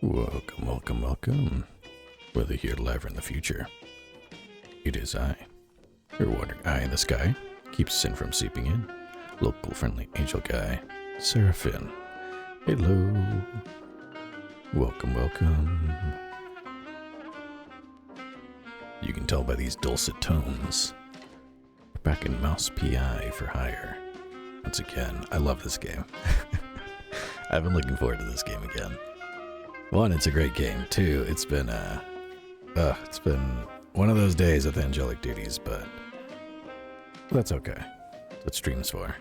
Welcome, welcome, welcome. Whether here, live, or in the future, it is I, your wandering eye in the sky, keeps sin from seeping in. Local friendly angel guy, Seraphim. Hello. Welcome, welcome. You can tell by these dulcet tones. We're back in Mouse PI for hire. Once again, I love this game. I've been looking forward to this game again. One, it's a great game. Two, it's been one of those days with angelic duties, but that's okay. That's what stream's for.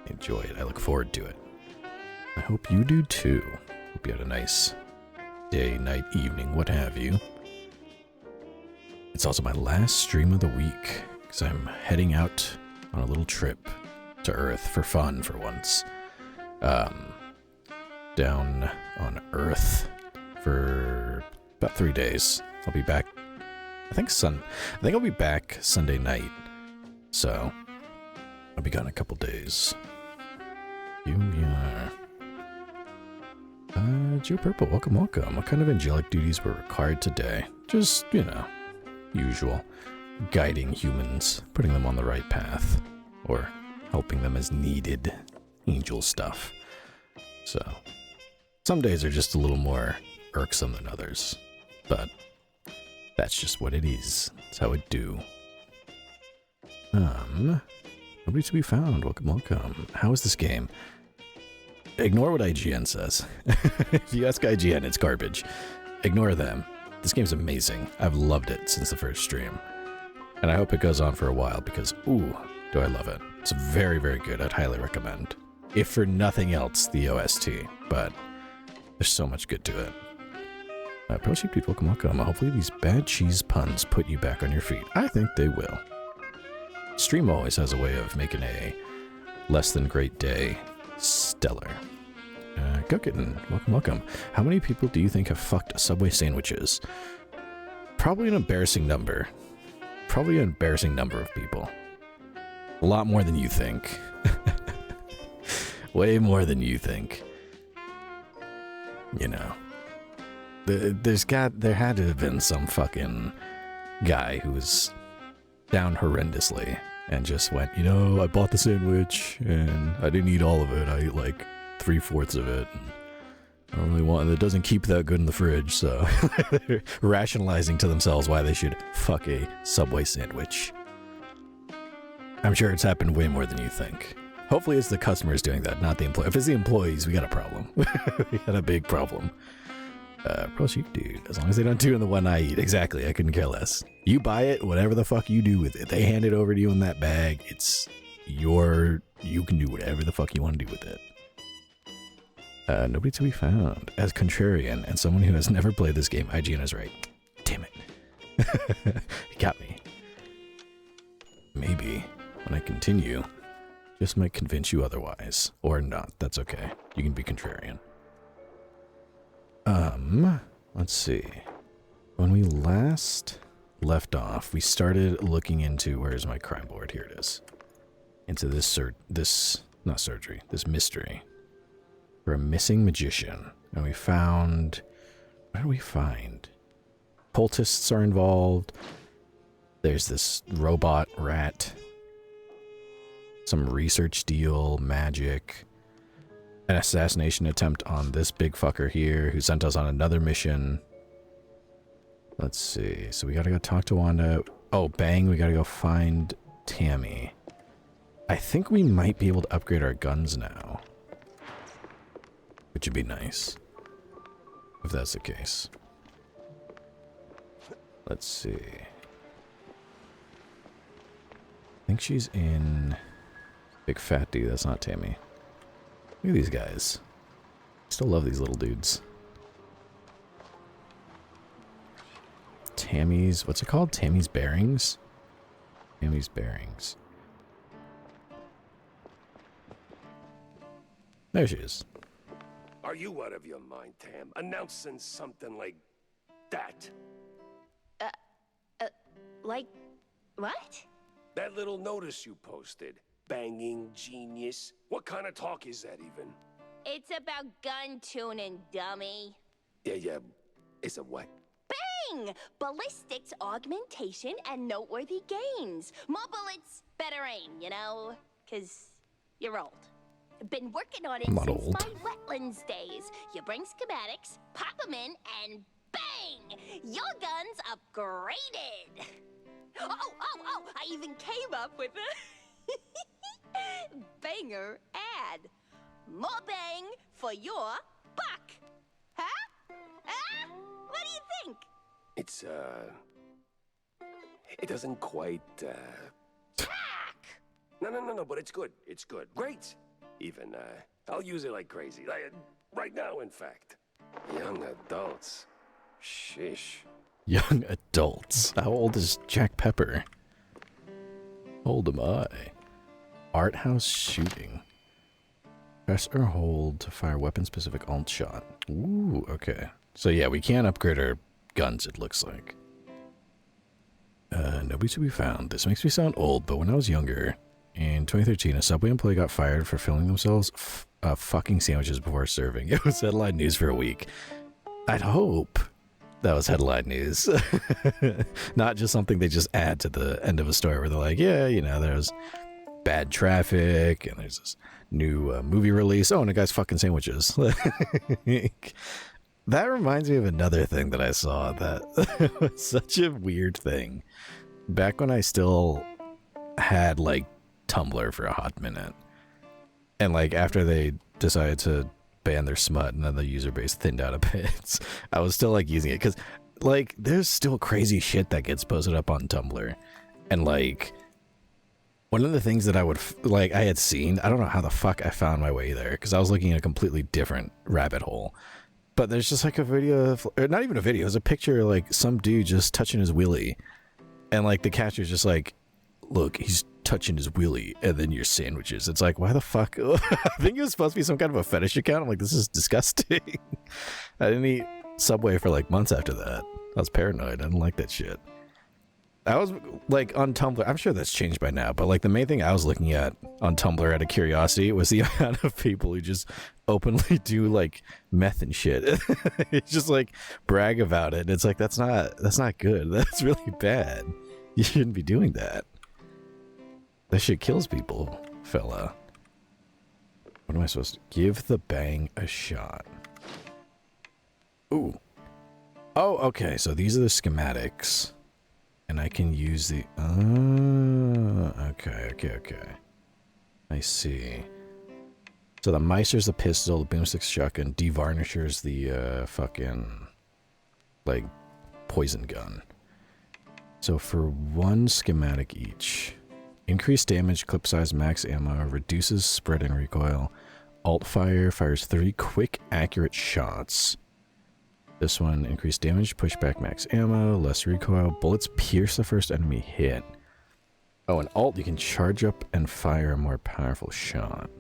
Enjoy it. I look forward to it. I hope you do too. Hope you had a nice day, night, evening, what have you. It's also my last stream of the week because I'm heading out on a little trip to Earth for fun for once. Down on Earth for about 3 days. I'll be back. I think I'll be back Sunday night. So I'll be gone a couple days. Here we are. Joe Purple, welcome, welcome. What kind of angelic duties were required today? Just, usual. Guiding humans, putting them on the right path, or helping them as needed. Angel stuff. So some days are just a little more irksome than others, but that's just what it is. That's how it do. Nobody to be found. Welcome, welcome. How is this game? Ignore what IGN says. If you ask IGN, it's garbage. Ignore them. This game's amazing. I've loved it since the first stream. And I hope it goes on for a while because, ooh, do I love it. It's very, very good. I'd highly recommend. If for nothing else, the OST. But there's so much good to it. Pro Sheep Dude, welcome, welcome. Hopefully these bad cheese puns put you back on your feet. I think they will. Stream always has a way of making a less than great day stellar. Gookitten, welcome, welcome. How many people do you think have fucked Subway sandwiches? Probably an embarrassing number. Probably an embarrassing number of people. A lot more than you think. Way more than you think. You know. There had to have been some fucking guy who was down horrendously and just went, I bought the sandwich and I didn't eat all of it. I ate like 3/4 of it. And I don't really want it. It doesn't keep that good in the fridge, so they're rationalizing to themselves why they should fuck a Subway sandwich. I'm sure it's happened way more than you think. Hopefully it's the customers doing that, not the employee. If it's the employees, we got a problem. We got a big problem. Pro Sheep Dude, as long as they don't do it in the one I eat. Exactly, I couldn't care less. You buy it, whatever the fuck you do with it. They hand it over to you in that bag. It's you can do whatever the fuck you want to do with it. Nobody to be found. As contrarian and someone who has never played this game, IGN is right. Damn it. You got me. Maybe, when I continue, just might convince you otherwise. Or not, that's okay. You can be contrarian. Let's see. When we last left off, we started looking into, where's my crime board? Here it is. Into this mystery for a missing magician. And we found, what did we find? Cultists are involved. There's this robot rat. Some research deal, magic. An assassination attempt on this big fucker here who sent us on another mission. Let's see. So we gotta go talk to Wanda. Oh, bang. We gotta go find Tammy. I think we might be able to upgrade our guns now. Which would be nice. If that's the case. Let's see. I think she's in Big Fat Dude. That's not Tammy. Look at these guys. Still love these little dudes. Tammy's, what's it called? Tammy's Bearings? Tammy's Bearings. There she is. Are you out of your mind, Tam? Announcing something like that? Like, what? That little notice you posted. Banging genius. What kind of talk is that even? It's about gun tuning, dummy. Yeah. Is a what? Bang! Ballistics, augmentation, and noteworthy gains. More bullets, better aim, you know? 'Cause you're old. Been working on it I'm not since old. my wetlands days. You bring schematics, pop them in, and bang! Your gun's upgraded. Oh! I even came up with a banger ad. More bang for your buck. Huh? Huh? What do you think? It's, it doesn't quite, Tack! No, but it's good. It's good. Great! Even, I'll use it like crazy. Right now, in fact. Young adults. Sheesh. Young adults. How old is Jack Pepper? How old am I? Art house shooting. Press or hold to fire weapon-specific alt shot. Ooh, okay. So yeah, we can upgrade our guns, it looks like. Nobody to be found. This makes me sound old, but when I was younger, in 2013, a Subway employee got fired for filling themselves fucking sandwiches before serving. It was headline news for a week. I'd hope that was headline news. Not just something they just add to the end of a story where they're like, yeah, you know, there's bad traffic and there's this new movie release. Oh, and a guy's fucking sandwiches. That reminds me of another thing that I saw that was such a weird thing. Back when I still had like Tumblr for a hot minute. And like after they decided to ban their smut and then the user base thinned out a bit, I was still like using it because like there's still crazy shit that gets posted up on Tumblr. And like one of the things that I would like I had seen, I don't know how the fuck I found my way there because I was looking at a completely different rabbit hole. But there's just like a video of, or not even a video, it was a picture of like some dude just touching his willy. And like the caption's just like, look, he's touching his willy and then your sandwiches. It's like, why the fuck? I think it was supposed to be some kind of a fetish account. I'm like, this is disgusting. I didn't eat Subway for like months after that. I was paranoid. I didn't like that shit. I was like on Tumblr. I'm sure that's changed by now, but like the main thing I was looking at on Tumblr out of curiosity was the amount of people who just openly do like meth and shit. It's just like brag about it. It's like that's not good. That's really bad. You shouldn't be doing that. That shit kills people, fella. What am I supposed to give the bang a shot? Ooh. Oh, okay. So these are the schematics. And I can use the... Okay. I see. So the Meister's the pistol, the boomstick's shotgun, Devarnisher's the fucking... like, poison gun. So for one schematic each. Increased damage, clip size, max ammo, reduces spread and recoil. Alt fire fires 3 quick, accurate shots. This one, increased damage, pushback, max ammo, less recoil, bullets pierce the first enemy hit. Oh, and alt, you can charge up and fire a more powerful shot.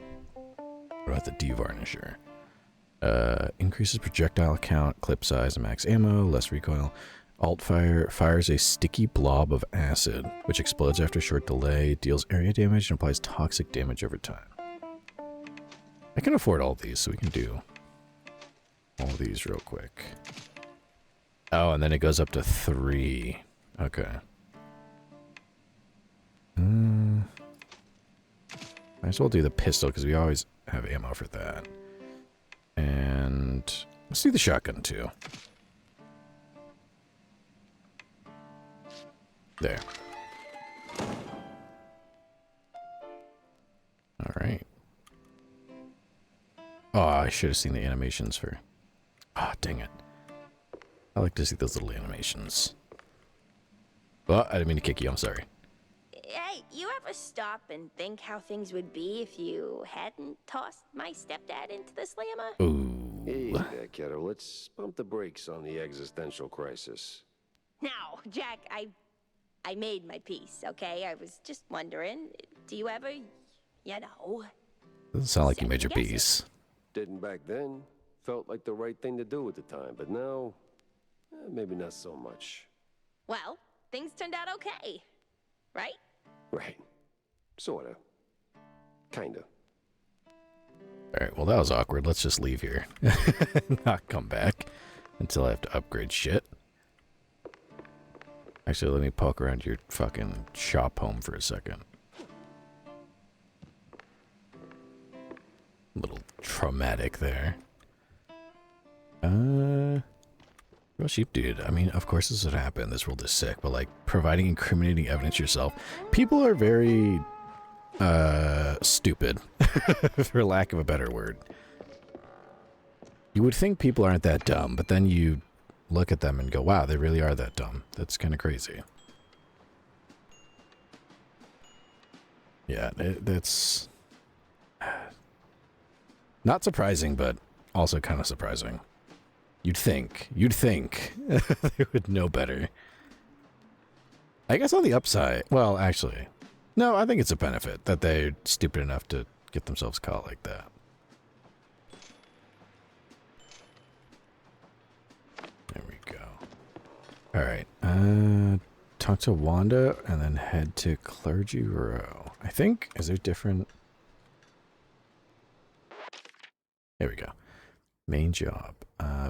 What about the Devarnisher? Increases projectile count, clip size, and max ammo, less recoil. Alt fire fires a sticky blob of acid, which explodes after a short delay, deals area damage, and applies toxic damage over time. I can afford all these, so we can do all these real quick. Oh, and then it goes up to 3. Okay. Might as well do the pistol, because we always have ammo for that. And let's do the shotgun, too. There. Alright. Oh, I should have seen the animations for... Ah, dang it. I like to see those little animations. Oh, I didn't mean to kick you, I'm sorry. Hey, you ever stop and think how things would be if you hadn't tossed my stepdad into the slammer? Ooh. Hey there, kiddo. Let's pump the brakes on the existential crisis. Now, Jack, I made my peace, okay? I was just wondering, do you ever, you know... Doesn't sound like you made your second guess it? piece. Didn't back then. Felt like the right thing to do at the time, but now, maybe not so much. Well, things turned out okay, right? Right. Sorta. Kinda. Alright, well that was awkward. Let's just leave here. Not come back. Until I have to upgrade shit. Actually, let me poke around your fucking shop home for a second. A little traumatic there. Real sheep dude. I mean, of course this would happen. This world is sick, but like providing incriminating evidence yourself. People are very stupid, for lack of a better word. You would think people aren't that dumb, but then you look at them and go, wow, they really are that dumb. That's kind of crazy. Yeah, that's not surprising, but also kind of surprising. You'd think they would know better. I guess on the upside, well, actually, no, I think it's a benefit that they're stupid enough to get themselves caught like that. There we go. All right, talk to Wanda and then head to Clergy Row. I think, is there different? There we go. Main job.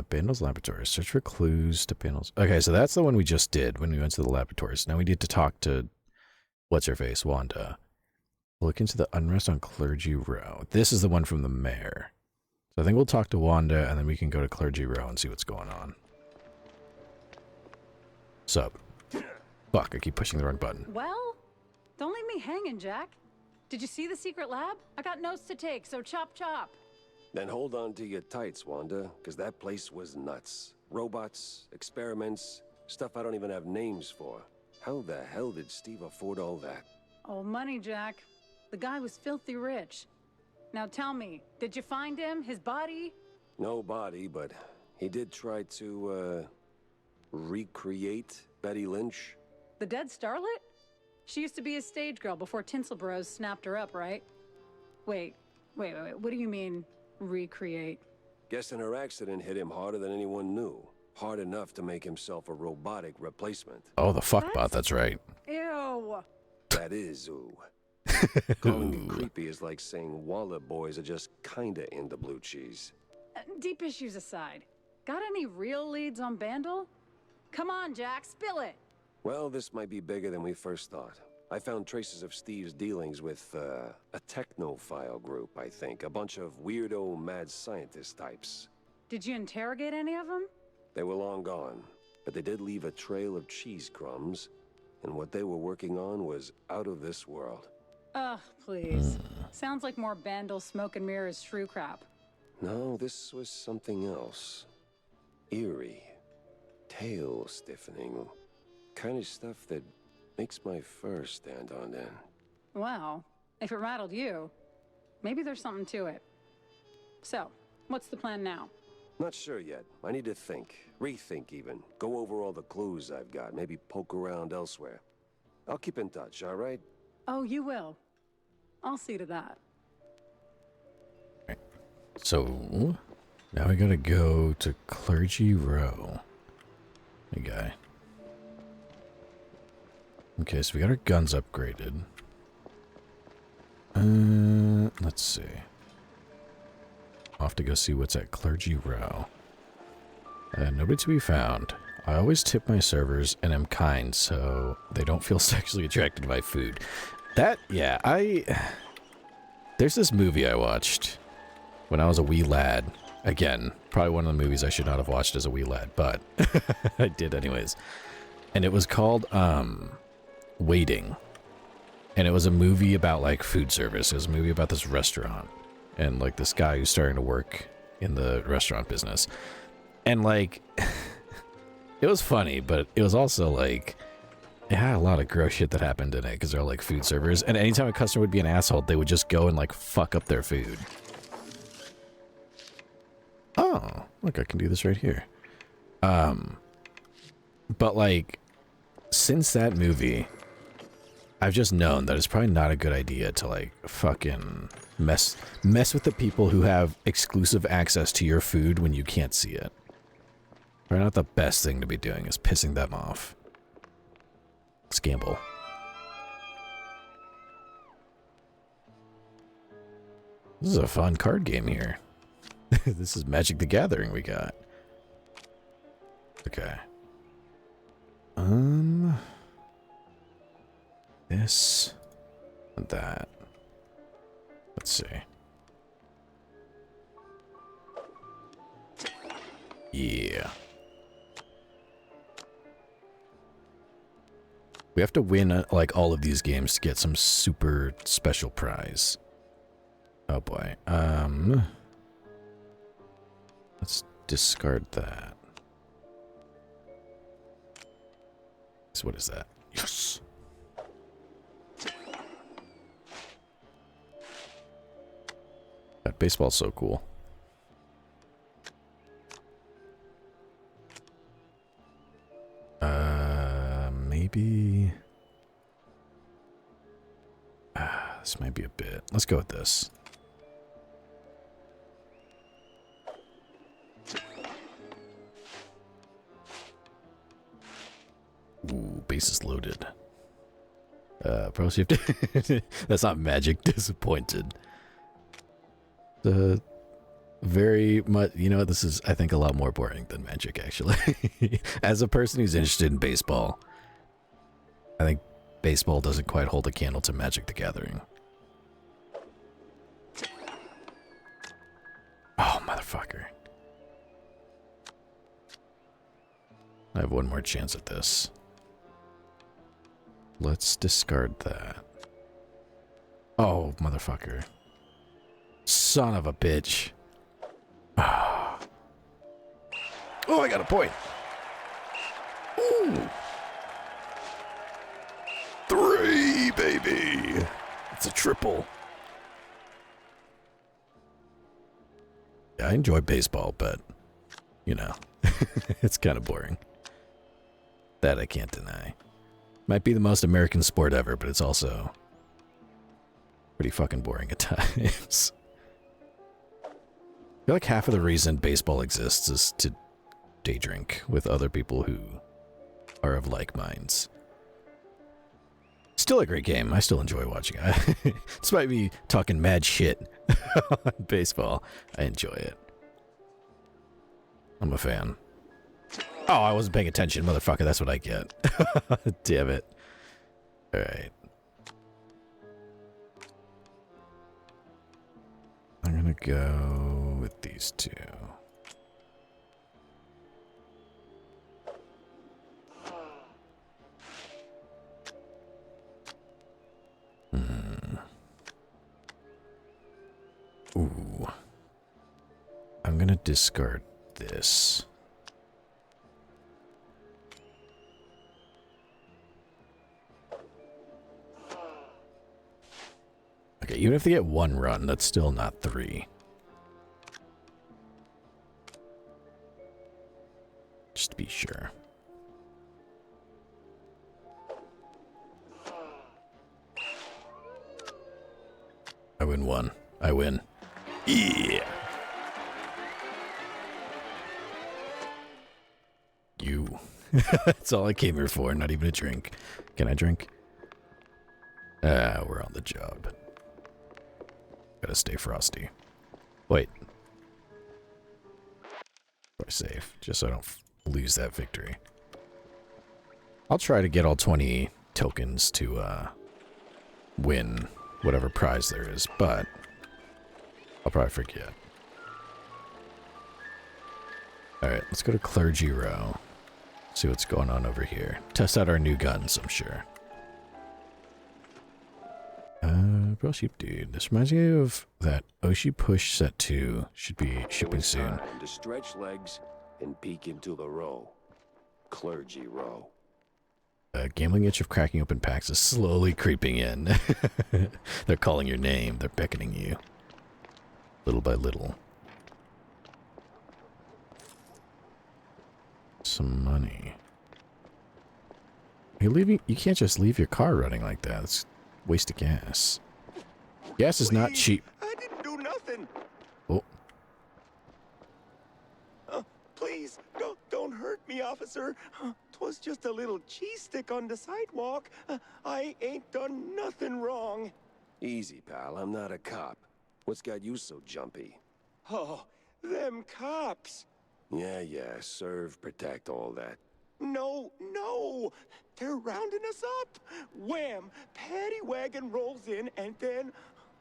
Bandle's laboratories. Search for clues to Bandle's. Okay, so that's the one we just did when we went to the laboratories. Now we need to talk to what's-her-face, Wanda. Look into the unrest on Clergy Row. This is the one from the mayor. So I think we'll talk to Wanda and then we can go to Clergy Row and see what's going on. Sup? Fuck, I keep pushing the wrong button. Well, don't leave me hanging, Jack. Did you see the secret lab? I got notes to take, so chop chop. Then hold on to your tights, Wanda, because that place was nuts. Robots, experiments, stuff I don't even have names for. How the hell did Steve afford all that? Oh, money, Jack. The guy was filthy rich. Now tell me, did you find him? His body? No body, but he did try to, recreate Betty Lynch. The dead starlet? She used to be a stage girl before Tinsel Bros snapped her up, right? Wait. What do you mean, recreate? Guessing her accident hit him harder than anyone knew. Hard enough to make himself a robotic replacement. Oh, the fuckbot, that's right. Ew. That is, ooh. Calling it creepy is like saying Waller boys are just kinda into blue cheese. Deep issues aside, got any real leads on Bandle? Come on, Jack, spill it. Well, this might be bigger than we first thought. I found traces of Steve's dealings with, a technophile group, I think. A bunch of weirdo mad scientist types. Did you interrogate any of them? They were long gone, but they did leave a trail of cheese crumbs, and what they were working on was out of this world. Ugh, please. Sounds like more Bandle smoke and mirrors shrew crap. No, this was something else. Eerie. Tail stiffening. Kind of stuff that makes my fur stand on end. Well, if it rattled you, maybe there's something to it. So, what's the plan now? Not sure yet. I need to think. Rethink even. Go over all the clues I've got. Maybe poke around elsewhere. I'll keep in touch, all right? Oh, you will. I'll see to that. So, now we gotta go to Clergy Row. Hey, guy. Okay, so we got our guns upgraded. Let's see. Off to go see what's at Clergy Row. Nobody to be found. I always tip my servers and am kind so they don't feel sexually attracted to my food. That, yeah, there's this movie I watched when I was a wee lad. Again, probably one of the movies I should not have watched as a wee lad, but I did anyways. And it was called, Waiting. And it was a movie about, like, food service. It was a movie about this restaurant. And, like, this guy who's starting to work in the restaurant business. And, like, it was funny, but it was also, like, it had a lot of gross shit that happened in it because they're, like, food servers. And anytime a customer would be an asshole, they would just go and, like, fuck up their food. Oh, look, I can do this right here. But, like, since that movie, I've just known that it's probably not a good idea to, like, fucking mess with the people who have exclusive access to your food when you can't see it. Probably not the best thing to be doing is pissing them off. Let's gamble. This is a fun card game here. This is Magic the Gathering we got. Okay. This and that. Let's see. Yeah. We have to win like all of these games to get some super special prize. Oh boy. Let's discard that. So what is that? Yes. That baseball's so cool. Maybe. This might be a bit. Let's go with this. Ooh, bases loaded. Pro safety. That's not Magic. Disappointed. The very much, you know, this is, I think, a lot more boring than Magic, actually. As a person who's interested in baseball, I think baseball doesn't quite hold a candle to Magic the Gathering. Oh, motherfucker. I have one more chance at this. Let's discard that. Oh, motherfucker. Son of a bitch. Oh, I got a point. Ooh. 3, baby. It's a triple. Yeah, I enjoy baseball, but, you know, it's kind of boring. That I can't deny. Might be the most American sport ever, but it's also pretty fucking boring at times. I feel like half of the reason baseball exists is to day drink with other people who are of like minds. Still a great game. I still enjoy watching it. Despite me talking mad shit on baseball, I enjoy it. I'm a fan. Oh, I wasn't paying attention, motherfucker. That's what I get. Damn it. Alright. I'm gonna go with these two. Ooh. I'm gonna discard this. Okay, even if they get 1 run, that's still not 3. Just to be sure. I win 1. I win. Yeah. You. That's all I came here for, not even a drink. Can I drink? We're on the job. Gotta stay frosty. Wait. Or safe, just so I don't lose that victory. I'll try to get all 20 tokens to win whatever prize there is, but I'll probably forget. Alright, let's go to Clergy Row. See what's going on over here. Test out our new guns, I'm sure. Bro Sheep Dude. This reminds me of that Oshi Push Set 2. Should be shipping soon. Time to stretch legs and peek into the row. Clergy Row. Gambling itch of cracking open packs is slowly creeping in. They're calling your name. They're beckoning you. Little by little. Some money. You're leaving. You can't just leave your car running like that. It's a waste of gas. Gas is not cheap. I didn't do nothing. Oh. Please, don't hurt me, officer. 'Twas just a little cheese stick on the sidewalk. I ain't done nothing wrong. Easy, pal. I'm not a cop. What's got you so jumpy? Oh, them cops. Yeah, serve, protect, all that. No, no! They're rounding us up! Wham! Paddy wagon rolls in and then...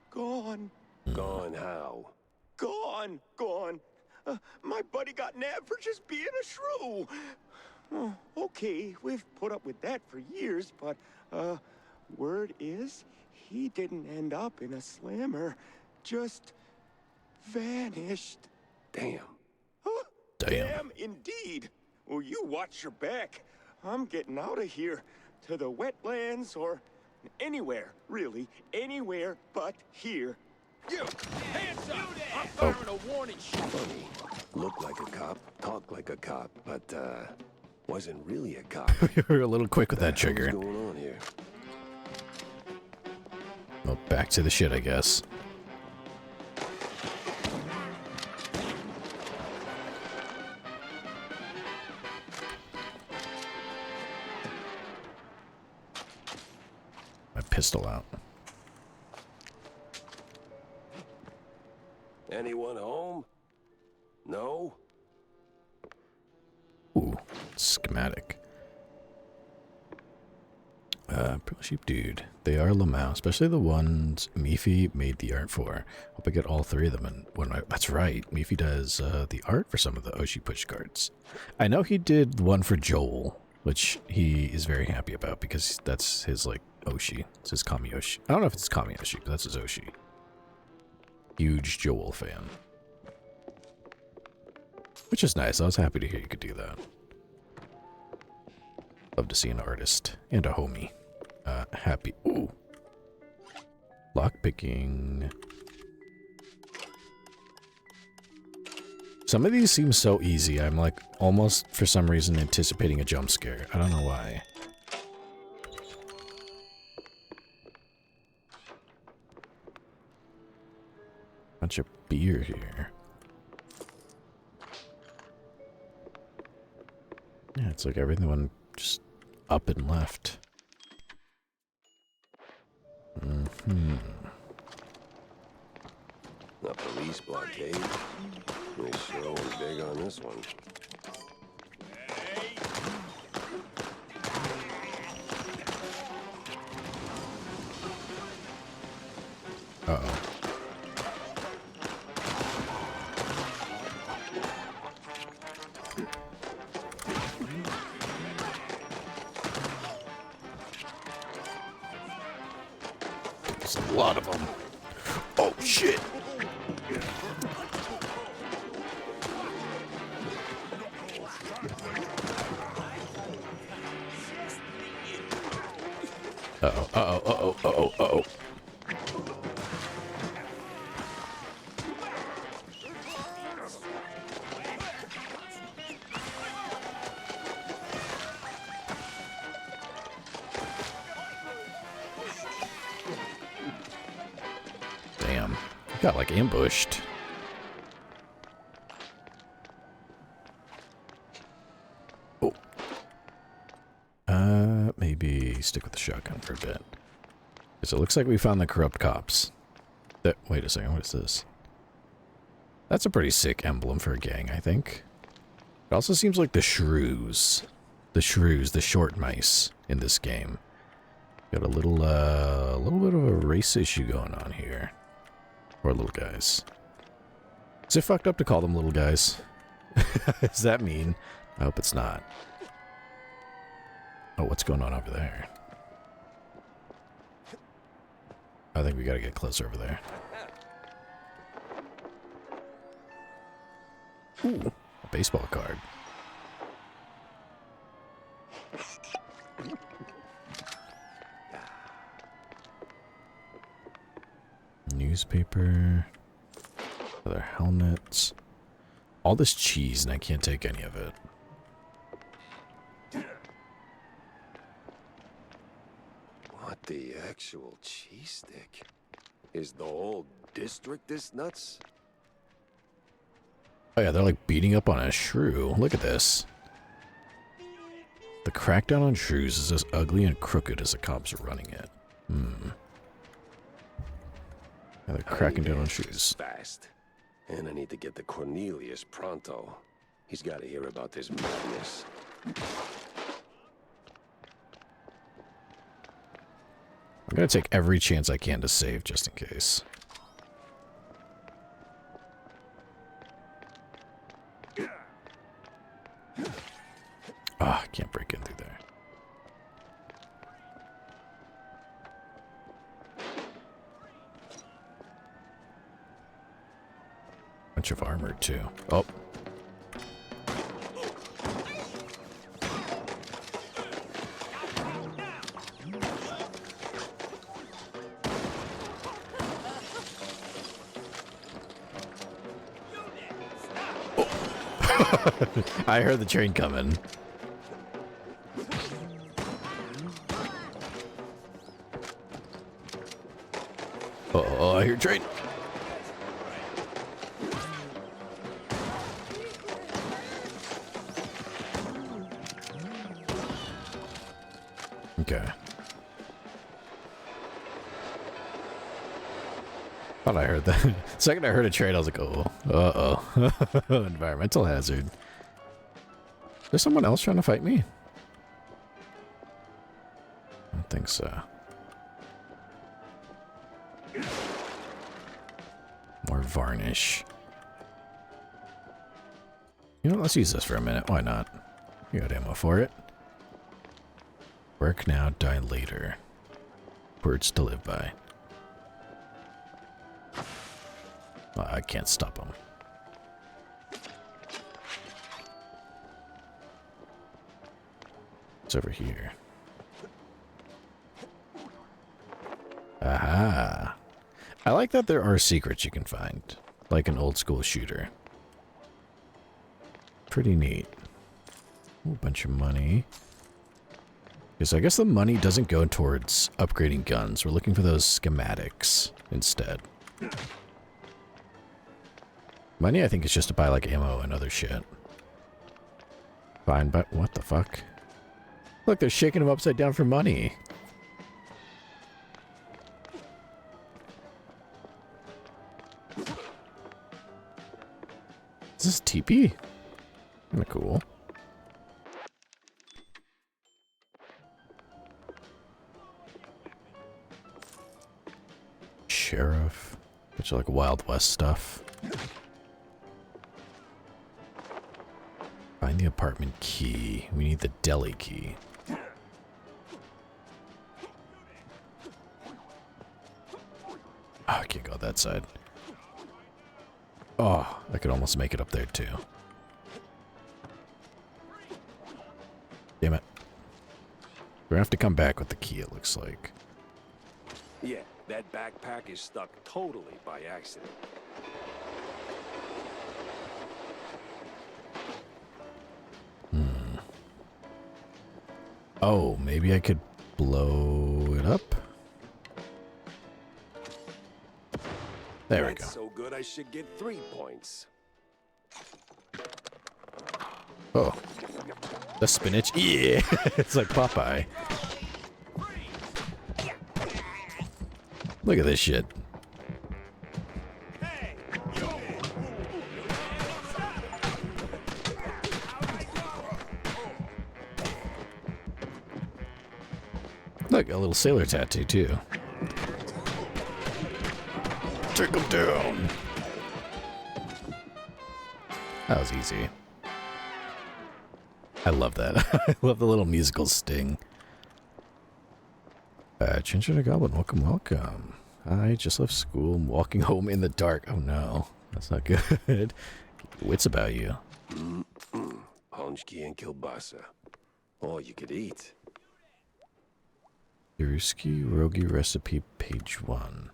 gone. Gone how? Gone. My buddy got nabbed for just being a shrew. Oh, okay, we've put up with that for years, but, word is, he didn't end up in a slammer. Just... vanished. Damn. Huh? Damn. Damn indeed. Well, you watch your back. I'm getting out of here. To the wetlands or anywhere, really. Anywhere but here. You! Hands up! I'm firing a warning shot! Funny. Looked like a cop, talked like a cop, but, wasn't really a cop. We were a little quick with that What's trigger. going on here? Well, back to the shit, I guess. My pistol out. Anyone home? No? Ooh, schematic. Pearl Sheep Dude. They are Lamau, especially the ones Mifi made the art for. Hope I get all three of them. And that's right, Mifi does the art for some of the Oshi push cards. I know he did one for Joel, which he is very happy about because that's his like Oshi. It's his Kami Oshi. I don't know if it's Kami Oshi, but that's his Oshi. Huge Joel fan. Which is nice. I was happy to hear you could do that. Love to see an artist and a homie. Happy. Ooh. Lockpicking. Some of these seem so easy. I'm like almost for some reason anticipating a jump scare. I don't know why. Bunch of beer here. Yeah, it's like everything went just up and left. A police blockade? They sure went big on this one. Uh-oh. There's a lot of them. Oh, shit. Uh-oh, uh-oh, uh-oh, uh-oh, uh-oh. Damn. Got like ambushed. Oh. Maybe stick with the shotgun for a bit. So it looks like we found the corrupt cops. Wait a second, what is this? That's a pretty sick emblem for a gang, I think. It also seems like the shrews. The short mice in this game. Got a little bit of a race issue going on here. Or little guys. Is it fucked up to call them little guys? Is that mean? I hope it's not. Oh, what's going on over there? I think we gotta get closer over there. Ooh, a baseball card. Newspaper. Other helmets. All this cheese and I can't take any of it. What the actual cheese stick? Is the whole district this nuts? Oh yeah, they're like beating up on a shrew. Look at this. The crackdown on shrews is as ugly and crooked as the cops are running it. Yeah, they're cracking down on shrews. Fast. And I need to get to Cornelius pronto. He's got to hear about this madness. I'm gonna take every chance I can to save, just in case. Ah, I can't break in through there. Bunch of armor, too. Oh. I heard the train coming. Oh, I hear train. Okay. Thought I heard that. The second I heard a train, I was like, oh, uh-oh. Environmental hazard. There's someone else trying to fight me? I don't think so. More varnish. You know what, let's use this for a minute. Why not? You got ammo for it. Work now, die later. Words to live by. Well, I can't stop him. It's over here. Aha. I like that there are secrets you can find. Like an old school shooter. Pretty neat. Ooh, a bunch of money. Because I guess the money doesn't go towards upgrading guns. We're looking for those schematics instead. Money, I think, is just to buy, like, ammo and other shit. Fine, but what the fuck? Look, they're shaking him upside down for money. Is this teepee? Kinda cool. Sheriff. Bunch of like Wild West stuff. Find the apartment key. We need the deli key. Oh, I can't go that side. Oh, I could almost make it up there too. Damn it. We're gonna have to come back with the key, it looks like. Yeah, that backpack is stuck totally by accident. Oh, maybe I could blow it up? There we go. That's so good I should get 3 points. Oh. The spinach? Yeah! It's like Popeye. Look at this shit. Look, a little sailor tattoo, too. Take him down! That was easy. I love that. I love the little musical sting. Chinchilla Goblin, welcome, welcome. I just left school. I'm walking home in the dark. Oh no, that's not good. Keep your wits about you. Honchki and kielbasa. All you could eat. Yuruski Rogi recipe, page 1.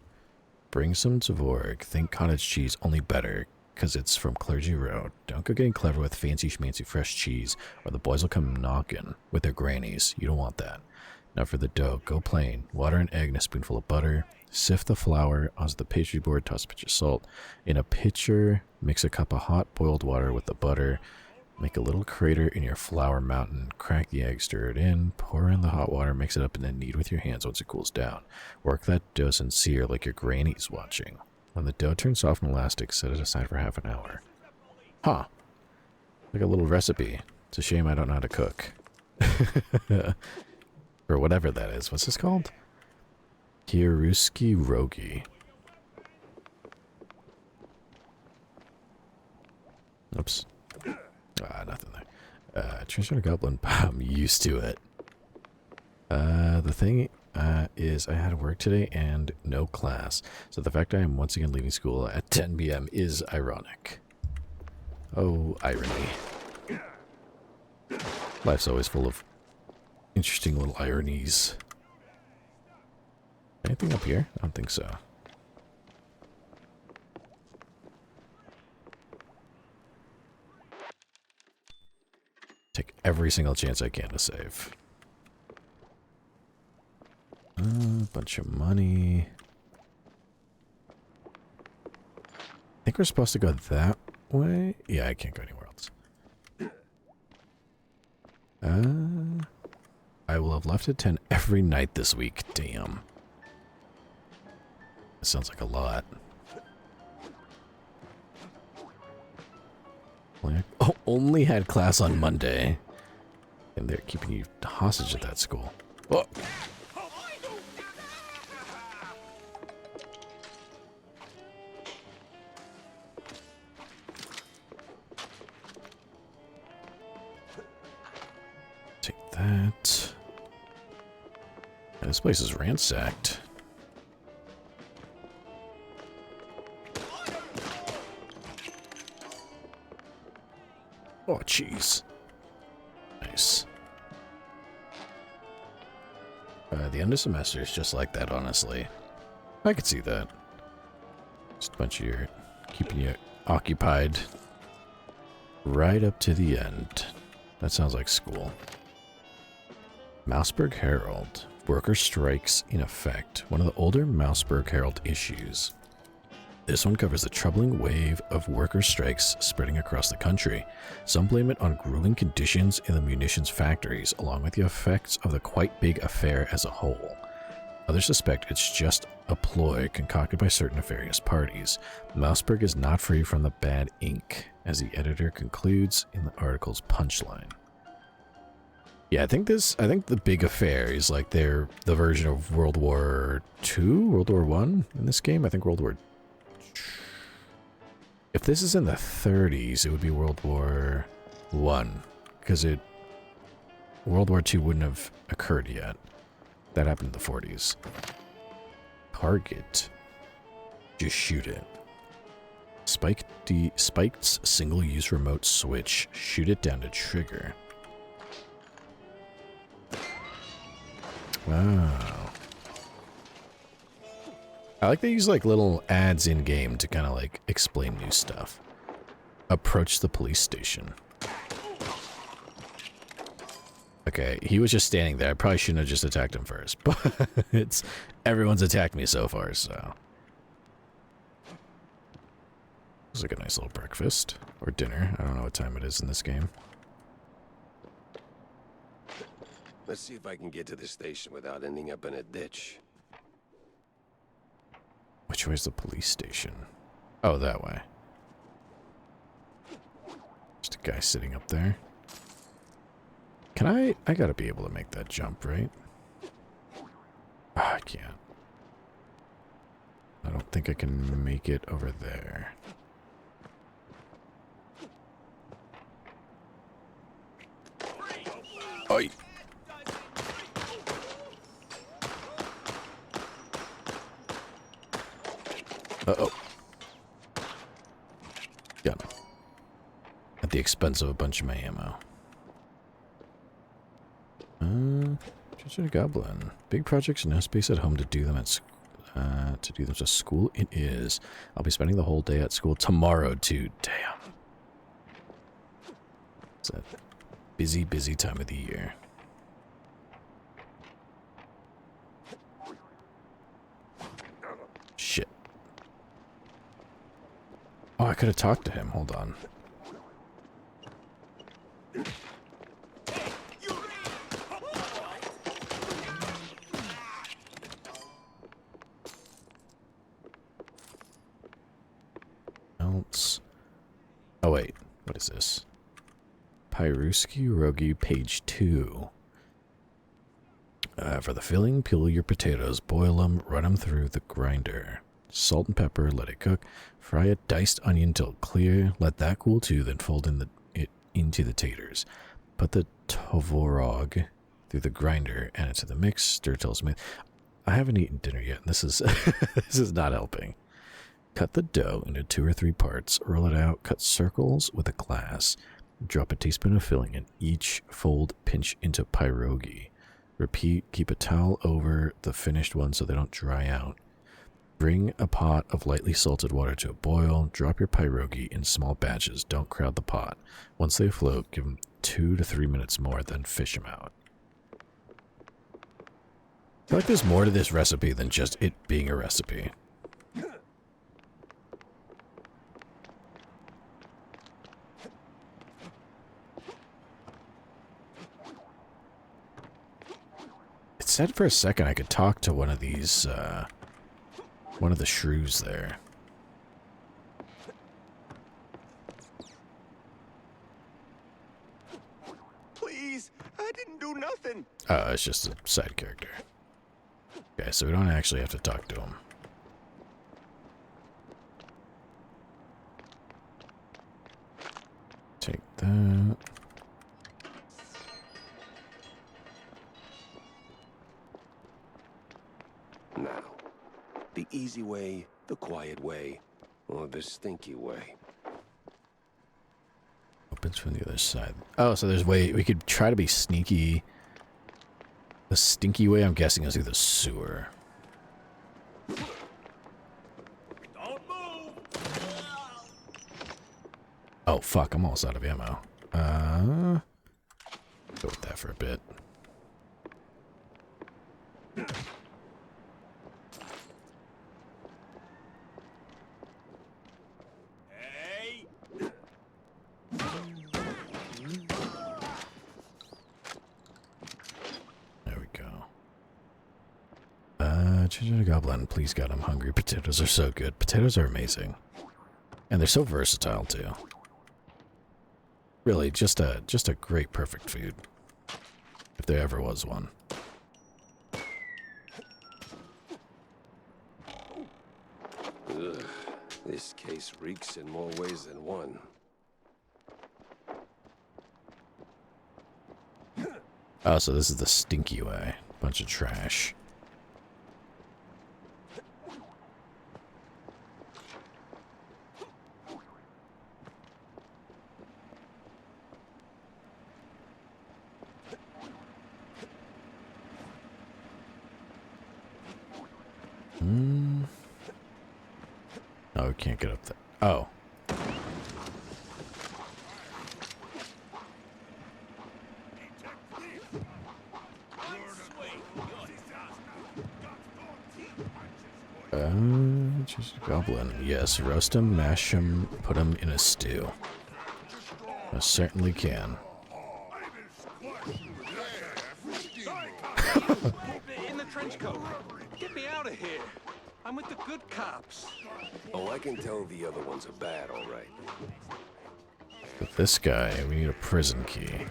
Bring some Tvorog. Think cottage cheese, only better, because it's from Clergy Road. Don't go getting clever with fancy schmancy fresh cheese, or the boys will come knocking with their grannies. You don't want that. Now for the dough, go plain. Water and egg and a spoonful of butter. Sift the flour onto the pastry board, toss a pinch of salt. In a pitcher, mix a cup of hot boiled water with the butter. Make a little crater in your flour mountain. Crack the egg, stir it in, pour in the hot water, mix it up, and then knead with your hands once it cools down. Work that dough sincere like your granny's watching. When the dough turns soft and elastic, set it aside for half an hour. Huh. Like a little recipe. It's a shame I don't know how to cook. Or whatever that is. What's this called? Kieruski Rogi. Oops. Ah, nothing there. Transgender Goblin. I'm used to it. The thing is I had to work today and no class. So the fact I am once again leaving school at 10 p.m. is ironic. Oh, irony. Life's always full of interesting little ironies. Anything up here? I don't think so. Take every single chance I can to save. Bunch of money. I think we're supposed to go that way. Yeah, I can't go anywhere else. I will have left at 10 every night this week. Damn. That sounds like a lot. Only had class on Monday. And they're keeping you hostage at that school. Oh. Take that. Yeah, this place is ransacked. Oh, jeez. Nice. The end of semester is just like that, honestly. I could see that. Just a bunch of your keeping you occupied right up to the end. That sounds like school. Mouseburg Herald. Worker strikes in effect. One of the older Mouseburg Herald issues. This one covers the troubling wave of worker strikes spreading across the country. Some blame it on grueling conditions in the munitions factories, along with the effects of the quite big affair as a whole. Others suspect it's just a ploy concocted by certain nefarious parties. Mouseburg is not free from the bad ink, as the editor concludes in the article's punchline. Yeah, I think the big affair is like the version of World War II, World War I in this game. I think World War. If this is in the 30s, it would be World War I, because World War II wouldn't have occurred yet. That happened in the 40s. Target. Just shoot it. Spike's single-use remote switch. Shoot it down to trigger. Wow. I like they use like little ads in game to kind of like explain new stuff. Approach the police station. Okay, he was just standing there. I probably shouldn't have just attacked him first, but everyone's attacked me so far, so. Looks like a nice little breakfast or dinner. I don't know what time it is in this game. Let's see if I can get to the station without ending up in a ditch. Which way's the police station? Oh, that way. Just a guy sitting up there. Can I gotta be able to make that jump, right? I can't. I don't think I can make it over there. Oi! Uh-oh. Got him. At the expense of a bunch of my ammo. Transgender Goblin. Big projects, no space at home to do them at school. It is. I'll be spending the whole day at school tomorrow too. Damn. It's a busy, busy time of the year. Shit. Oh, I could have talked to him. Hold on. Else. Oh, wait. What is this? Pyruski Rogi, page 2. For the filling, peel your potatoes, boil them, run them through the grinder. Salt and pepper, let it cook. Fry a diced onion till clear. Let that cool too, then fold it into the taters. Put the tvorog through the grinder, add it to the mix, stir till smooth. I haven't eaten dinner yet, and this is this is not helping. Cut the dough into 2 or 3 parts, roll it out, cut circles with a glass. Drop a teaspoon of filling in each fold, pinch into pierogi. Repeat, keep a towel over the finished one so they don't dry out. Bring a pot of lightly salted water to a boil. Drop your pierogi in small batches. Don't crowd the pot. Once they float, give them 2 to 3 minutes more, then fish them out. I feel like there's more to this recipe than just it being a recipe. It said for a second I could talk to one of these, one of the shrews there. Please, I didn't do nothing. Oh, it's just a side character. Okay, so we don't actually have to talk to him. Take that. Now, the easy way, the quiet way, or the stinky way. Opens from the other side. Oh, so there's way we could try to be sneaky. The stinky way, I'm guessing, is through the sewer. Don't move. Oh, fuck, I'm almost out of ammo. Go with that for a bit. Hey. There we go. Ginger Goblin, please God, I'm hungry. Potatoes are so good. Potatoes are amazing. And they're so versatile, too. Really, just a great, perfect food. If there ever was one. Ugh, this case reeks in more ways than one. Oh, so this is the stinky way. Bunch of trash. Oh, we can't get up there. Oh. Just a goblin. Yes, roast him, mash him, put him in a stew. I certainly can. In the trench coat. Get me out of here. I'm with the good cops. Oh, I can tell the other ones are bad, all right. With this guy, we need a prison key.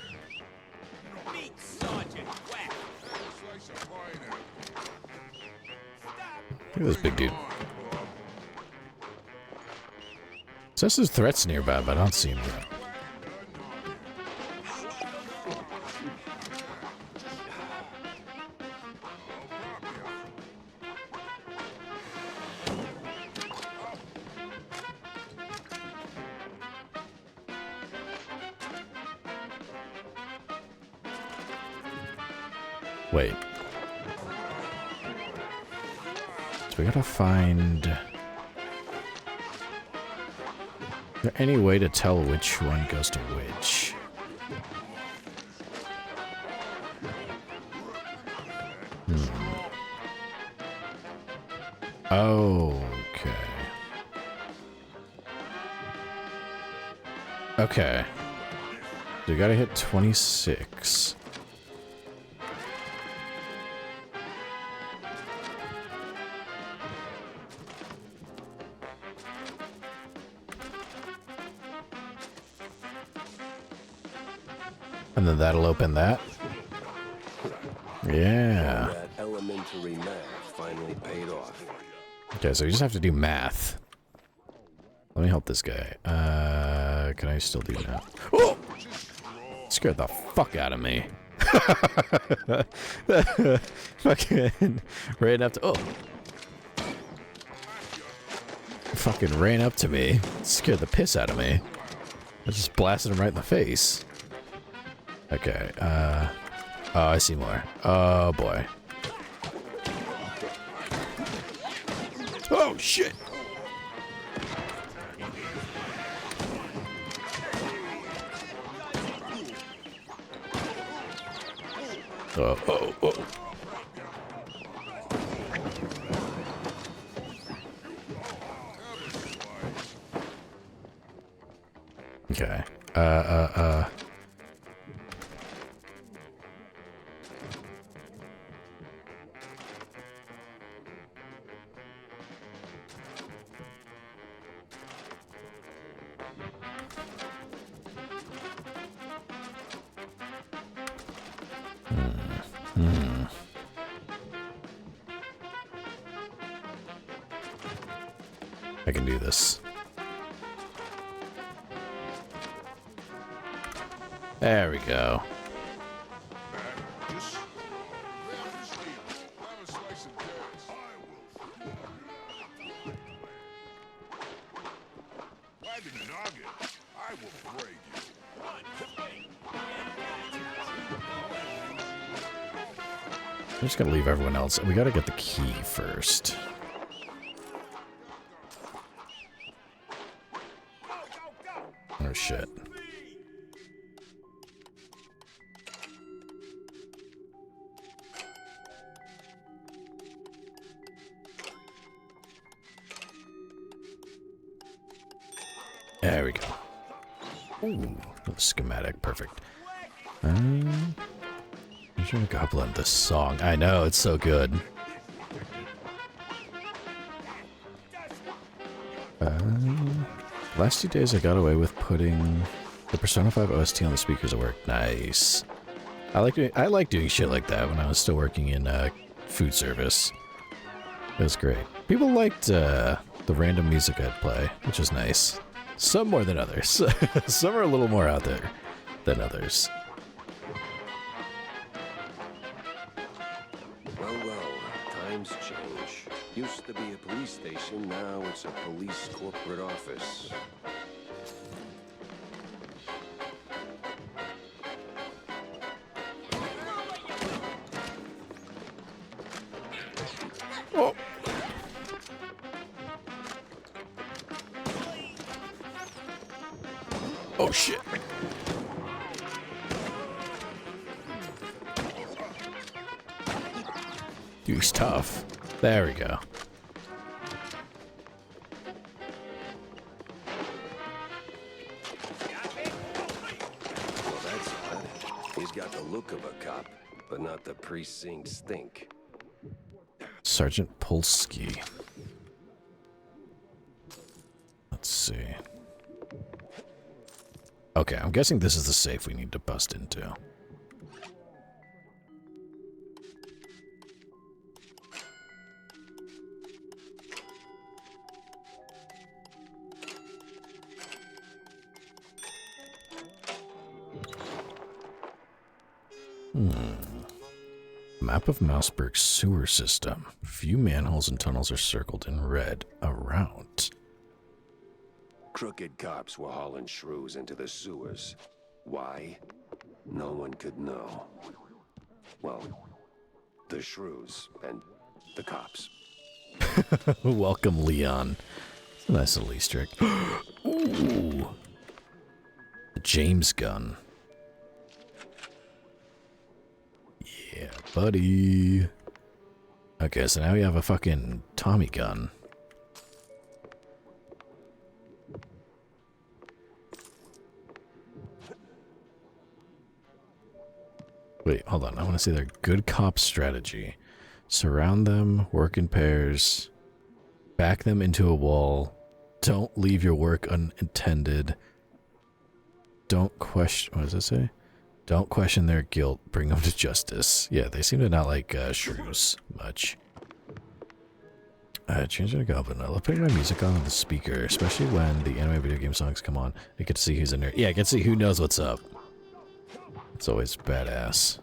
Meet Sergeant Quack. Look at this big dude. Says there's threats nearby, but I don't see him yet. Wait. So we gotta find... Is there any way to tell which one goes to which? Okay. Okay. So you gotta hit 26. And then that'll open that. Yeah. That elementary math finally paid off. Okay, so you just have to do math. Let me help this guy. Can I still do that? Oh! Scared the fuck out of me. Fucking ran up to... Oh! Fucking ran up to me. Scared the piss out of me. I just blasted him right in the face. Okay, oh, I see more. Oh, boy. Oh, shit! Oh, oh, oh. Okay. I can do this. There we go. I'm just gonna leave everyone else. We gotta get the key first. Oh shit. There we go. Ooh, the schematic, perfect. I'm trying to goblin this song. I know, it's so good. Last 2 days I got away with putting the Persona 5 OST on the speakers at work. Nice. I like doing shit like that when I was still working in food service. It was great. People liked the random music I'd play, which is nice. Some more than others. Some are a little more out there than others. Well, times change. Used to be a police station, now it's a police corporate office. Oh. Oh shit. Dude, he's tough. There we go. Well, that's odd. He's got the look of a cop, but not the precinct stink. Sergeant Polsky. Let's see. Okay, I'm guessing this is the safe we need to bust into. Map of Mouseburg's sewer system. Few manholes and tunnels are circled in red around. Crooked cops were hauling shrews into the sewers. Why? No one could know. Well, the shrews and the cops. Welcome, Leon. It's a nice little Easter egg. Ooh. The James gun. Yeah, buddy. Okay, so now we have a fucking Tommy gun. Wait, hold on. I want to see their good cop strategy. Surround them, work in pairs, back them into a wall, don't leave your work unattended, don't question... What does it say? Don't question their guilt. Bring them to justice. Yeah, they seem to not like shrews much. Changing a goblin. I love putting my music on the speaker, especially when the anime video game songs come on. I get to see who's in there. Yeah, I get to see who knows what's up. It's always badass.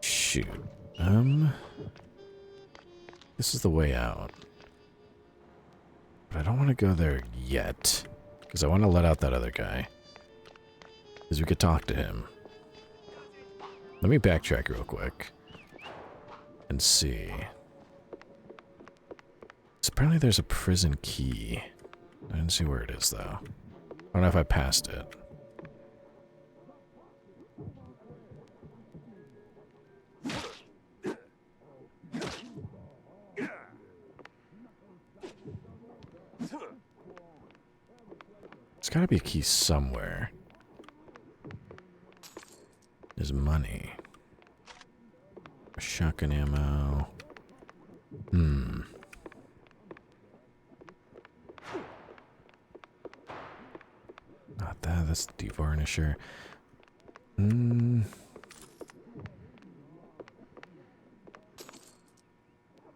Shoot. This is the way out. But I don't want to go there yet. Because I want to let out that other guy. Because we could talk to him. Let me backtrack real quick. And see. So apparently there's a prison key. I didn't see where it is though. I don't know if I passed it. There's gotta be a key somewhere. There's money. Shotgun ammo. Not that, that's the devarnisher.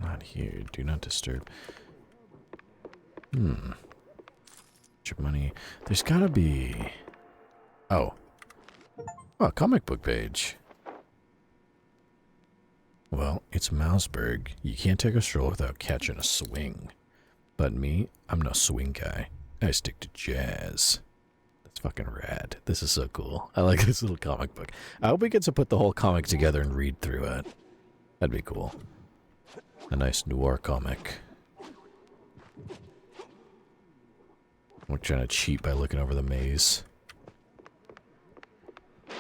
Not here. Do not disturb. Money. There's gotta be... Oh, comic book page. Well, it's Mouseburg. You can't take a stroll without catching a swing. But me, I'm no swing guy. I stick to jazz. That's fucking rad. This is so cool. I like this little comic book. I hope we get to put the whole comic together and read through it. That'd be cool. A nice noir comic. I'm trying to cheat by looking over the maze. I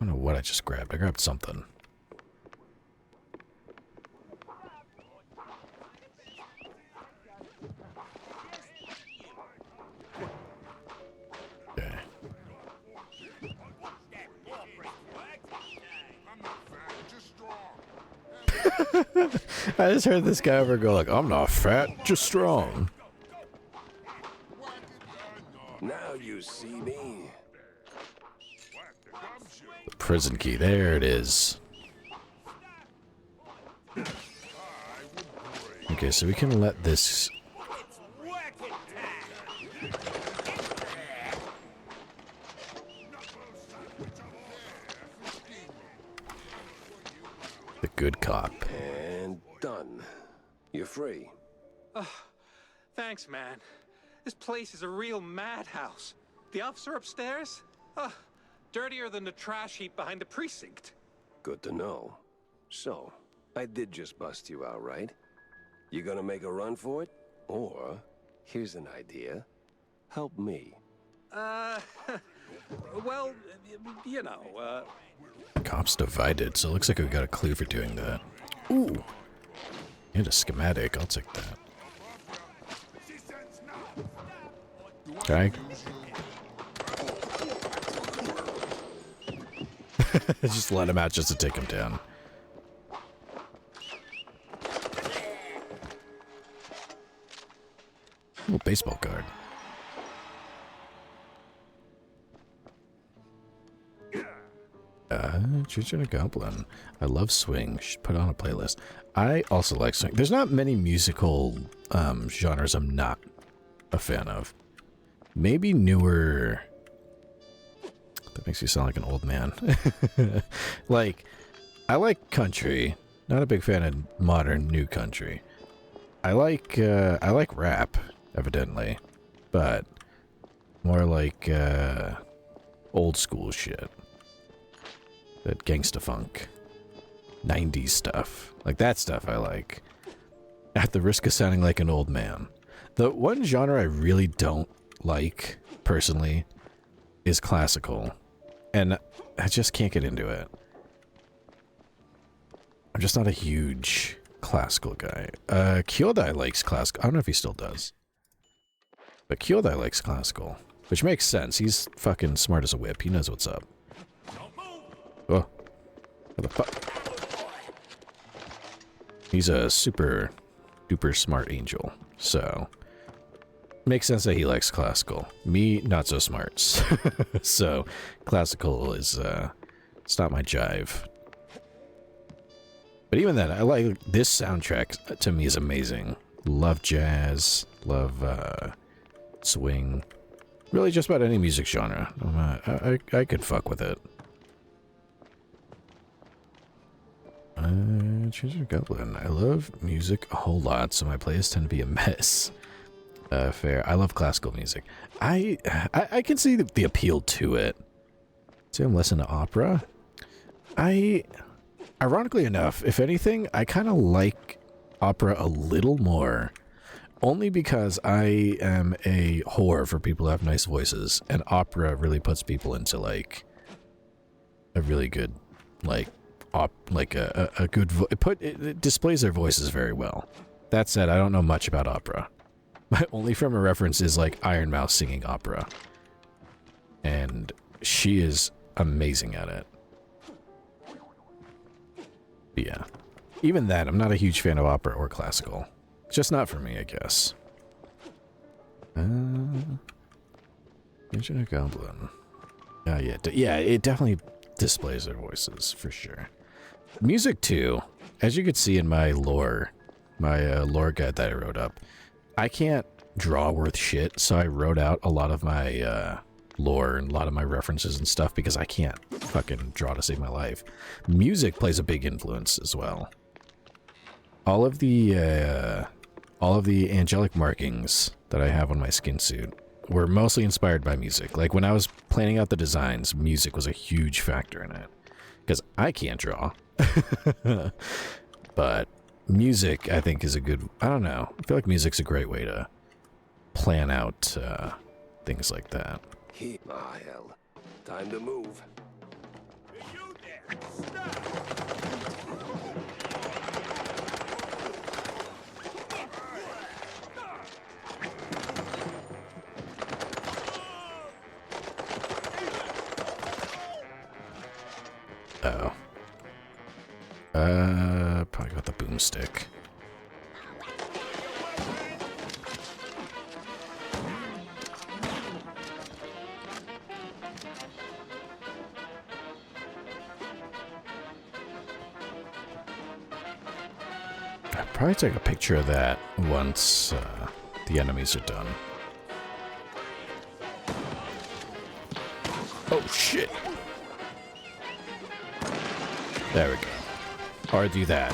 don't know what I just grabbed. I grabbed something. Okay. I just heard this guy over go like, I'm not fat, just strong. Now you see me. The prison key, there it is. Okay, so we can let this... The good cop. And done. You're free. Thanks, man. This place is a real madhouse. The officer upstairs? Dirtier than the trash heap behind the precinct. Good to know. So, I did just bust you out, right? You gonna make a run for it? Or, here's an idea. Help me. Well, you know, Cops divided, so it looks like we got a clue for doing that. Ooh! And a schematic, I'll take that. Okay. Just let him out just to take him down. Ooh, baseball card. Church and a Goblin. I love swing. Should put on a playlist. I also like swing. There's not many musical genres I'm not a fan of. Maybe newer... That makes you sound like an old man. Like, I like country. Not a big fan of modern new country. I like rap, evidently. But more like old school shit. That gangsta funk. 90s stuff. Like that stuff I like. At the risk of sounding like an old man. The one genre I really don't like, personally, is classical. And I just can't get into it. I'm just not a huge classical guy. Kyodai likes classical. I don't know if he still does. But Kyodai likes classical. Which makes sense. He's fucking smart as a whip. He knows what's up. Oh. What the fuck? He's a super duper smart angel, so makes sense that he likes classical. Me, not so smart. So classical is it's not my jive. But even then, I like this soundtrack. To me, is amazing. Love jazz, love swing. Really, just about any music genre. I could fuck with it. Treasure Goblin. I love music a whole lot, so my playlists tend to be a mess. Fair. I love classical music. I can see the appeal to it. See, I'm listening to opera. Ironically enough, if anything, I kind of like opera a little more. Only because I am a whore for people who have nice voices, and opera really puts people into, like, a really good, like, a good it displays their voices very well. That said, I don't know much about opera. My only frame of reference is, like, Iron Mouse singing opera. And she is amazing at it. But yeah. Even that, I'm not a huge fan of opera or classical. Just not for me, I guess. Mention a Goblin. Yeah, it definitely displays their voices, for sure. Music, too. As you could see in my lore guide that I wrote up, I can't draw worth shit, so I wrote out a lot of my lore and a lot of my references and stuff because I can't fucking draw to save my life. Music plays a big influence as well. All of the angelic markings that I have on my skin suit were mostly inspired by music. Like, when I was planning out the designs, music was a huge factor in it. Because I can't draw. But music, I think, is a good... I don't know. I feel like music's a great way to plan out things like that. Ah, hell. Time to move. Hey, you there! Stop! Uh-oh. Probably got the boomstick. I'll probably take a picture of that once the enemies are done. Oh, shit. There we go. Or do that.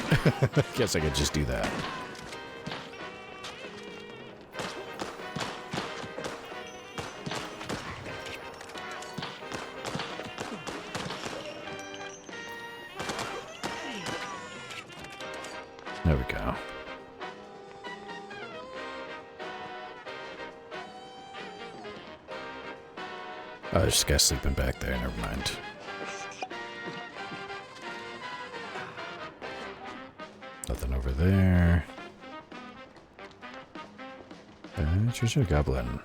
Guess I could just do that. There we go. Oh, there's this guy sleeping back there. Never mind. Nothing over there. Treasure Goblin.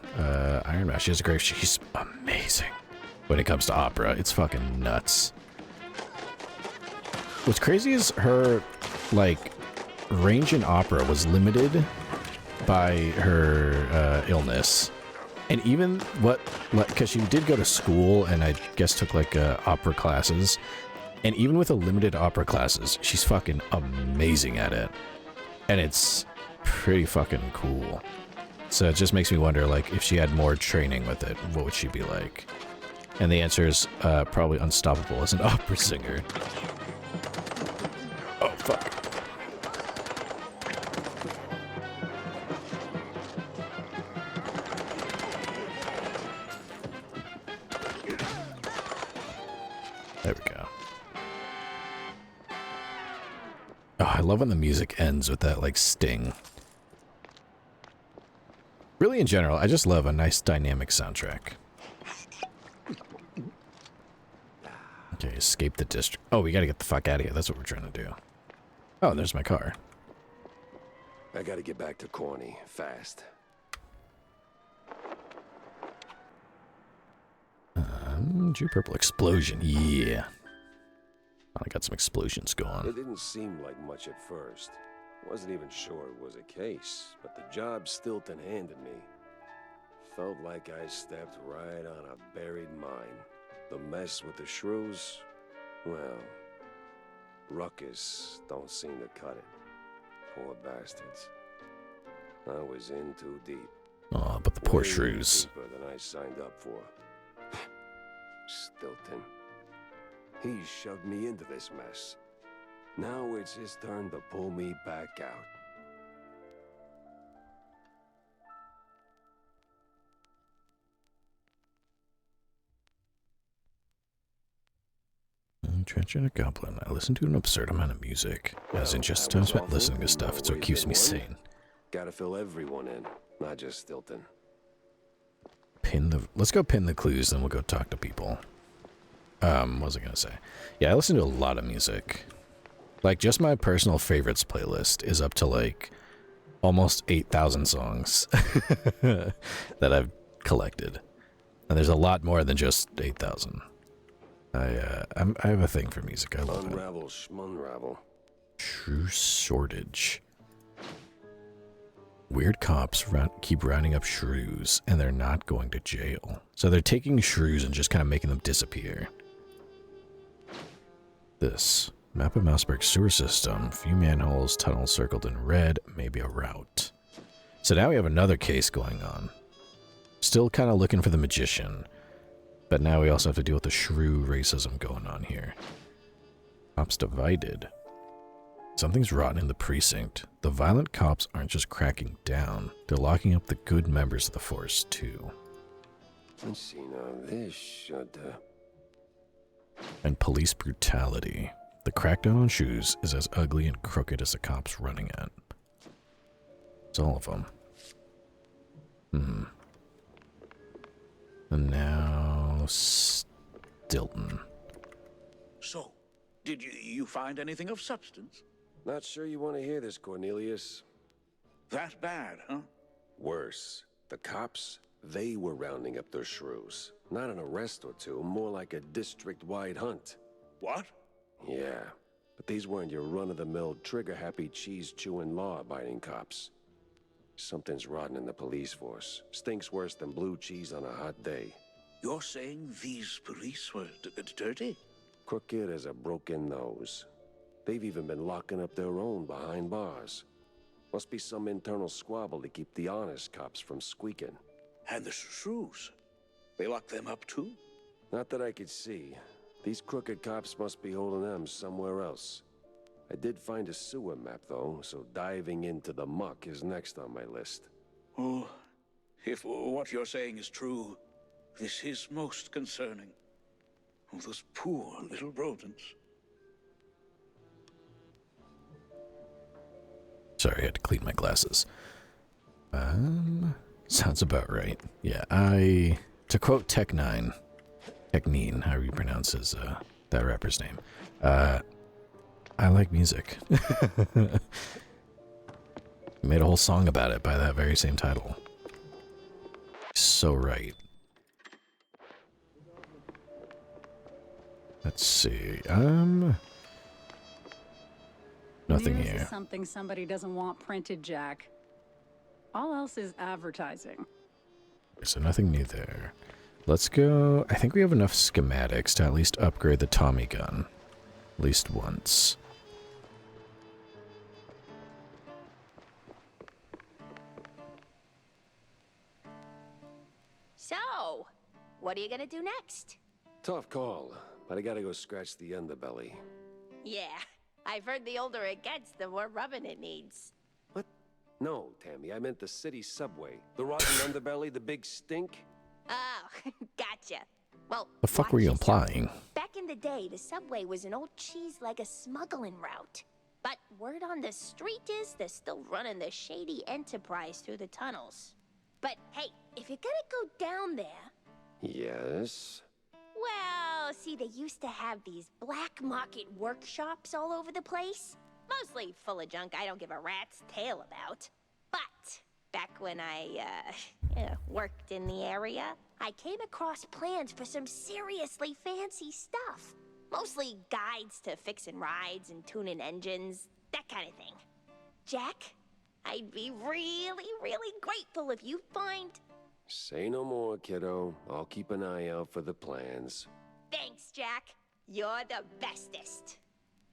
Iron Mouse. She has a grave. She's amazing. When it comes to opera, it's fucking nuts. What's crazy is her, like, range in opera was limited by her illness. And even because she did go to school and I guess took, like, opera classes. And even with a limited opera classes, she's fucking amazing at it. And it's pretty fucking cool. So it just makes me wonder, like, if she had more training with it, what would she be like? And the answer is probably unstoppable as an opera singer. Oh, fuck. There we go. Oh, I love when the music ends with that, like, sting. Really, in general, I just love a nice dynamic soundtrack. Okay, escape the district. Oh, we gotta get the fuck out of here. That's what we're trying to do. Oh, there's my car. I gotta get back to Corny, fast. Dew Purple Explosion, yeah. I got some explosions going. It didn't seem like much at first. Wasn't even sure it was a case, but the job Stilton handed me felt like I stepped right on a buried mine. The mess with the shrews, well, Ruckus don't seem to cut it. Poor bastards. I was in too deep. Aw, but the poor Way shrews. deeper than I signed up for. Stilton. He shoved me into this mess. Now it's his turn to pull me back out. Trench and a Goblin. I listen to an absurd amount of music. As in just time spent listening to stuff, so it keeps me sane. Gotta fill everyone in, not just Stilton. Let's go pin the clues, then we'll go talk to people. What was I gonna say? Yeah, I listen to a lot of music. Like, just my personal favorites playlist is up to, like, almost 8,000 songs that I've collected. And there's a lot more than just 8,000. I have a thing for music. I love it. Unravel, schmunravel. True shortage. Weird cops keep rounding up shrews, and they're not going to jail. So they're taking shrews and just kind of making them disappear. This. Map of Mouseburg's sewer system. Few manholes, tunnels circled in red, maybe a route. So now we have another case going on. Still kind of looking for the magician. But now we also have to deal with the shrew racism going on here. Cops divided. Something's rotten in the precinct. The violent cops aren't just cracking down. They're locking up the good members of the force, too. Let's see now, this should, And police brutality. The crackdown on shoes is as ugly and crooked as the cops running at. It's all of them. And now Stilton. So, did you find anything of substance? Not sure you want to hear this, Cornelius. That bad, huh? Worse. The cops, they were rounding up their shrews. Not an arrest or two, more like a district-wide hunt. What? Yeah, but these weren't your run-of-the-mill, trigger-happy, cheese-chewing, law-abiding cops. Something's rotten in the police force. Stinks worse than blue cheese on a hot day. You're saying these police were dirty? Crooked as a broken nose. They've even been locking up their own behind bars. Must be some internal squabble to keep the honest cops from squeaking. And the shrews? They lock them up too? Not that I could see. These crooked cops must be holding them somewhere else. I did find a sewer map, though, so diving into the muck is next on my list. Oh, if what you're saying is true, this is most concerning. Oh, those poor little rodents. Sorry, I had to clean my glasses. Sounds about right. Yeah, to quote Tech9, however you pronounce that rapper's name, I like music. He made a whole song about it by that very same title. So right. Let's see. Nothing News here. is something somebody doesn't want printed, Jack. All else is advertising. So nothing new there. Let's go. I think we have enough schematics to at least upgrade the Tommy gun. At least once. So, what are you gonna do next? Tough call, but I gotta go scratch the underbelly. Yeah, I've heard the older it gets, the more rubbing it needs. What? No, Tammy, I meant the city subway. The rotten underbelly, the big stink? Oh, gotcha. Well, The fuck watch were you yourself. implying? Back in the day, the subway was an old cheese like a smuggling route. But word on the street is they're still running the shady enterprise through the tunnels. But hey, if you're gonna go down there, Yes. well, see, they used to have these black market workshops all over the place. Mostly full of junk I don't give a rat's tail about. But back when I, worked in the area, I came across plans for some seriously fancy stuff. Mostly guides to fixing rides and tuning engines, that kind of thing. Jack, I'd be really, really grateful if you find... Say no more, kiddo. I'll keep an eye out for the plans. Thanks, Jack. You're the bestest.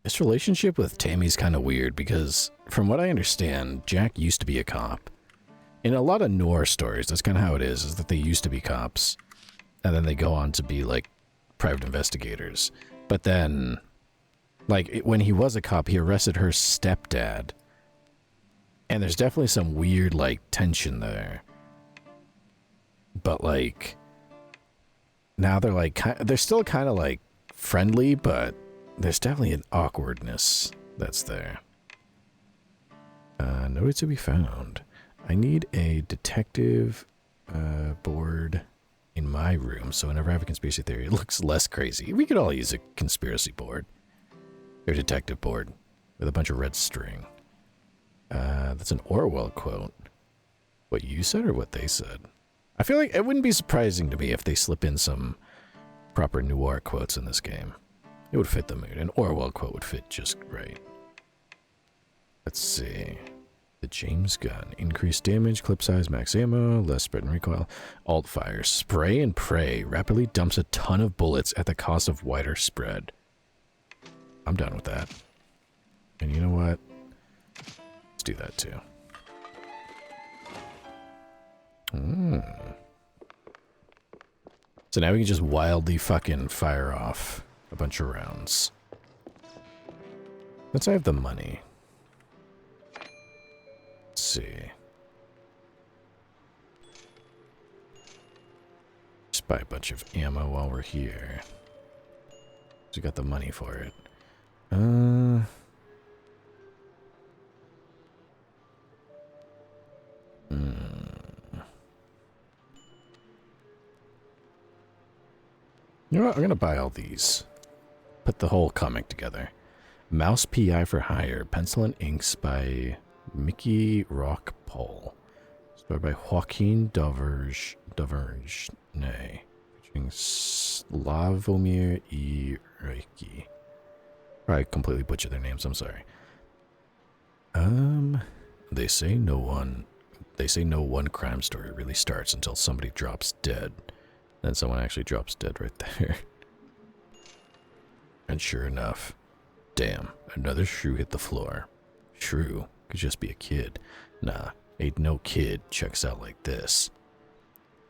This relationship with Tammy's kind of weird because, from what I understand, Jack used to be a cop. In a lot of noir stories, that's kind of how it is that they used to be cops. And then they go on to be, like, private investigators. But then, like, when he was a cop, he arrested her stepdad. And there's definitely some weird, like, tension there. But, like, now they're, like, they're still kind of, like, friendly, but there's definitely an awkwardness that's there. Nowhere to be found. I need a detective board in my room, so whenever I have a conspiracy theory, it looks less crazy. We could all use a conspiracy board. Or a detective board with a bunch of red string. That's an Orwell quote. What you said or what they said? I feel like it wouldn't be surprising to me if they slip in some proper noir quotes in this game. It would fit the mood. An Orwell quote would fit just right. Let's see. The James gun. Increased damage, clip size, max ammo, less spread and recoil. Alt fire. Spray and pray. Rapidly dumps a ton of bullets at the cost of wider spread. I'm done with that. And you know what? Let's do that too. So now we can just wildly fucking fire off a bunch of rounds. Once I have the money. Let's see. Just buy a bunch of ammo while we're here. We got the money for it. You know what? I'm gonna buy all these. Put the whole comic together. Mouse P.I. for Hire. Pencil and Inks by Mickey Rock Paul. Starred by Joaquin Duverge. Nay. Featuring Slavomir E. Reiki. I completely butchered their names, I'm sorry. They say no one crime story really starts until somebody drops dead. Then someone actually drops dead right there. And sure enough, damn, another shrew hit the floor. Shrew could just be a kid. Nah, ain't no kid checks out like this.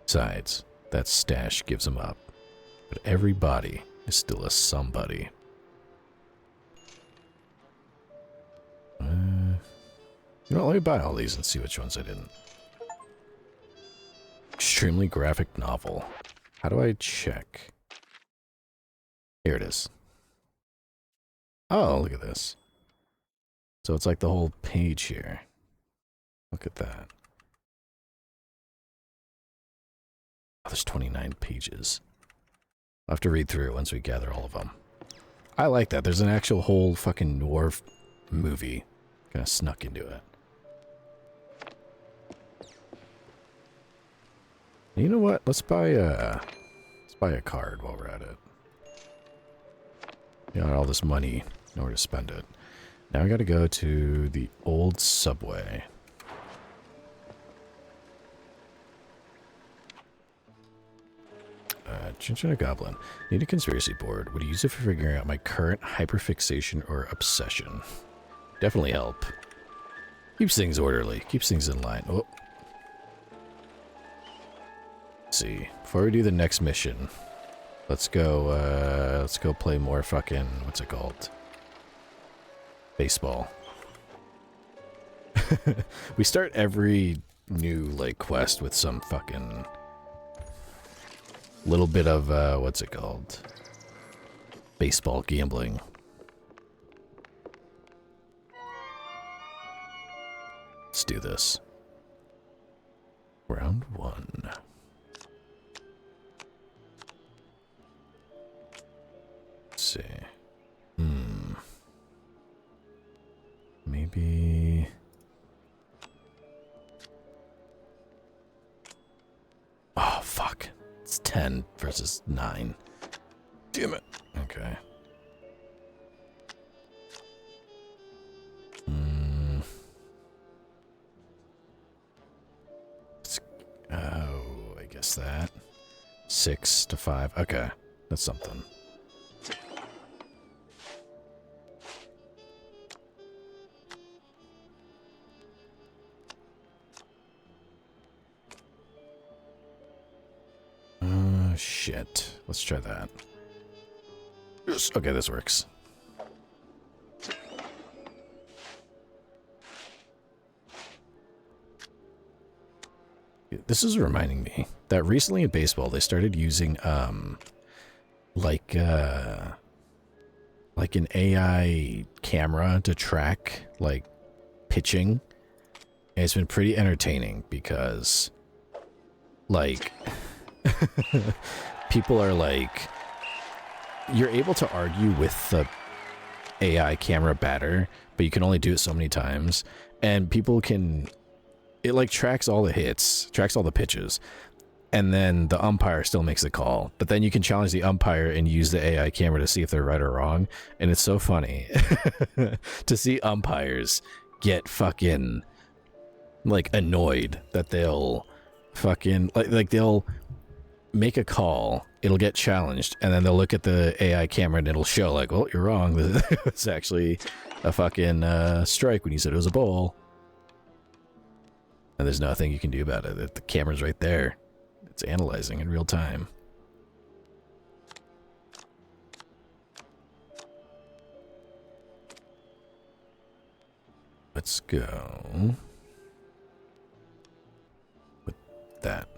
Besides, that stash gives him up. But everybody is still a somebody. You know what, let me buy all these and see which ones I didn't. Extremely graphic novel. How do I check? Here it is. Oh, look at this. So it's like the whole page here. Look at that. Oh, there's 29 pages. I'll have to read through it once we gather all of them. I like that. There's an actual whole fucking noir movie kind of snuck into it. You know what? Let's buy a card while we're at it. You got all this money in order to spend it. Now we gotta go to the old subway. Chinchilla Goblin. Need a conspiracy board. Would use it for figuring out my current hyperfixation or obsession. Definitely help. Keeps things orderly. Keeps things in line. Oh. Let's see. Before we do the next mission, let's go play more fucking, what's it called? Baseball. We start every new, like, quest with some fucking little bit of, what's it called? Baseball gambling. Let's do this. Round 1. Let's see. Maybe... Oh, fuck. It's 10 versus 9. Damn it. Okay. What's that? 6 to 5. Okay, that's something. Shit. Let's try that. Yes. Okay, this works. This is reminding me that recently in baseball they started using like an AI camera to track like pitching. And it's been pretty entertaining because like people are like, you're able to argue with the AI camera batter, but you can only do it so many times, and people can, it like tracks all the hits, tracks all the pitches, and then the umpire still makes the call, but then you can challenge the umpire and use the AI camera to see if they're right or wrong. And it's so funny to see umpires get fucking like annoyed that they'll fucking like they'll make a call, it'll get challenged, and then they'll look at the AI camera and it'll show like, well, you're wrong. It's actually a fucking strike when you said it was a ball. And there's nothing you can do about it. The camera's right there. It's analyzing in real time. Let's go with that.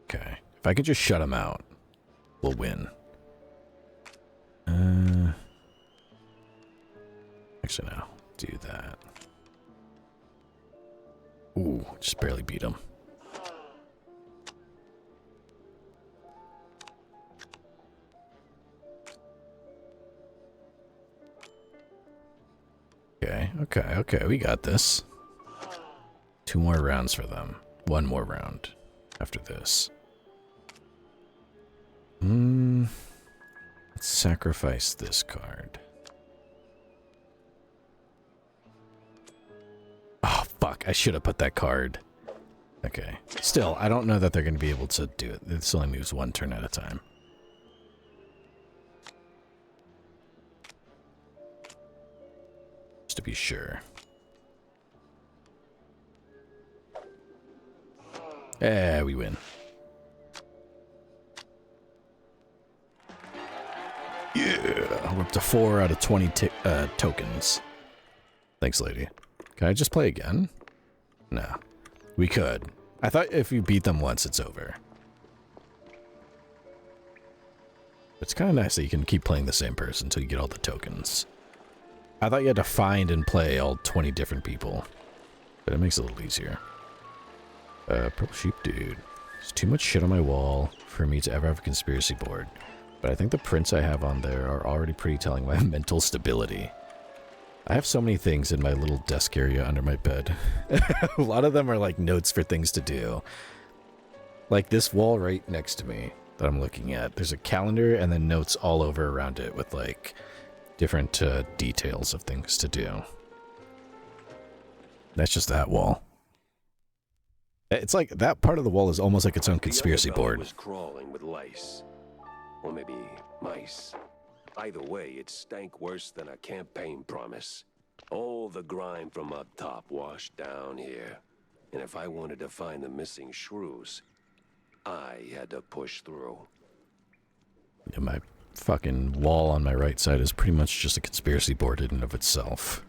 Okay. If I could just shut him out, we'll win. Actually, no. Do that. Ooh, just barely beat him. Okay, we got this. 2 more rounds for them. 1 more round after this. Let's sacrifice this card. Oh, fuck. I should have put that card. Okay. Still, I don't know that they're going to be able to do it. This only moves 1 turn at a time. Just to be sure. Yeah, we win. Yeah, we're up to 4 out of 20 tokens. Thanks, lady. Can I just play again? No. We could. I thought if you beat them once, it's over. It's kind of nice that you can keep playing the same person until you get all the tokens. I thought you had to find and play all 20 different people. But it makes it a little easier. Purple sheep dude. There's too much shit on my wall for me to ever have a conspiracy board. But I think the prints I have on there are already pretty telling my mental stability. I have so many things in my little desk area under my bed. A lot of them are like notes for things to do. Like this wall right next to me that I'm looking at. There's a calendar and then notes all over around it with like different details of things to do. That's just that wall. It's like that part of the wall is almost like its own conspiracy board. Was crawling with lice. Or maybe mice. Either way, it stank worse than a campaign promise. All the grime from up top washed down here. And if I wanted to find the missing shrews, I had to push through. Yeah, my fucking wall on my right side is pretty much just a conspiracy board in and of itself.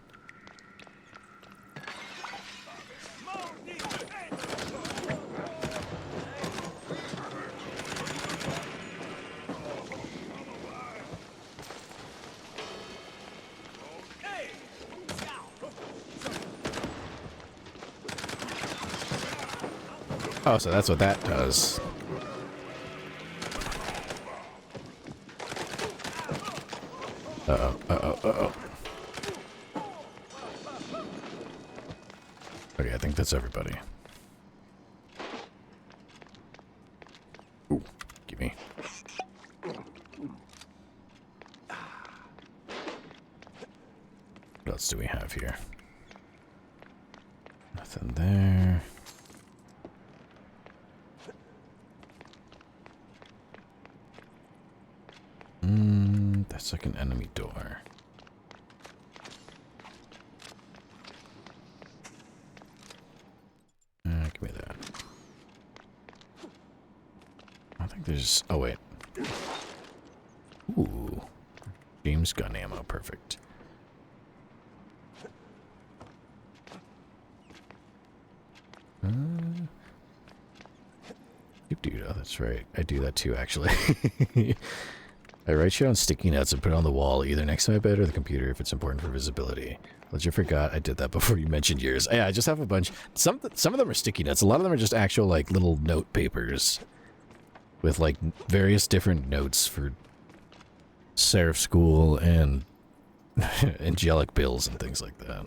Oh, so that's what that does. Uh-oh, uh-oh, uh-oh. Okay, I think that's everybody. Ooh, gimme. What else do we have here? Nothing there. That's like an enemy door. Give me that. I think there's... Oh, wait. Ooh. James gun ammo. Perfect. Dude, oh, that's right. I do that too, actually. I write shit on sticky notes and put it on the wall, either next to my bed or the computer if it's important for visibility. Legit forgot I did that before you mentioned yours. Yeah, I just have a bunch. Some of them are sticky notes. A lot of them are just actual, like, little note papers with, like, various different notes for Seraph School and angelic bills and things like that.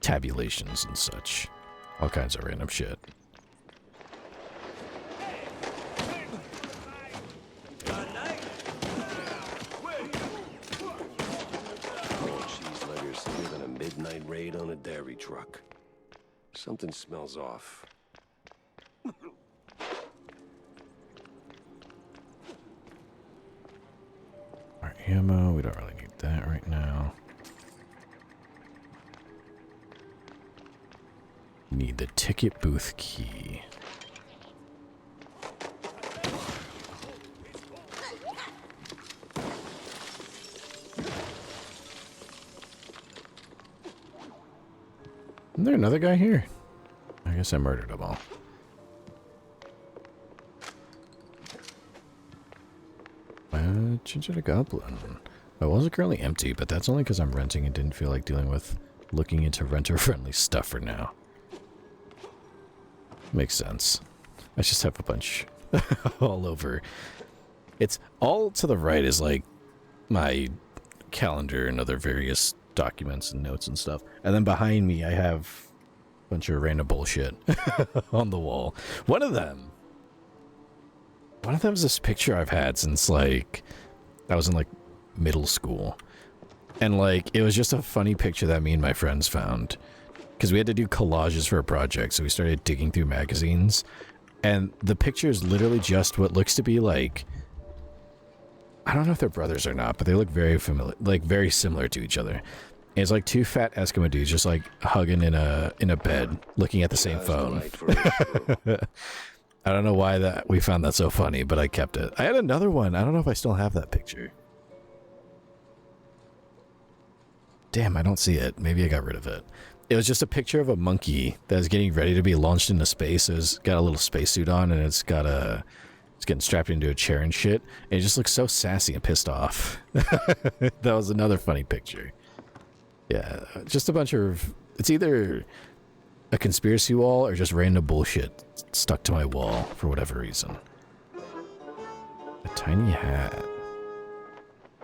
Tabulations and such. All kinds of random shit. Midnight raid on a dairy truck. Something smells off. Our ammo, we don't really need that right now. Need the ticket booth key. Isn't there another guy here? I guess I murdered them all. Chinchilla Goblin. My walls are currently empty, but that's only because I'm renting and didn't feel like dealing with looking into renter-friendly stuff for now. Makes sense. I just have a bunch all over. It's all to the right is like my calendar and other various documents and notes and stuff. And then behind me I have a bunch of random bullshit on the wall. One of them is this picture I've had since like I was in like middle school. And like it was just a funny picture that me and my friends found. Because we had to do collages for a project, so we started digging through magazines. And the picture is literally just what looks to be like, I don't know if they're brothers or not, but they look very familiar, like very similar to each other. And it's like two fat Eskimo dudes just like hugging in a bed, looking at the same phone. I don't know why we found that so funny, but I kept it. I had another one. I don't know if I still have that picture. Damn, I don't see it. Maybe I got rid of it. It was just a picture of a monkey that is getting ready to be launched into space. It's got a little spacesuit on, and it's getting strapped into a chair and shit. And it just looks so sassy and pissed off. That was another funny picture. Yeah, just a bunch of... It's either a conspiracy wall or just random bullshit stuck to my wall for whatever reason. A tiny hat.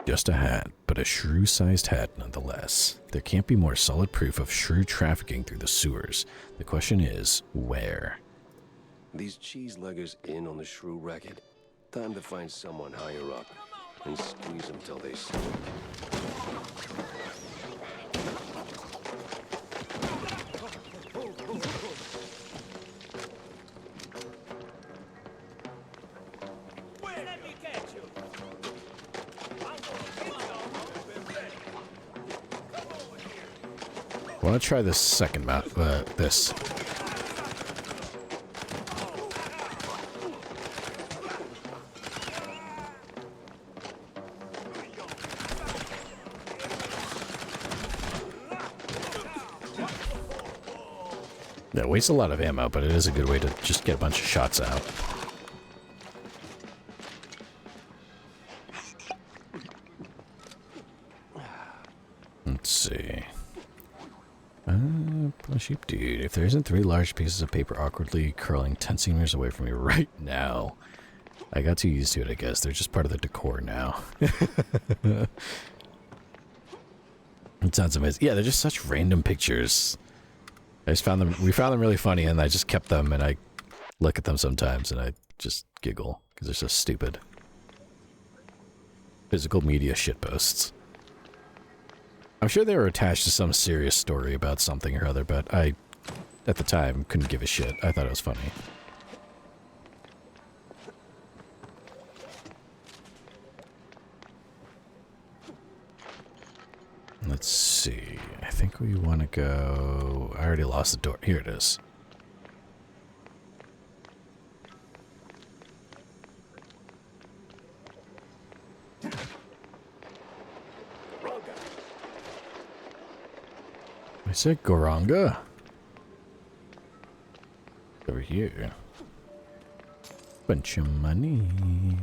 Just a hat, but a shrew-sized hat nonetheless. There can't be more solid proof of shrew trafficking through the sewers. The question is, where? These cheese-leggers in on the shrew racket. Time to find someone higher up and squeeze them till they sink. I want to try this second map, this. Yeah, it wastes a lot of ammo, but it is a good way to just get a bunch of shots out. Let's see. Sheep dude, if there isn't 3 large pieces of paper awkwardly curling 10 centimeters away from me right now. I got too used to it, I guess. They're just part of the decor now. It sounds amazing. Yeah, they're just such random pictures. I just found them, we found them really funny, and I just kept them, and I look at them sometimes, and I just giggle, because they're so stupid. Physical media shitposts. I'm sure they were attached to some serious story about something or other, but I at the time, couldn't give a shit. I thought it was funny. Let's see. I think we want to go... I already lost the door. Here it is. I said Goranga. Over here. Bunch of money.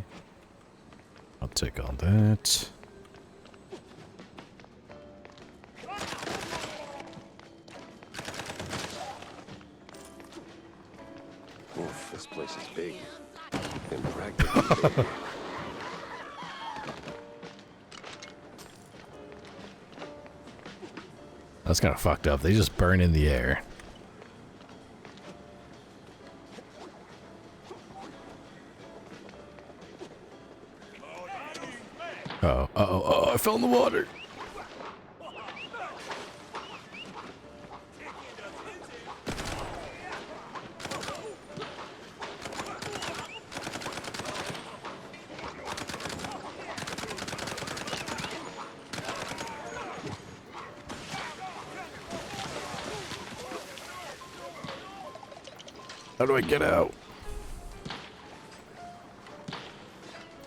I'll take all that. Oof, this place is big. Impractically big. That's kind of fucked up. They just burn in the air. Oh, I fell in the water. How do I get out?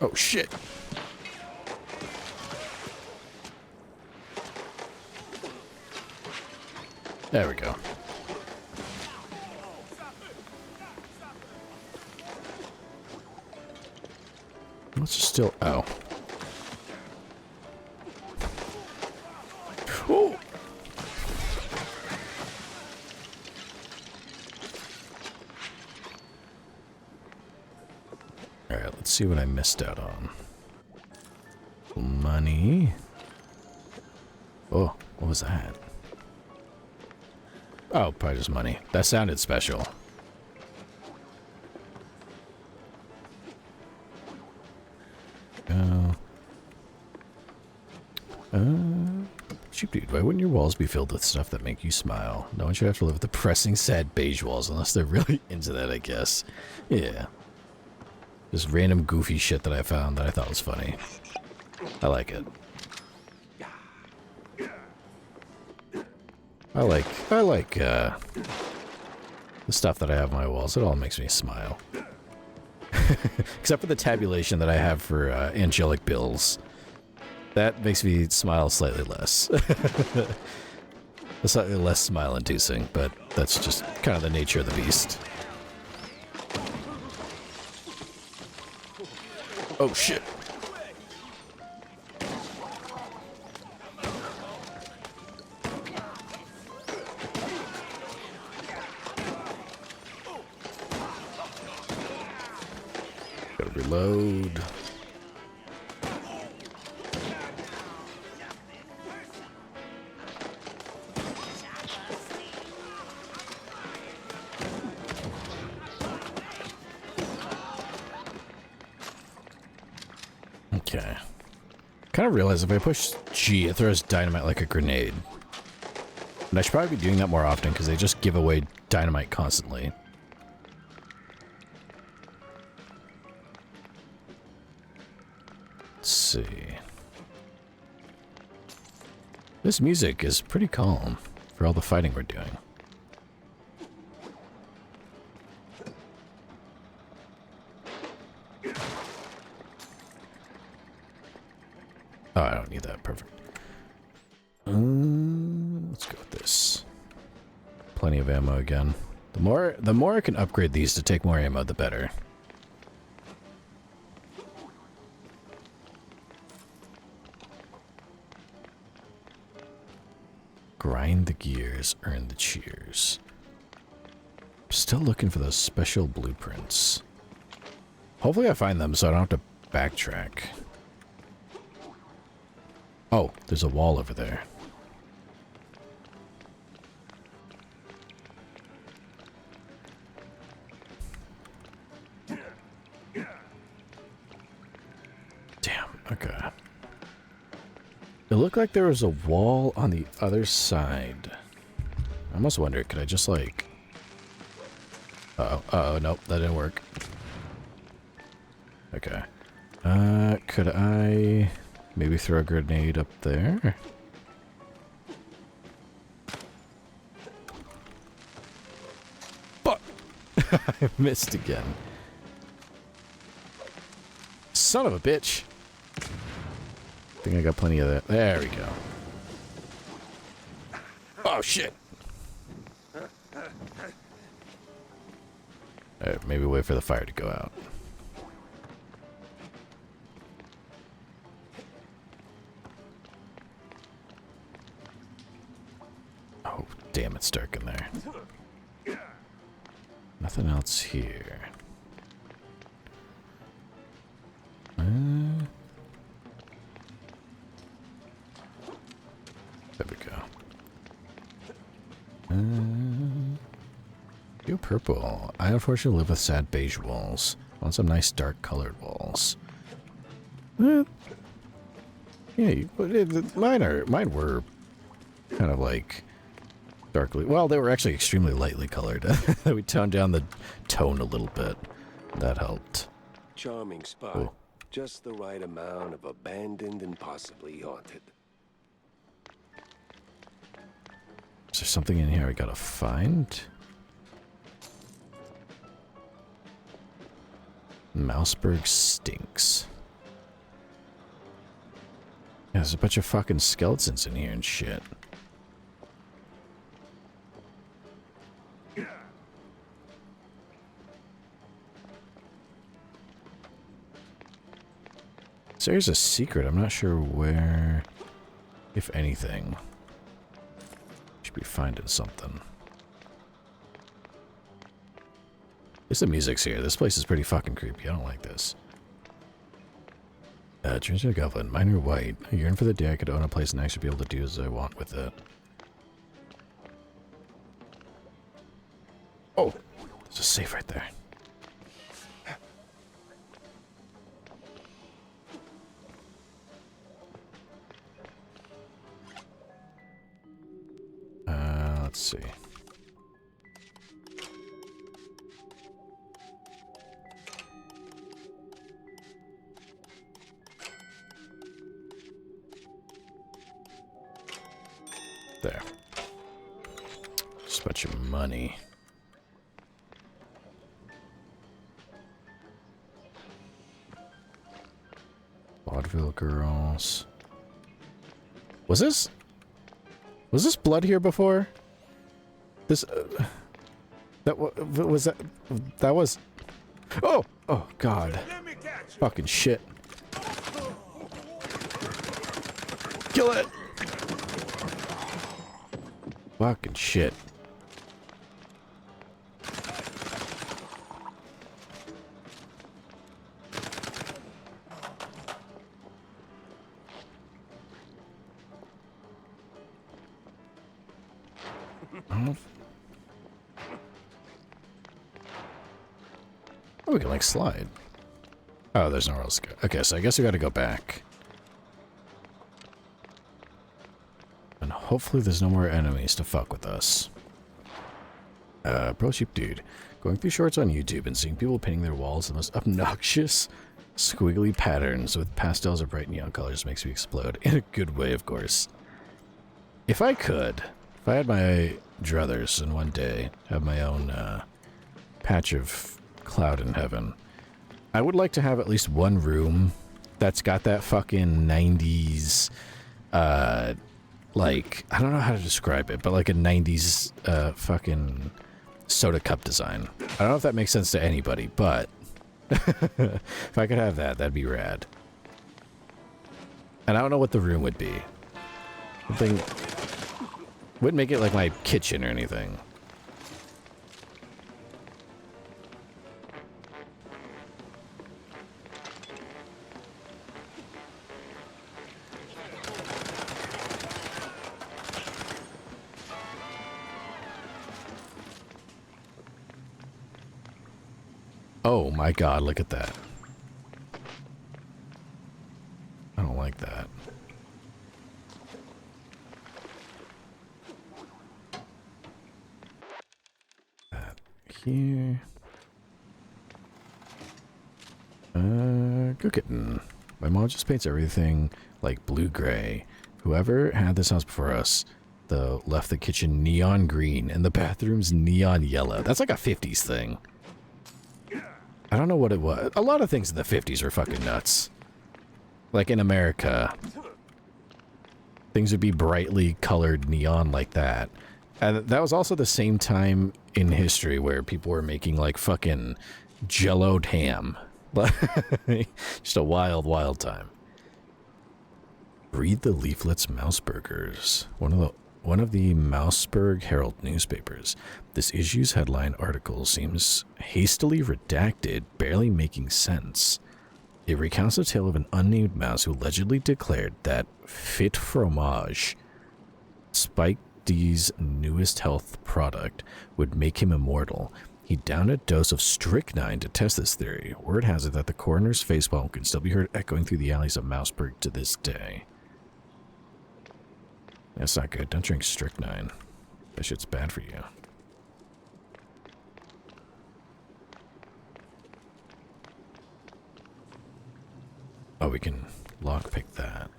Oh, shit. There we go. Let's just still... Oh. Oh! Alright, let's see what I missed out on. Money. Oh, what was that? Oh, probably just money. That sounded special. Cheap dude, why wouldn't your walls be filled with stuff that make you smile? No one should have to live with depressing, sad beige walls unless they're really into that, I guess. Yeah. Just random goofy shit that I found that I thought was funny. I like it. I like the stuff that I have on my walls. It all makes me smile. Except for the tabulation that I have for angelic bills. That makes me smile slightly less. Slightly less smile-inducing, but that's just kind of the nature of the beast. Oh, shit. Gotta reload. Okay. Kind of realize if I push G, it throws dynamite like a grenade. And I should probably be doing that more often because they just give away dynamite constantly. Let's see. This music is pretty calm for all the fighting we're doing. Oh, I don't need that. Perfect. Let's go with this. Plenty of ammo again. The more I can upgrade these to take more ammo, the better. Grind the gears, earn the cheers. Still looking for those special blueprints. Hopefully I find them so I don't have to backtrack. Oh, there's a wall over there. Damn, okay. It looked like there was a wall on the other side. I almost wonder, could I just, like, Uh-oh, nope, that didn't work. Okay. Could I maybe throw a grenade up there? Fuck! I missed again. Son of a bitch! I think I got plenty of that. There we go. Oh, shit! Alright, maybe wait for the fire to go out. Oh, damn, it's dark in there. Nothing else here. There we go. You're purple. I unfortunately live with sad beige walls. I want some nice dark colored walls. Yeah, mine were kind of like darkly. Well, they were actually extremely lightly colored. We toned down the tone a little bit. That helped. Charming spot. Cool. Just the right amount of abandoned and possibly haunted. Is there something in here I gotta find? Mouseburg stinks. Yeah, there's a bunch of fucking skeletons in here and shit. So there's a secret. I'm not sure where, if anything. Should be finding something. At least the music's here. This place is pretty fucking creepy. I don't like this. Transient Goblin, Minor White. I yearn for the day I could own a place and actually be able to do as I want with it. Oh! There's a safe right there. Let's see. There. Just a bunch of money. Vaudeville girls. Was this blood here before? This that was that was. Oh God! Fucking shit! Kill it! Fucking shit! Oh, we can like slide. Oh, there's nowhere else to go. Okay, so I guess we gotta go back. And hopefully there's no more enemies to fuck with us. Pro Sheep Dude. Going through shorts on YouTube and seeing people painting their walls in those obnoxious, squiggly patterns with pastels or bright neon colors makes me explode. In a good way, of course. If I had my druthers and one day have my own patch of cloud in heaven, I would like to have at least one room that's got that fucking 90s, like, I don't know how to describe it, but like a 90s fucking soda cup design. I don't know if that makes sense to anybody, but if I could have that, that'd be rad. And I don't know what the room would be. Something wouldn't make it like my kitchen or anything. Oh my God, look at that. I don't like that. That here. Go kitten. My mom just paints everything like blue-gray. Whoever had this house before us, left the kitchen neon green and the bathrooms neon yellow. That's like a 50s thing. I don't know what it was. A lot of things in the 50s were fucking nuts. Like in America, things would be brightly colored neon like that. And that was also the same time in history where people were making like fucking jelloed ham. Just a wild, wild time. Read the leaflets, Mouseburgers. One of the Mouseburg Herald newspapers. This issue's headline article seems hastily redacted, barely making sense. It recounts the tale of an unnamed mouse who allegedly declared that Fit Fromage, Spike D's newest health product, would make him immortal. He downed a dose of strychnine to test this theory. Word has it that the coroner's facepalm can still be heard echoing through the alleys of Mouseburg to this day. That's not good. Don't drink strychnine. That shit's bad for you. Oh, we can lockpick that.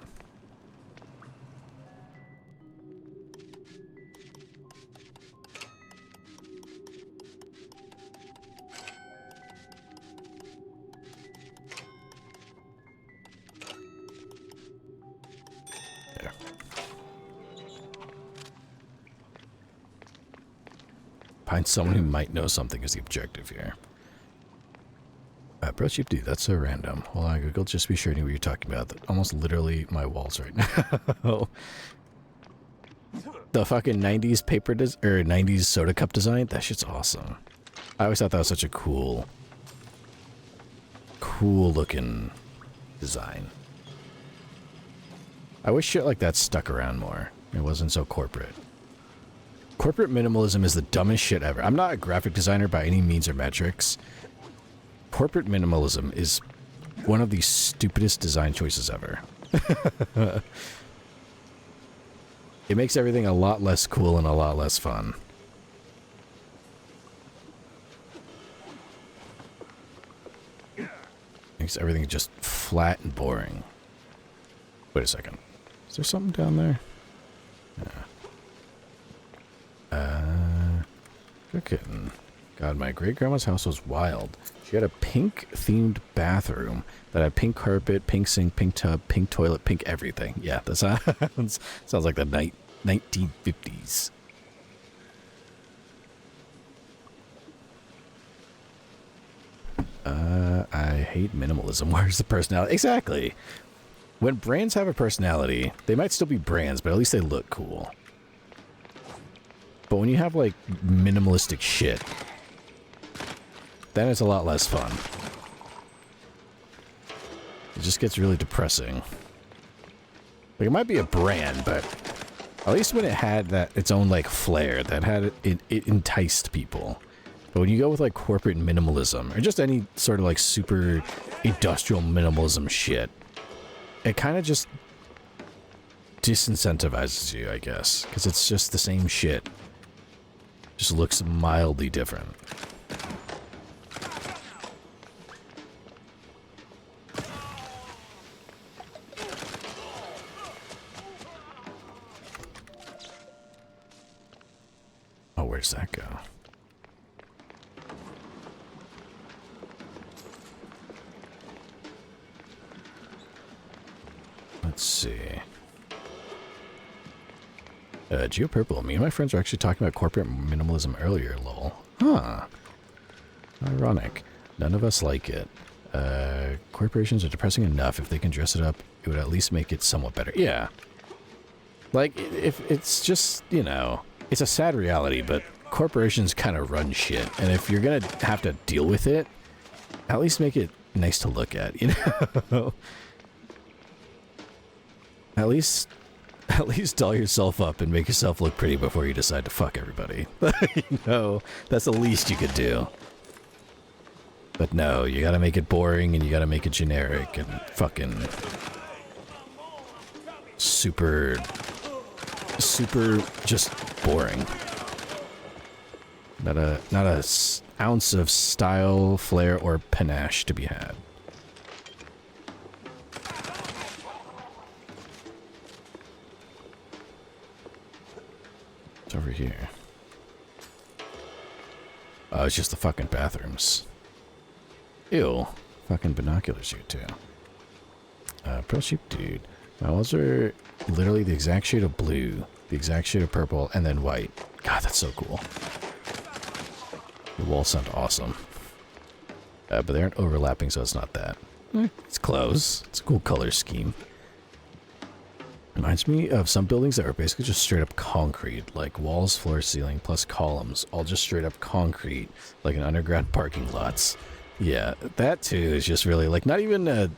There. Find someone who might know something is the objective here. Bro, cheap dude, that's so random. Hold on, Google, just be sure to know what you're talking about. Almost literally my walls right now. The fucking 90s paper or 90s soda cup design, that shit's awesome. I always thought that was such a cool looking design. I wish shit like that stuck around more. It wasn't so corporate. Corporate minimalism is the dumbest shit ever. I'm not a graphic designer by any means or metrics. Corporate minimalism is one of the stupidest design choices ever. It makes everything a lot less cool and a lot less fun. Makes everything just flat and boring. Wait a second. Is there something down there? Yeah. Good kitten. God, my great-grandma's house was wild. She had a pink-themed bathroom that had pink carpet, pink sink, pink tub, pink toilet, pink everything. Yeah, that sounds like the 1950s. I hate minimalism. Where's the personality? Exactly. When brands have a personality, they might still be brands, but at least they look cool. But when you have, like, minimalistic shit, then it's a lot less fun. It just gets really depressing. Like, it might be a brand, but at least when it had its own, like, flair, that had it enticed people. But when you go with, like, corporate minimalism, or just any sort of, like, super industrial minimalism shit, it kind of just disincentivizes you, I guess. Because it's just the same shit. Just looks mildly different. Oh, where's that go? Let's see. Geopurple, me and my friends were actually talking about corporate minimalism earlier, lol. Huh. Ironic. None of us like it. Corporations are depressing enough. If they can dress it up, it would at least make it somewhat better. Yeah. Like, if it's just, you know, it's a sad reality, but corporations kind of run shit. And if you're going to have to deal with it, at least make it nice to look at, you know? At least doll yourself up and make yourself look pretty before you decide to fuck everybody. You know, that's the least you could do. But no, you gotta make it boring and you gotta make it generic and fucking super just boring. Not a ounce of style, flair, or panache to be had. It's over here. Oh, it's just the fucking bathrooms. Ew. Fucking binoculars, you two. Pearl Sheep Dude. My walls are literally the exact shade of blue, the exact shade of purple, and then white. God, that's so cool. The walls sound awesome. But they aren't overlapping, so it's not that. It's close. It's a cool color scheme. Reminds me of some buildings that are basically just straight up concrete, like walls, floor, ceiling, plus columns, all just straight up concrete, like in underground parking lots. Yeah, that too is just really, like, not even a...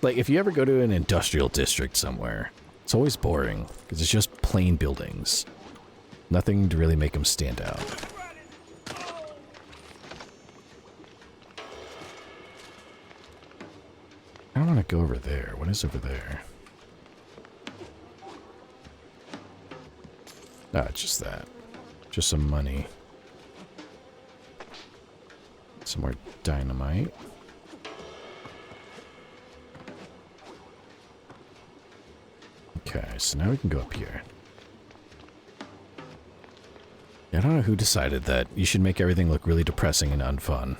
Like, if you ever go to an industrial district somewhere, it's always boring, because it's just plain buildings. Nothing to really make them stand out. I don't want to go over there. What is over there? Ah, it's just that. Just some money. Some more dynamite. Okay, so now we can go up here. I don't know who decided that you should make everything look really depressing and unfun.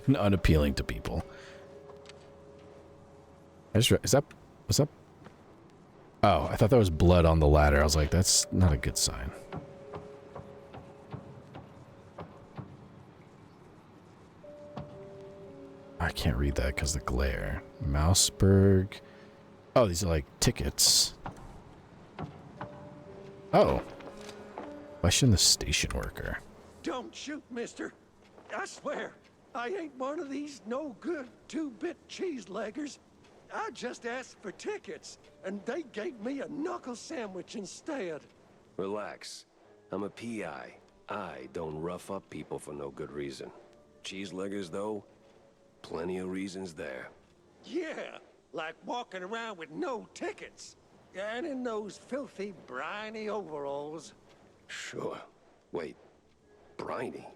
And unappealing to people. Is that... Was that... Oh, I thought that was blood on the ladder. I was like, that's not a good sign. I can't read that because of the glare. Mouseburg. Oh, these are like tickets. Oh. Question the station worker. Don't shoot, mister. I swear, I ain't one of these no-good two-bit cheese-leggers. I just asked for tickets, and they gave me a knuckle sandwich instead. Relax. I'm a PI. I don't rough up people for no good reason. Cheeseleggers, though, plenty of reasons there. Yeah, like walking around with no tickets. And in those filthy, briny overalls. Sure. Wait, briny?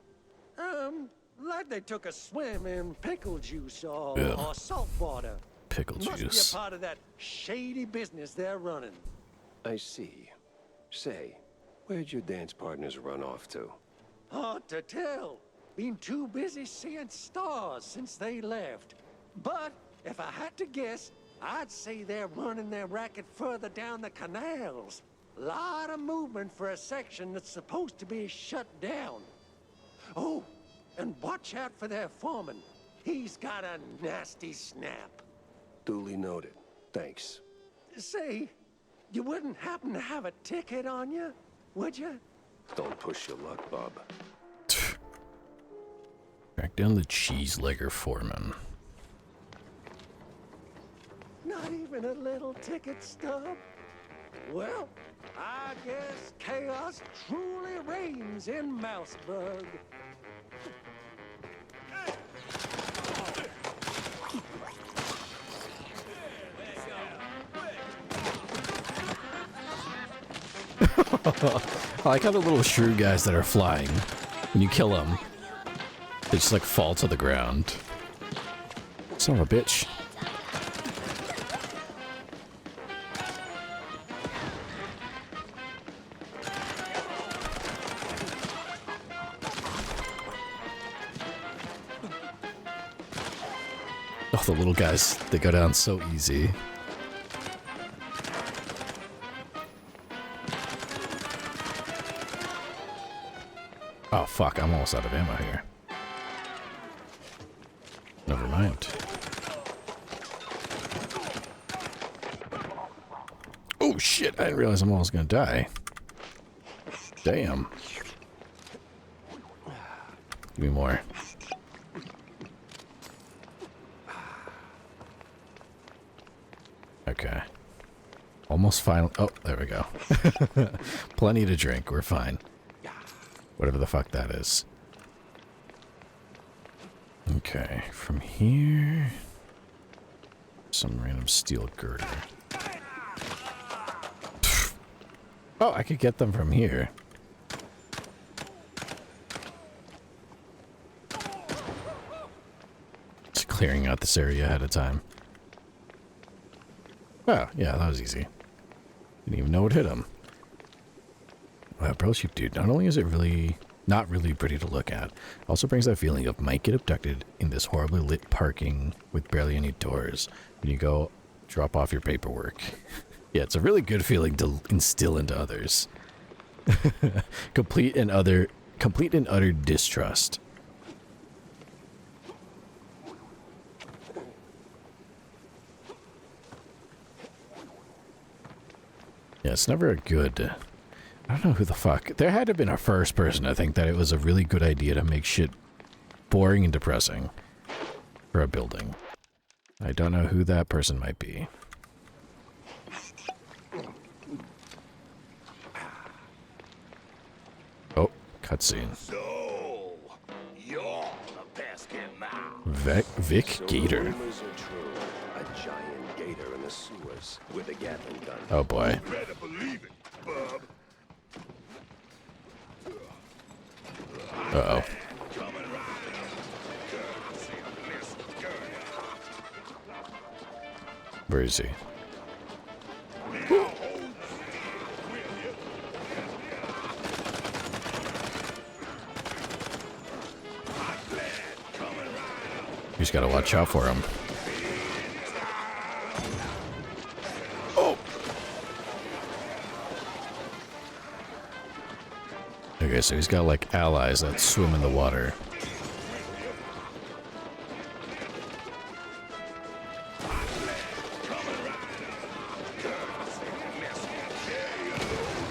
Like they took a swim in pickle juice or salt water. Pickle Must juice. be a part of that shady business they're running. I see. Say, where'd your dance partners run off to? Hard to tell. Been too busy seeing stars since they left. But if I had to guess, I'd say they're running their racket further down the canals. Lot of movement for a section that's supposed to be shut down. Oh, and watch out for their foreman. He's got a nasty snap. Duly noted. Thanks. Say, you wouldn't happen to have a ticket on you, would you? Don't push your luck, Bob. Track down the cheese-legger foreman. Not even a little ticket stub? Well, I guess chaos truly reigns in Mouseburg. I like how the little shrew guys that are flying, when you kill them, they just like fall to the ground. Son of a bitch. Oh, the little guys, they go down so easy. Oh fuck, I'm almost out of ammo here. Never mind. Oh shit, I didn't realize I'm almost gonna die. Damn. Give me more. Okay. Almost final. Oh, there we go. Plenty to drink, we're fine. Whatever the fuck that is. Okay, from here... Some random steel girder. Oh, I could get them from here. clearing out this area ahead of time. Oh, yeah, that was easy. Didn't even know what hit him. Wow, Pearl Sheep, dude. Not only is it not really pretty to look at, also brings that feeling of might get abducted in this horribly lit parking with barely any doors when you go drop off your paperwork. Yeah, it's a really good feeling to instill into others. Complete and utter distrust. Yeah, it's never a good... I don't know who the fuck... There had to have been a first person, I think, that it was a really good idea to make shit boring and depressing for a building. I don't know who that person might be. Oh, cutscene. So, you're the pesky now. Vic So Gator. the rumors are true. A giant gator in the sewers with a Gatling gun. Oh boy. Better believe it, bub. Uh-oh. Where is he? You just gotta watch out for him. Oh! Okay, so he's got like allies that swim in the water.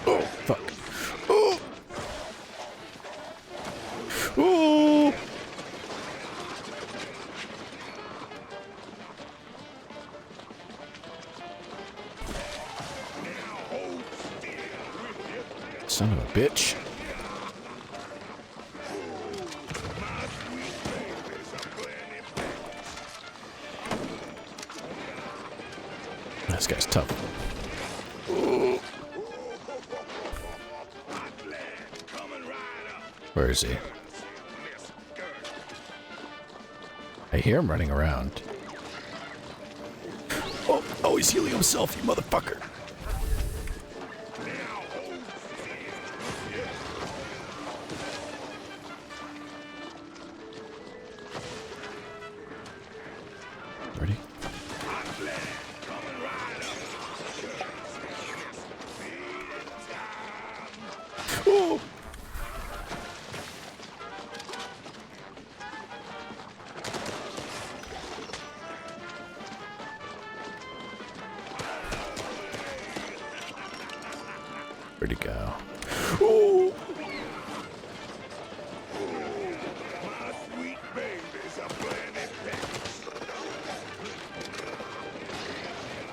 Oh, fuck. Oh! Oh! Son of a bitch. This guy's tough. Where is he? I hear him running around. Oh, he's healing himself, you motherfucker. Ready? Oh! Where'd he go? Oh!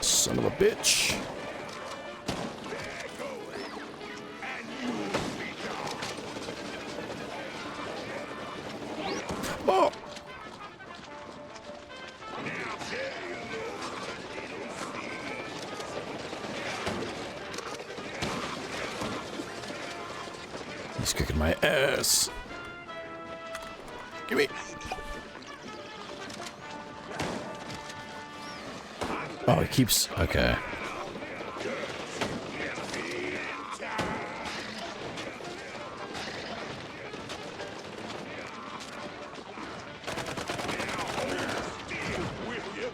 Son of a bitch. Oh! He's kicking my ass. Give me. Oh, he keeps. Okay.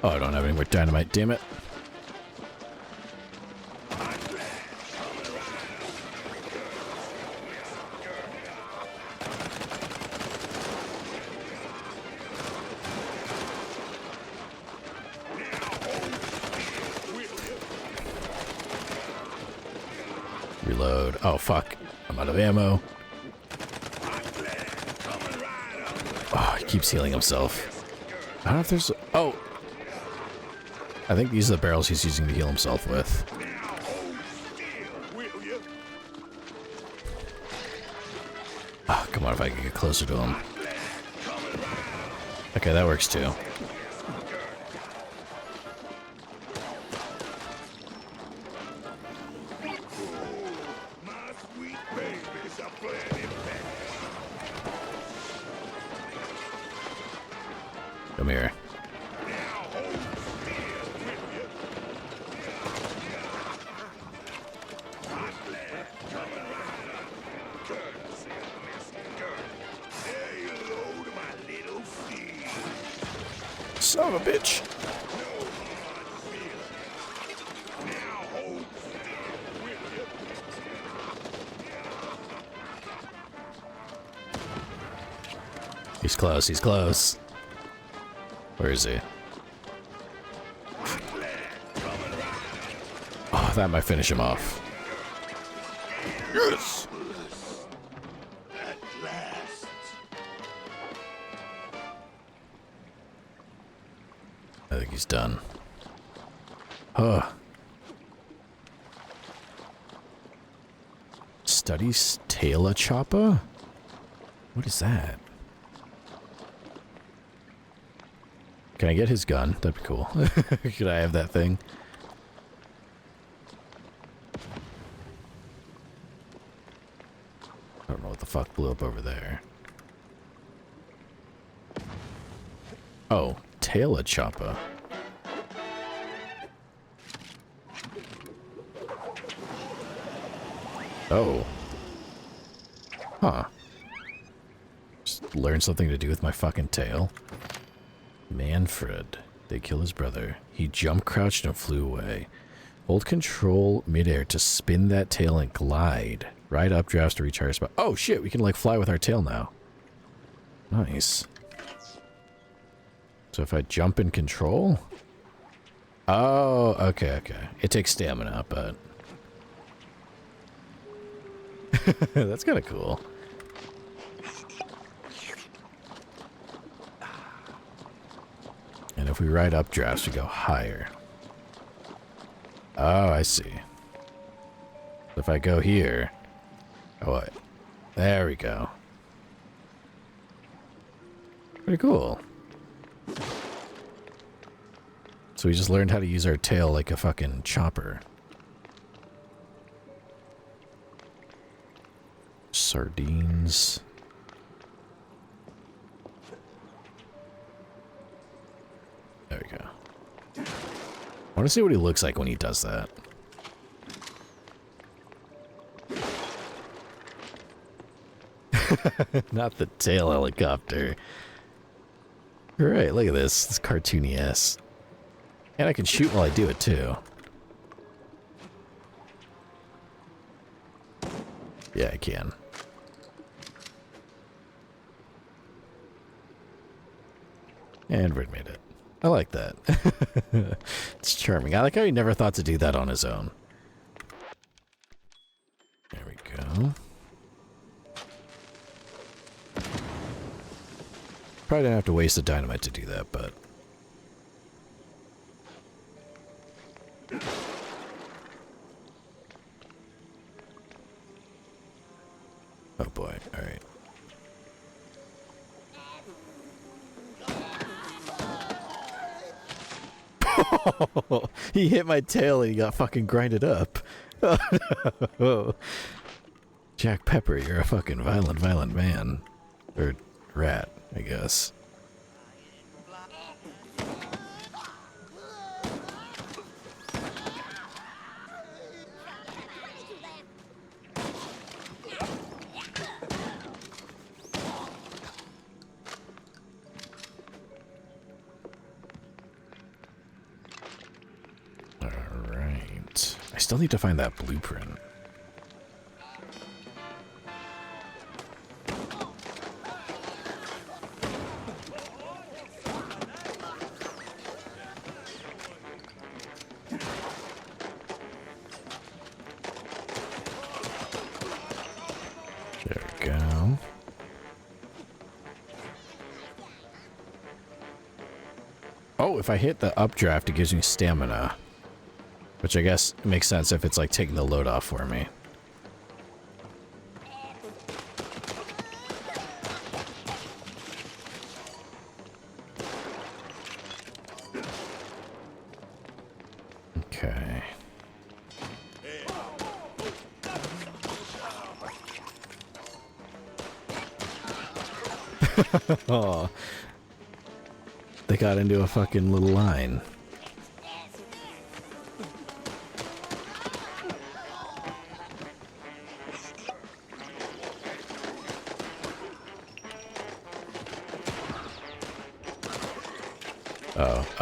Oh, I don't have any more dynamite, damn it. Reload. Oh, fuck. I'm out of ammo. Oh, he keeps healing himself. I don't know if there's... Oh! I think these are the barrels he's using to heal himself with. Oh, come on, if I can get closer to him. Okay, that works too. Come here. Son of a bitch. He's close, he's close. Where is he? Oh, that might finish him off. Yes! At last. I think he's done. Huh. Studies Taylor Chopper? What is that? Can I get his gun? That'd be cool. Could I have that thing? I don't know what the fuck blew up over there. Oh, Taylor Chopper. Oh. Huh. Just learned something to do with my fucking tail. Manfred. They kill his brother. He jump crouched and flew away. Hold control midair to spin that tail and glide. Ride updrafts to reach higher spot. Oh shit, we can like fly with our tail now. Nice. So if I jump in control? Oh, okay, okay. It takes stamina, but... That's kind of cool. And if we ride updrafts, we go higher. Oh, I see. If I go here... Oh, what? There we go. Pretty cool. So we just learned how to use our tail like a fucking chopper. Sardines. There we go. I want to see what he looks like when he does that. Not the tail helicopter. Right, look at this. It's cartoony ass. And I can shoot while I do it too. Yeah, I can. And Red made it. I like that. It's charming. I like how he never thought to do that on his own. There we go. Probably didn't have to waste the dynamite to do that, but... Oh boy, alright. He hit my tail and he got fucking grinded up. Oh no. Jack Pepper, you're a fucking violent man. Or rat, I guess. Alright. I still need to find that blueprint. There we go. Oh, if I hit the updraft, it gives me stamina. Which I guess makes sense if it's like taking the load off for me. Okay. Oh. They got into a fucking little line.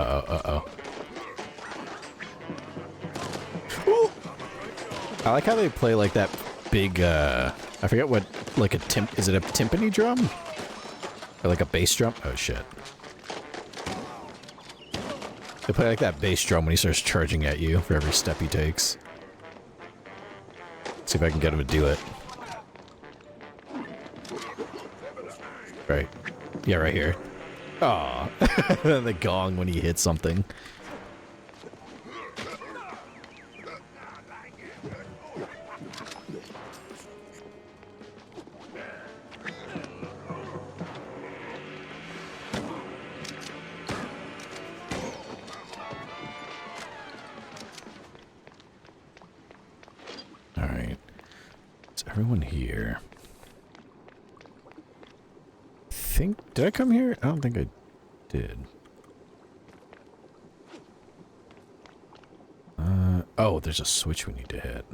Uh-oh. Ooh. I like how they play like that big, I forget what, like is it a timpani drum? Or like a bass drum? Oh, shit. They play like that bass drum when he starts charging at you for every step he takes. See if I can get him to do it. Right. Yeah, right here. Aw. The gong when he hits something. Alright. Is everyone here? Did I come here? I don't think I did. Oh, there's a switch we need to hit.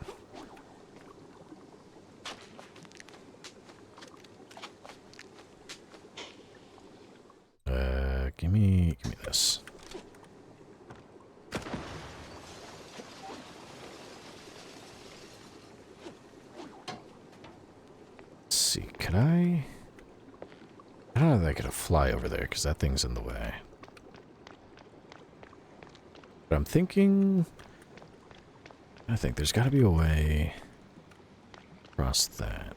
Give me this. Let's see, could I don't know if I could fly over there, because that thing's in the way. But I'm thinking... I think there's got to be a way across that.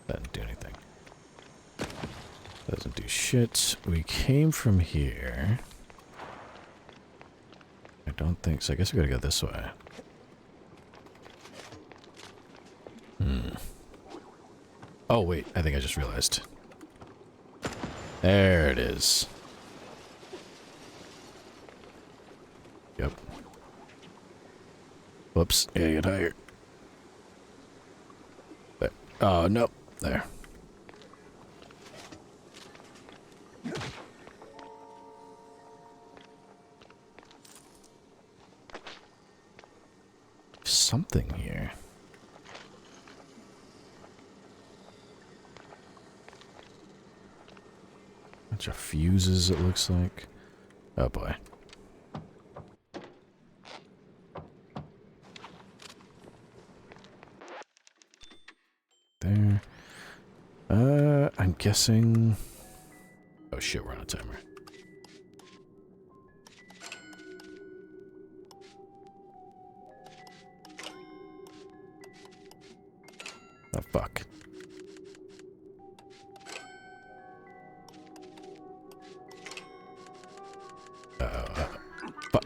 That didn't do anything. Doesn't do shit. We came from here. I don't think so. I guess we gotta go this way. Oh, wait. I think I just realized. There it is. Yep. Whoops. Yeah, get higher. There. Oh, no. There. Something here. Bunch of fuses, it looks like. Oh boy. There. I'm guessing... Oh shit, we're on a timer. Oh fuck. Fuck.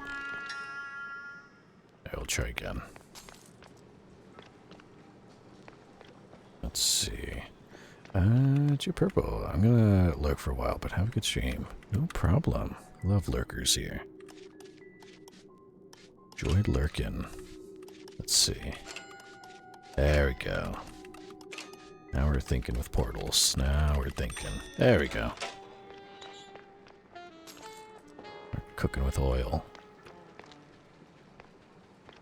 I'll try again. Let's see. It's your purple. I'm gonna lurk for a while, but have a good stream. No problem. Love lurkers here. Enjoy lurking. Let's see. There we go. Now we're thinking with portals. Now we're thinking. There we go. We're cooking with oil.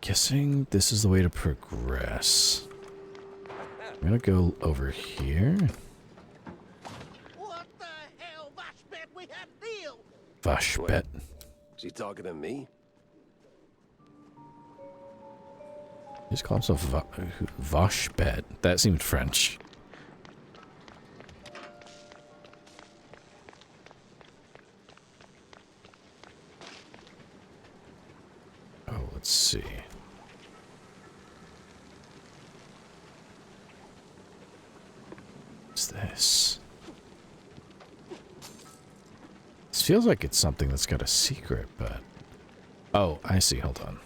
Guessing this is the way to progress. I'm gonna go over here. What the hell, Vashbet? We had a deal. Vashbet. Is he talking to me? Just call himself Vashbet. That seemed French. Oh, let's see. What's this? This feels like it's something that's got a secret, but... Oh, I see. Hold on.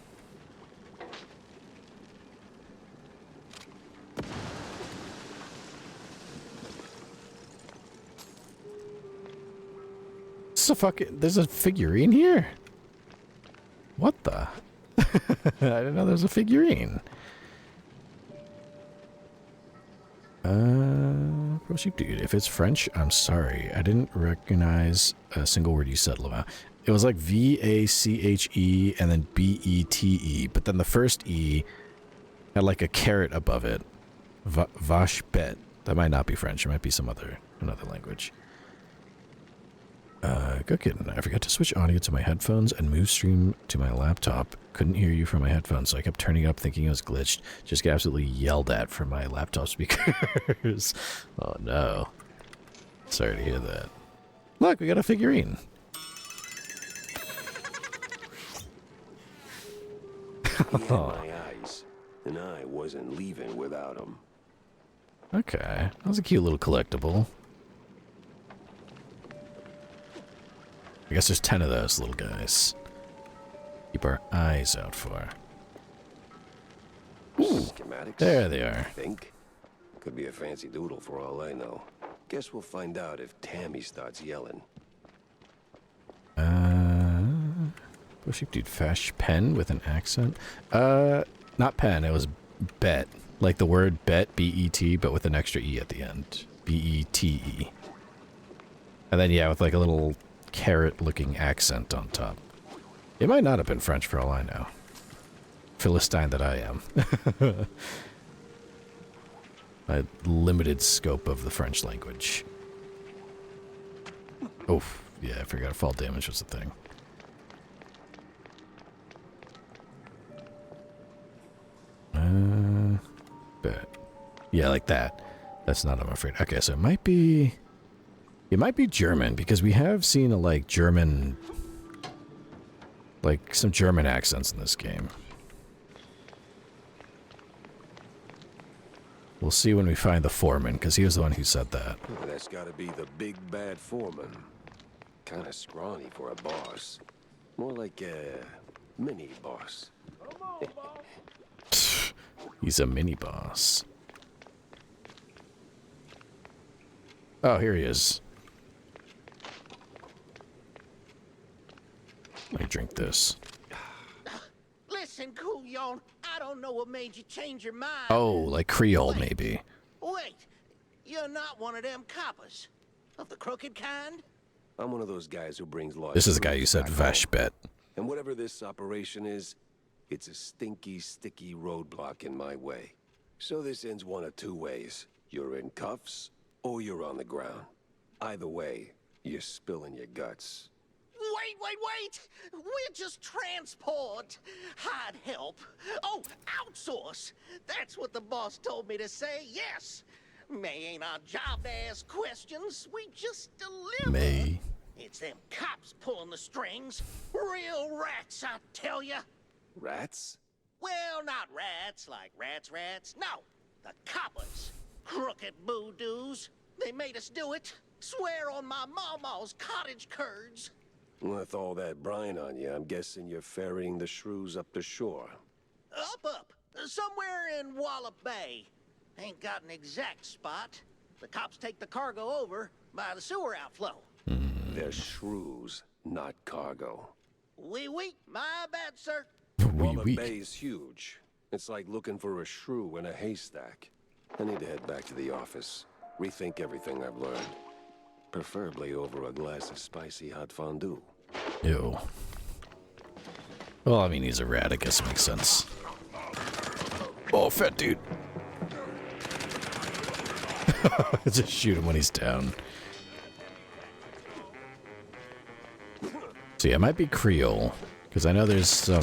There's a figurine here? What the? I didn't know there was a figurine. Dude, if it's French, I'm sorry. I didn't recognize a single word you said, Lama. It was like V-A-C-H-E and then B-E-T-E, but then the first E had like a caret above it. Vashbet. That might not be French. It might be some another language. Cookin', I forgot to switch audio to my headphones and move stream to my laptop. Couldn't hear you from my headphones, so I kept turning up thinking it was glitched. Just got absolutely yelled at from my laptop speakers. Oh no. Sorry to hear that. Look, we got a figurine. He had my eyes, and I wasn't leaving without him. Okay, that was a cute little collectible. I guess there's 10 of those little guys. Keep our eyes out for. Ooh, Schematics? there they are. I think. Could be a fancy doodle for all I know. Guess we'll find out if Tammy starts yelling. Bushy dude, Fesh pen with an accent. Not pen, it was bet. Like the word bet, B-E-T, but with an extra E at the end. B-E-T-E. And then, yeah, with like a little carrot-looking accent on top. It might not have been French for all I know. Philistine that I am. My limited scope of the French language. Oh, yeah, I forgot fall damage was a thing. Bet. Yeah, like that. That's not, I'm afraid. Okay, so it might be German, because we have seen a, like, German, like, some German accents in this game. We'll see when we find the foreman, because he was the one who said that. That's gotta be the big bad foreman. Kinda scrawny for a boss. More like a mini boss. He's a mini boss. Oh, here he is. Let me drink this. Listen, Couillon, I don't know what made you change your mind. Oh, like Creole, maybe. Wait, you're not one of them coppers. Of the crooked kind? I'm one of those guys who brings law. This is the guy you said Vashbet. And whatever this operation is, it's a stinky, sticky roadblock in my way. So this ends one of two ways. You're in cuffs, or you're on the ground. Either way, you're spilling your guts. Wait! We're just transport. I'd help. Oh, outsource. That's what the boss told me to say, yes. May ain't our job to ask questions. We just deliver. May. It's them cops pulling the strings. Real rats, I tell ya. Rats? Well, not rats like rats. No, the coppers. Crooked boo-doos. They made us do it. Swear on my mama's cottage curds. With all that brine on you, I'm guessing you're ferrying the shrews up the shore. Up. Somewhere in Wallop Bay. Ain't got an exact spot. The cops take the cargo over by the sewer outflow. They're shrews, not cargo. Oui, my bad, sir. Wallop Bay's huge. It's like looking for a shrew in a haystack. I need to head back to the office. Rethink everything I've learned. Preferably over a glass of spicy hot fondue. Ew. Well, I mean, he's a rat. I guess it makes sense. Oh, fat dude. Just shoot him when he's down. So yeah, it might be Creole, because I know there's some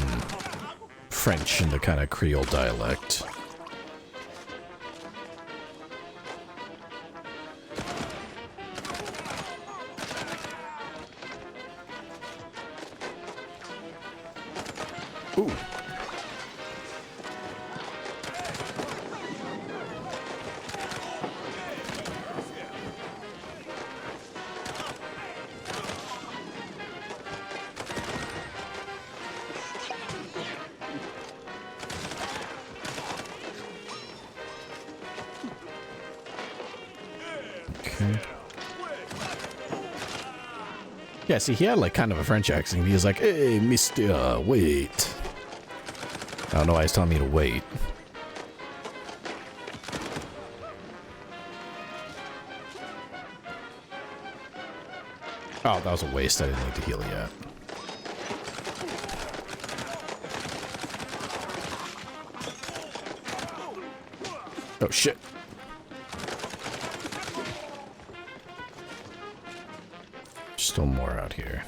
French in the kind of Creole dialect. Ooh. Okay. Yeah, see, he had like kind of a French accent. He was like, "Hey, mister, wait." I don't know why he's telling me to wait. Oh, that was a waste. I didn't need to heal yet. Oh, shit. Still more out here.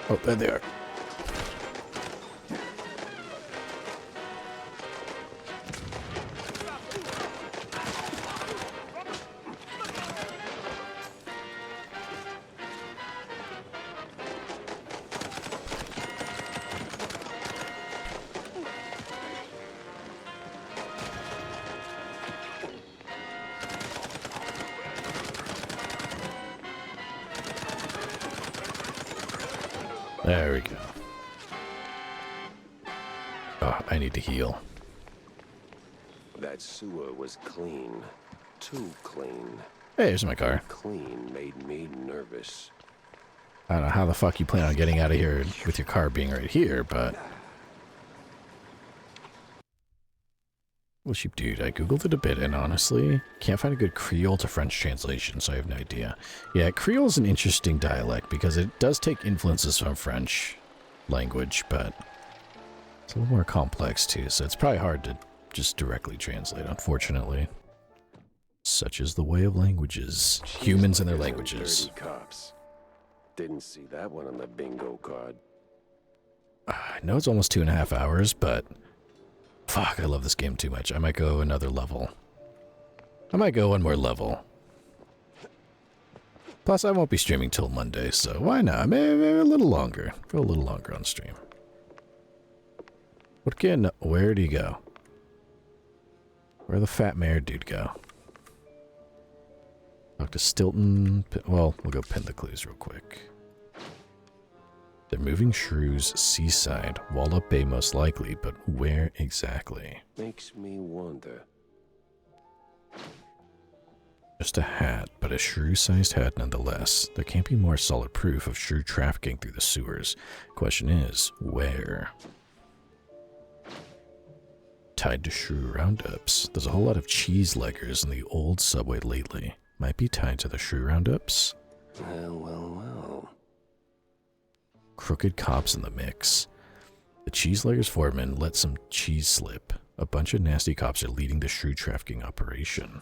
Oh, there they are. There we go. Oh, I need to heal. That sewer was clean. Too clean. Hey, here's my car. Clean made me nervous. I don't know how the fuck you plan on getting out of here with your car being right here, but... Well, sheep dude, I googled it a bit, and honestly, can't find a good Creole to French translation, so I have no idea. Yeah, Creole is an interesting dialect, because it does take influences from French language, but it's a little more complex too, so it's probably hard to just directly translate, unfortunately. Such is the way of languages. Humans and their languages. Dirty cops. Didn't see that one on the bingo card. I know it's almost 2.5 hours, but... Fuck, I love this game too much. I might go another level. I might go one more level. Plus, I won't be streaming till Monday, so why not? Maybe a little longer. Go a little longer on stream. Where do you go? Where'd the fat mare dude go? Talk to Stilton. Well, we'll go pin the clues real quick. They're moving shrews seaside, Wallow Bay most likely, but where exactly? Makes me wonder. Just a hat, but a shrew-sized hat nonetheless. There can't be more solid proof of shrew trafficking through the sewers. Question is, where? Tied to shrew roundups. There's a whole lot of cheese leggers in the old subway lately. Might be tied to the shrew roundups. Well. Crooked cops in the mix. The cheese leggers foreman let some cheese slip. A bunch of nasty cops are leading the shrew trafficking operation.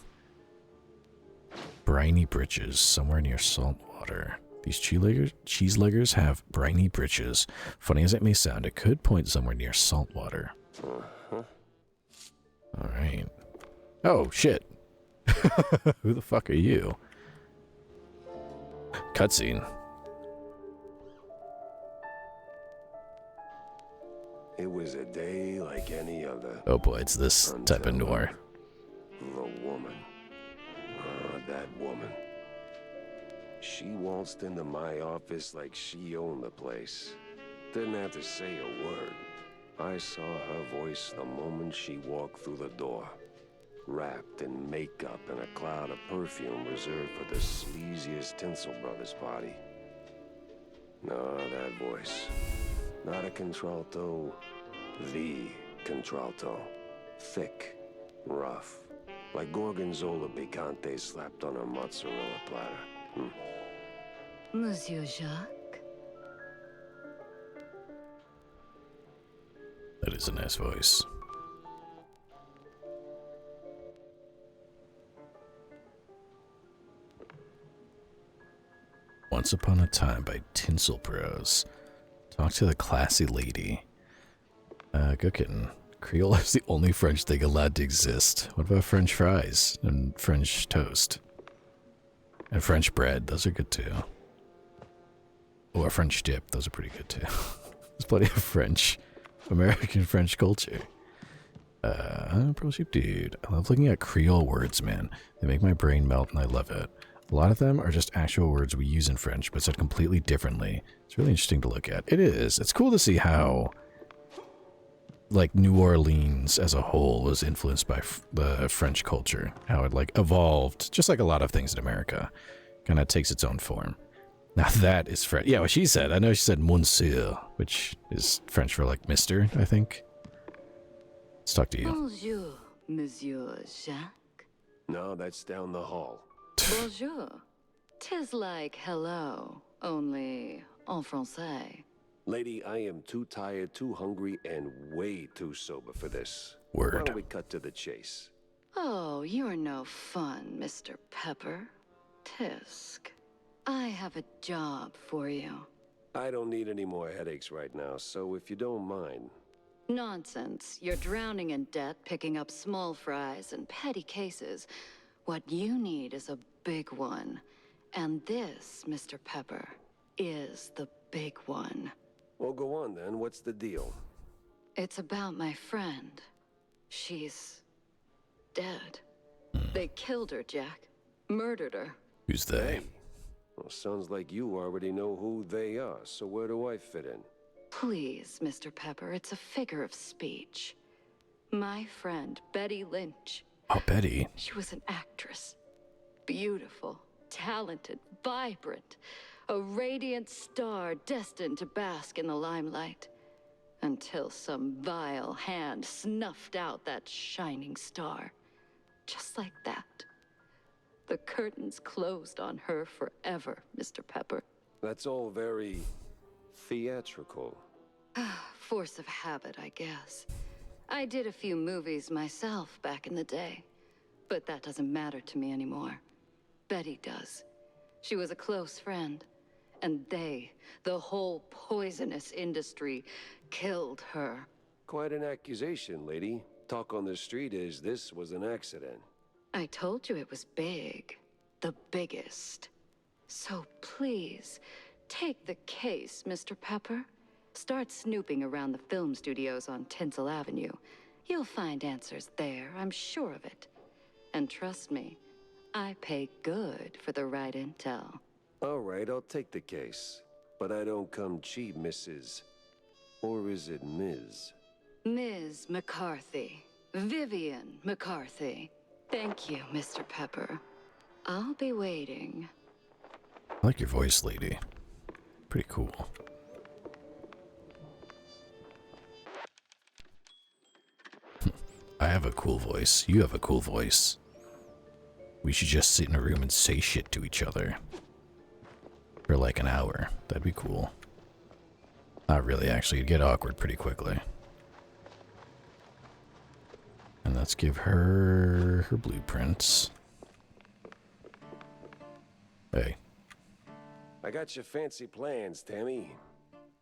Briny britches somewhere near Saltwater. These cheese leggers have briny britches. Funny as it may sound, it could point somewhere near Saltwater. Alright. Oh, shit. Who the fuck are you? Cutscene. It was a day like any other. Oh boy, it's this type of noir. The woman. That woman. She waltzed into my office like she owned the place. Didn't have to say a word. I saw her voice the moment she walked through the door. Wrapped in makeup and a cloud of perfume reserved for the sleaziest Tinsel Brothers party. No, that voice. Not a contralto, the contralto. Thick, rough, like Gorgonzola picante slapped on a mozzarella platter. Monsieur Jacques? That is a nice voice. Once Upon a Time by Tinsel Bros. Talk to the classy lady. Go kitten. Creole is the only French thing allowed to exist. What about French fries and French toast? And French bread, those are good too. Or French dip, those are pretty good too. There's plenty of French, American French culture. Pro Sheep Dude. I love looking at Creole words, man. They make my brain melt and I love it. A lot of them are just actual words we use in French, but said completely differently. It's really interesting to look at. It is. It's cool to see how, like, New Orleans as a whole was influenced by the French culture. How it, like, evolved, just like a lot of things in America. Kind of takes its own form. Now that is French. Yeah, what she said. I know she said monsieur, which is French for, like, mister, I think. Let's talk to you. Bonjour, Monsieur Jacques. No, that's down the hall. Bonjour. 'Tis like hello, only en français. Lady, I am too tired, too hungry, and way too sober for this. Word. Why don't we cut to the chase? Oh, you're no fun, Mr. Pepper. Tisk. I have a job for you. I don't need any more headaches right now, so if you don't mind. Nonsense. You're drowning in debt, picking up small fries and petty cases. What you need is a big one. And this, Mr. Pepper, is the big one. Well, go on then. What's the deal? It's about my friend. She's dead. They killed her, Jack. Murdered her. Who's they? Hey. Well, sounds like you already know who they are, so where do I fit in? Please, Mr. Pepper, it's a figure of speech. My friend, Betty Lynch. Oh, Betty. She was an actress. Beautiful, talented, vibrant. A radiant star destined to bask in the limelight. Until some vile hand snuffed out that shining star. Just like that. The curtains closed on her forever, Mr. Pepper. That's all very theatrical. Force of habit, I guess. I did a few movies myself back in the day. But that doesn't matter to me anymore. Betty does. She was a close friend. And they, the whole poisonous industry, killed her. Quite an accusation, lady. Talk on the street is this was an accident. I told you it was big. The biggest. So please, take the case, Mr. Pepper. Start snooping around the film studios on Tinsel Avenue. You'll find answers there, I'm sure of it. And trust me, I pay good for the right intel. All right, I'll take the case. But I don't come cheap, Mrs. Or is it Ms.? Ms. McCarthy. Vivian McCarthy. Thank you, Mr. Pepper. I'll be waiting. I like your voice, lady. Pretty cool. I have a cool voice. You have a cool voice. We should just sit in a room and say shit to each other. For like an hour. That'd be cool. Not really, actually. It'd get awkward pretty quickly. And let's give her her blueprints. Hey. I got your fancy plans, Tammy.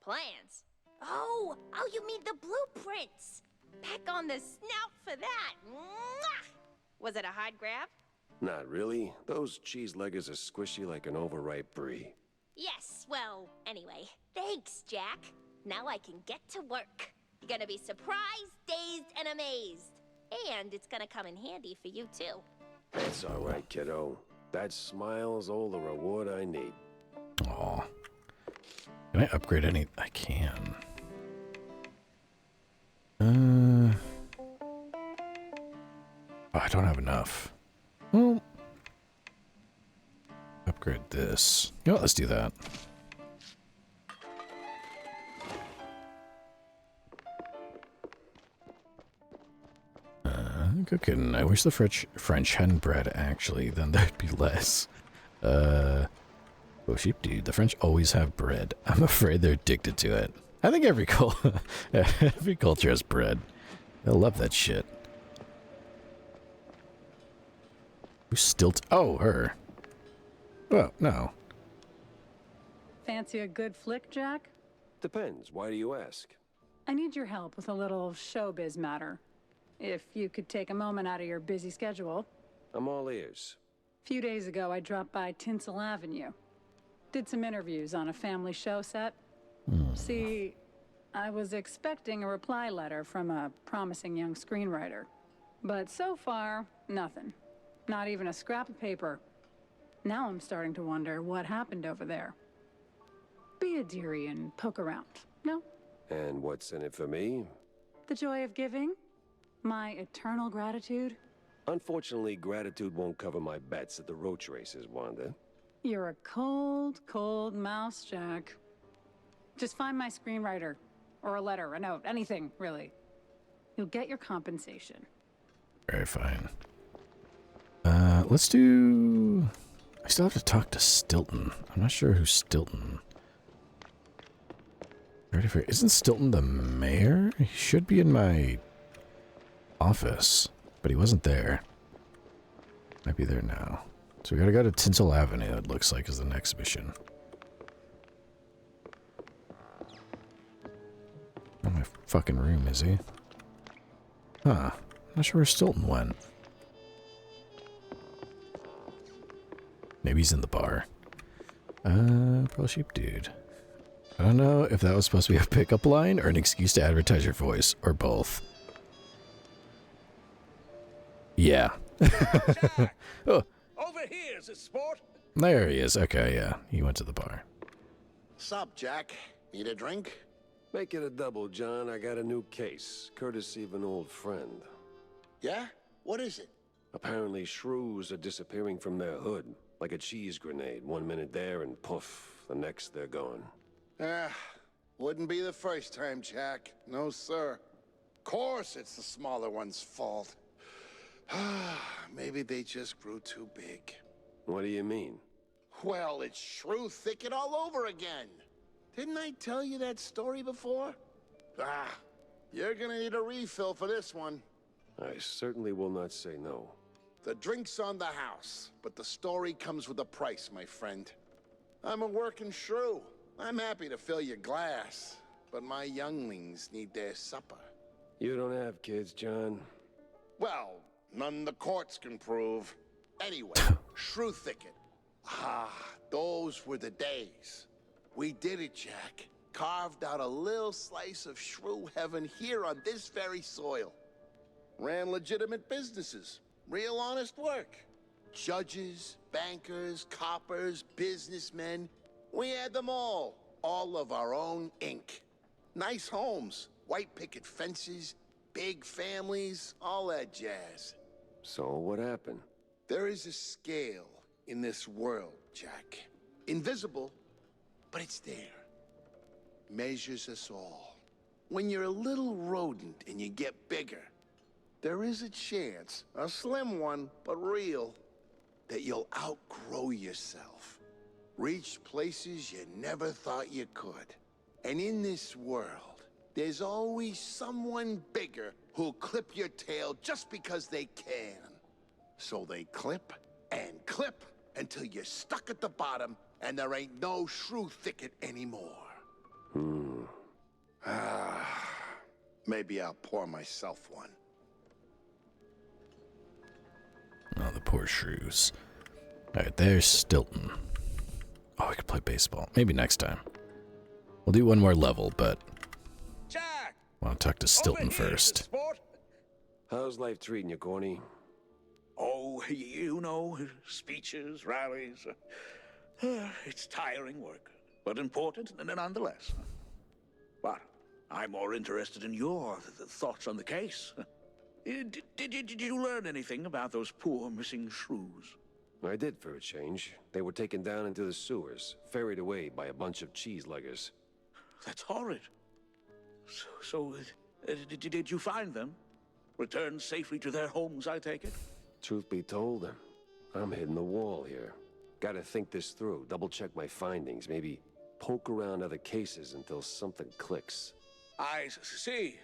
Plans? Oh, you mean the blueprints. Peck on the snout for that. Mwah! Was it a hard grab? Not really. Those cheese-leggers are squishy like an overripe brie. Yes, well, anyway. Thanks, Jack. Now I can get to work. You're gonna be surprised, dazed, and amazed. And it's gonna come in handy for you, too. That's all right, kiddo. That smile's all the reward I need. Aw. Can I upgrade any? I can. Oh, I don't have enough. Well, upgrade this. You know what, let's do that. Cooking. I wish the French hadn't bread, actually. Then there'd be less. Oh, sheep dude. The French always have bread. I'm afraid they're addicted to it. I think every culture has bread. They'll love that shit. Who's Stilt? Oh, her. Oh, no. Fancy a good flick, Jack? Depends. Why do you ask? I need your help with a little showbiz matter. If you could take a moment out of your busy schedule. I'm all ears. A few days ago, I dropped by Tinsel Avenue. Did some interviews on a family show set. See, I was expecting a reply letter from a promising young screenwriter. But so far, nothing. Not even a scrap of paper. Now I'm starting to wonder what happened over there. Be a dearie and poke around, no? And what's in it for me? The joy of giving? My eternal gratitude? Unfortunately, gratitude won't cover my bets at the roach races, Wanda. You're a cold, cold mouse, Jack. Just find my screenwriter. Or a letter, a note, anything, really. You'll get your compensation. Very fine. Let's do... I still have to talk to Stilton. I'm not sure who's Stilton. Isn't Stilton the mayor? He should be in my office, but he wasn't there. Might be there now. So we gotta go to Tinsel Avenue, it looks like, is the next mission. Oh, my fucking room, is he? Huh. Not sure where Stilton went. Maybe he's in the bar. Pearl Sheep Dude. I don't know if that was supposed to be a pickup line or an excuse to advertise your voice, or both. Yeah. Oh. Over here, is it sport? There he is. Okay, yeah. He went to the bar. Sup, Jack? Need a drink? Make it a double, John. I got a new case, courtesy of an old friend. Yeah? What is it? Apparently, shrews are disappearing from their hood, like a cheese grenade. 1 minute there and poof, the next they're gone. Wouldn't be the first time, Jack. No, sir. Course it's the smaller one's fault. Maybe they just grew too big. What do you mean? Well, it's shrew thicket all over again. Didn't I tell you that story before? You're gonna need a refill for this one. I certainly will not say no. The drink's on the house, but the story comes with a price, my friend. I'm a working shrew. I'm happy to fill your glass, but my younglings need their supper. You don't have kids, John. Well, none the courts can prove. Anyway, shrew thicket. Those were the days. We did it, Jack. Carved out a little slice of shrew heaven here on this very soil. Ran legitimate businesses. Real honest work. Judges, bankers, coppers, businessmen. We had them all of our own ink. Nice homes, white picket fences, big families, all that jazz. So what happened? There is a scale in this world, Jack. Invisible, but it's there. Measures us all. When you're a little rodent and you get bigger, there is a chance, a slim one, but real, that you'll outgrow yourself. Reach places you never thought you could. And in this world, there's always someone bigger who'll clip your tail just because they can. So they clip and clip until you're stuck at the bottom and there ain't no shrew thicket anymore. Maybe I'll pour myself one. Oh, the poor shrews. Alright, there's Stilton. Oh, we could play baseball. Maybe next time. We'll do one more level, but Jack! I want to talk to Stilton first. Sport? How's life treating you, Corny? Oh, you know, speeches, rallies. It's tiring work, but important nonetheless. But I'm more interested in your thoughts on the case. Did you learn anything about those poor missing shrews? I did for a change. They were taken down into the sewers, ferried away by a bunch of cheese-leggers. That's horrid. So, did you find them? Returned safely to their homes, I take it? Truth be told, I'm hitting the wall here. Gotta think this through, double-check my findings, maybe poke around other cases until something clicks. I see.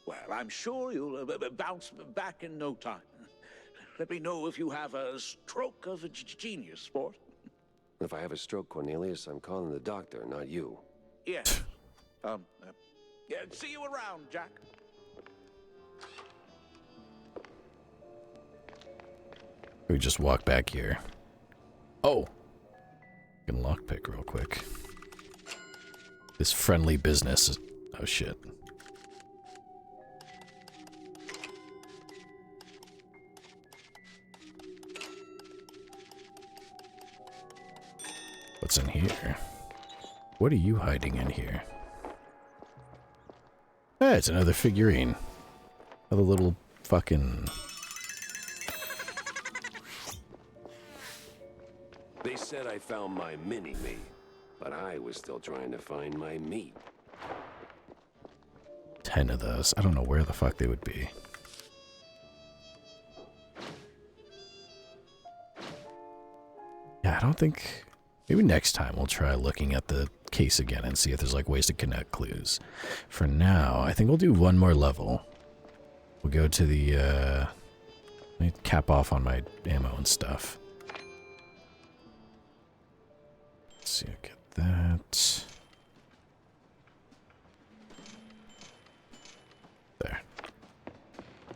Well, I'm sure you'll bounce back in no time. Let me know if you have a stroke of genius, sport. If I have a stroke, Cornelius, I'm calling the doctor, not you. Yes. Yeah, see you around, Jack. We just walk back here. Oh! I can lockpick real quick. This friendly business is... Oh, shit. What's in here? What are you hiding in here? Ah, it's another figurine. Another little fucking... They said I found my mini-me, but I was still trying to find my meat. 10 of those. I don't know where the fuck they would be. Yeah, I don't think... Maybe next time we'll try looking at the case again and see if there's like ways to connect clues. For now, I think we'll do one more level. We'll go to the Let me cap off on my ammo and stuff. Let's see, I'll get that. There.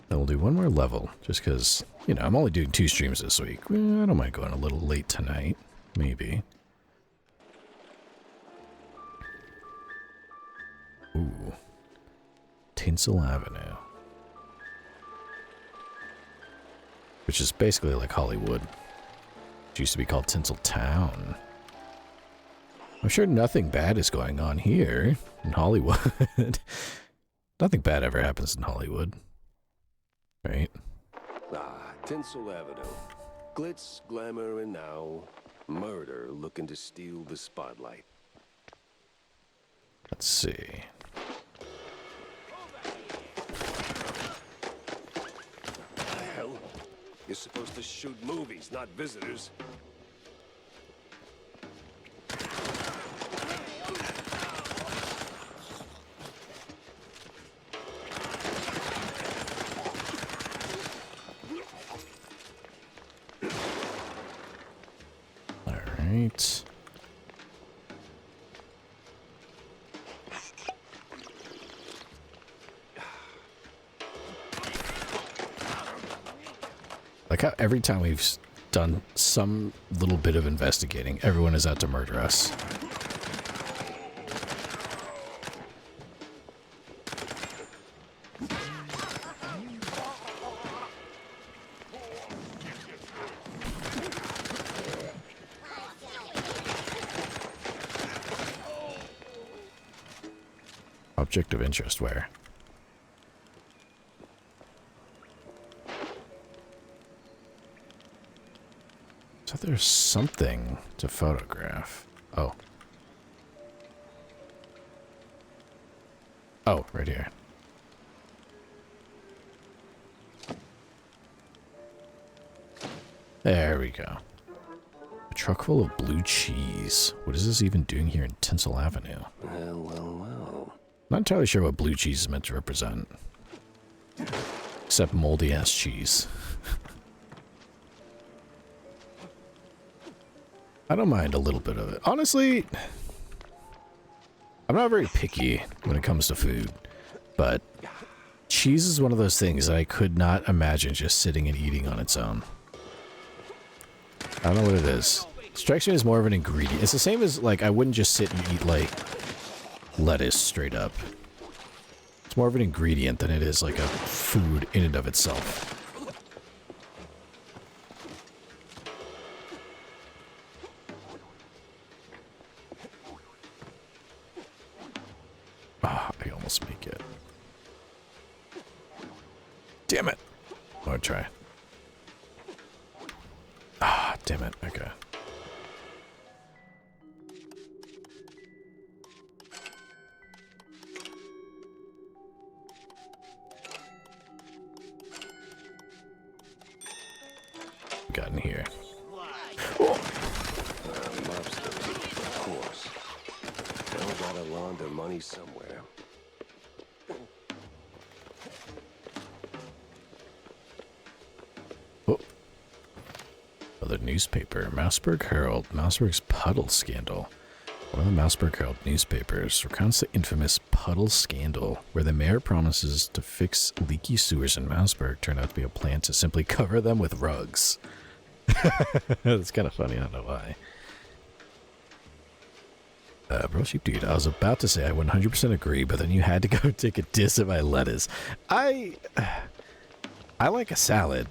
Then we'll do one more level, just because, you know, I'm only doing 2 streams this week. Well, I don't mind going a little late tonight. Maybe. Ooh. Tinsel Avenue. Which is basically like Hollywood. It used to be called Tinsel Town. I'm sure nothing bad is going on here in Hollywood. Nothing bad ever happens in Hollywood. Right? Ah, Tinsel Avenue. Glitz, glamour, and now murder looking to steal the spotlight. Let's see. Hell, you're supposed to shoot movies, not visitors. All right. Like how every time we've done some little bit of investigating, everyone is out to murder us. Object of interest where? So there's something to photograph. Oh. Oh, right here. There we go. A truck full of blue cheese. What is this even doing here in Tinsel Avenue? Well, well, well. Not entirely sure what blue cheese is meant to represent. Except moldy ass cheese. I don't mind a little bit of it. Honestly, I'm not very picky when it comes to food, but cheese is one of those things that I could not imagine just sitting and eating on its own. I don't know what it is. It strikes me as more of an ingredient. It's the same as, like, I wouldn't just sit and eat, like, lettuce straight up. It's more of an ingredient than it is, like, a food in and of itself. Ah, I almost make it. Damn it. I'll try. Ah, damn it. Okay. Got in here. Lobsters, of course. Well, gotta launder money somewhere. Oh. Another newspaper. Mouseburg Herald. Mouseburg's Puddle Scandal. One of the Mouseburg Herald newspapers recounts the infamous Puddle Scandal, where the mayor promises to fix leaky sewers in Mouseburg turned out to be a plan to simply cover them with rugs. That's kind of funny, I don't know why. Bro Sheep Dude, I was about to say I 100% agree, but then you had to go take a diss at my lettuce. I like a salad.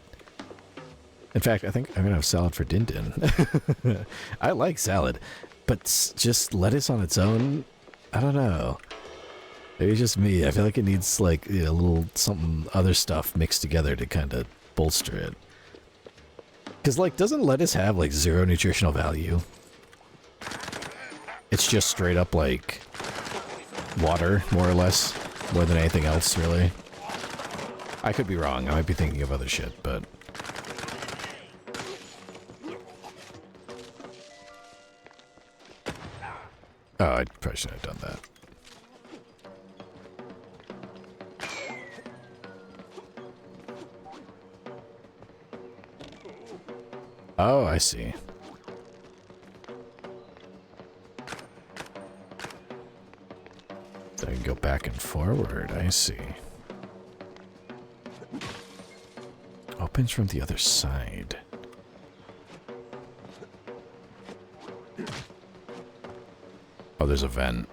In fact, I think I'm gonna have salad for Din Din. I like salad, but just lettuce on its own, I don't know. Maybe it's just me. I feel like it needs, like, you know, a little something, other stuff mixed together to kind of bolster it. Because, like, doesn't lettuce have, like, 0 nutritional value? It's just straight up, like, water, more or less, more than anything else, really. I could be wrong. I might be thinking of other shit, but... Oh, I probably shouldn't have done that. Oh, I see. So I can go back and forward. I see. Opens from the other side. Oh, there's a vent.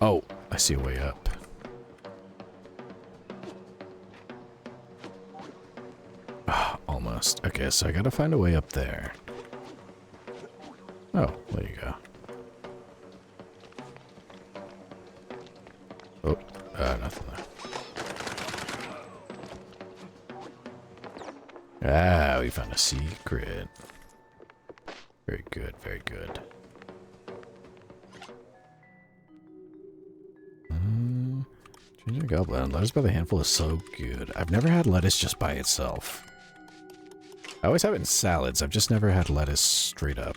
Oh, I see a way up. Ah, almost. Okay, so I gotta find a way up there. Oh, there you go. Oh, nothing there. Ah, we found a secret. Very good, very good. Ginger goblin. Lettuce by the handful is so good. I've never had lettuce just by itself. I always have it in salads. I've just never had lettuce straight up.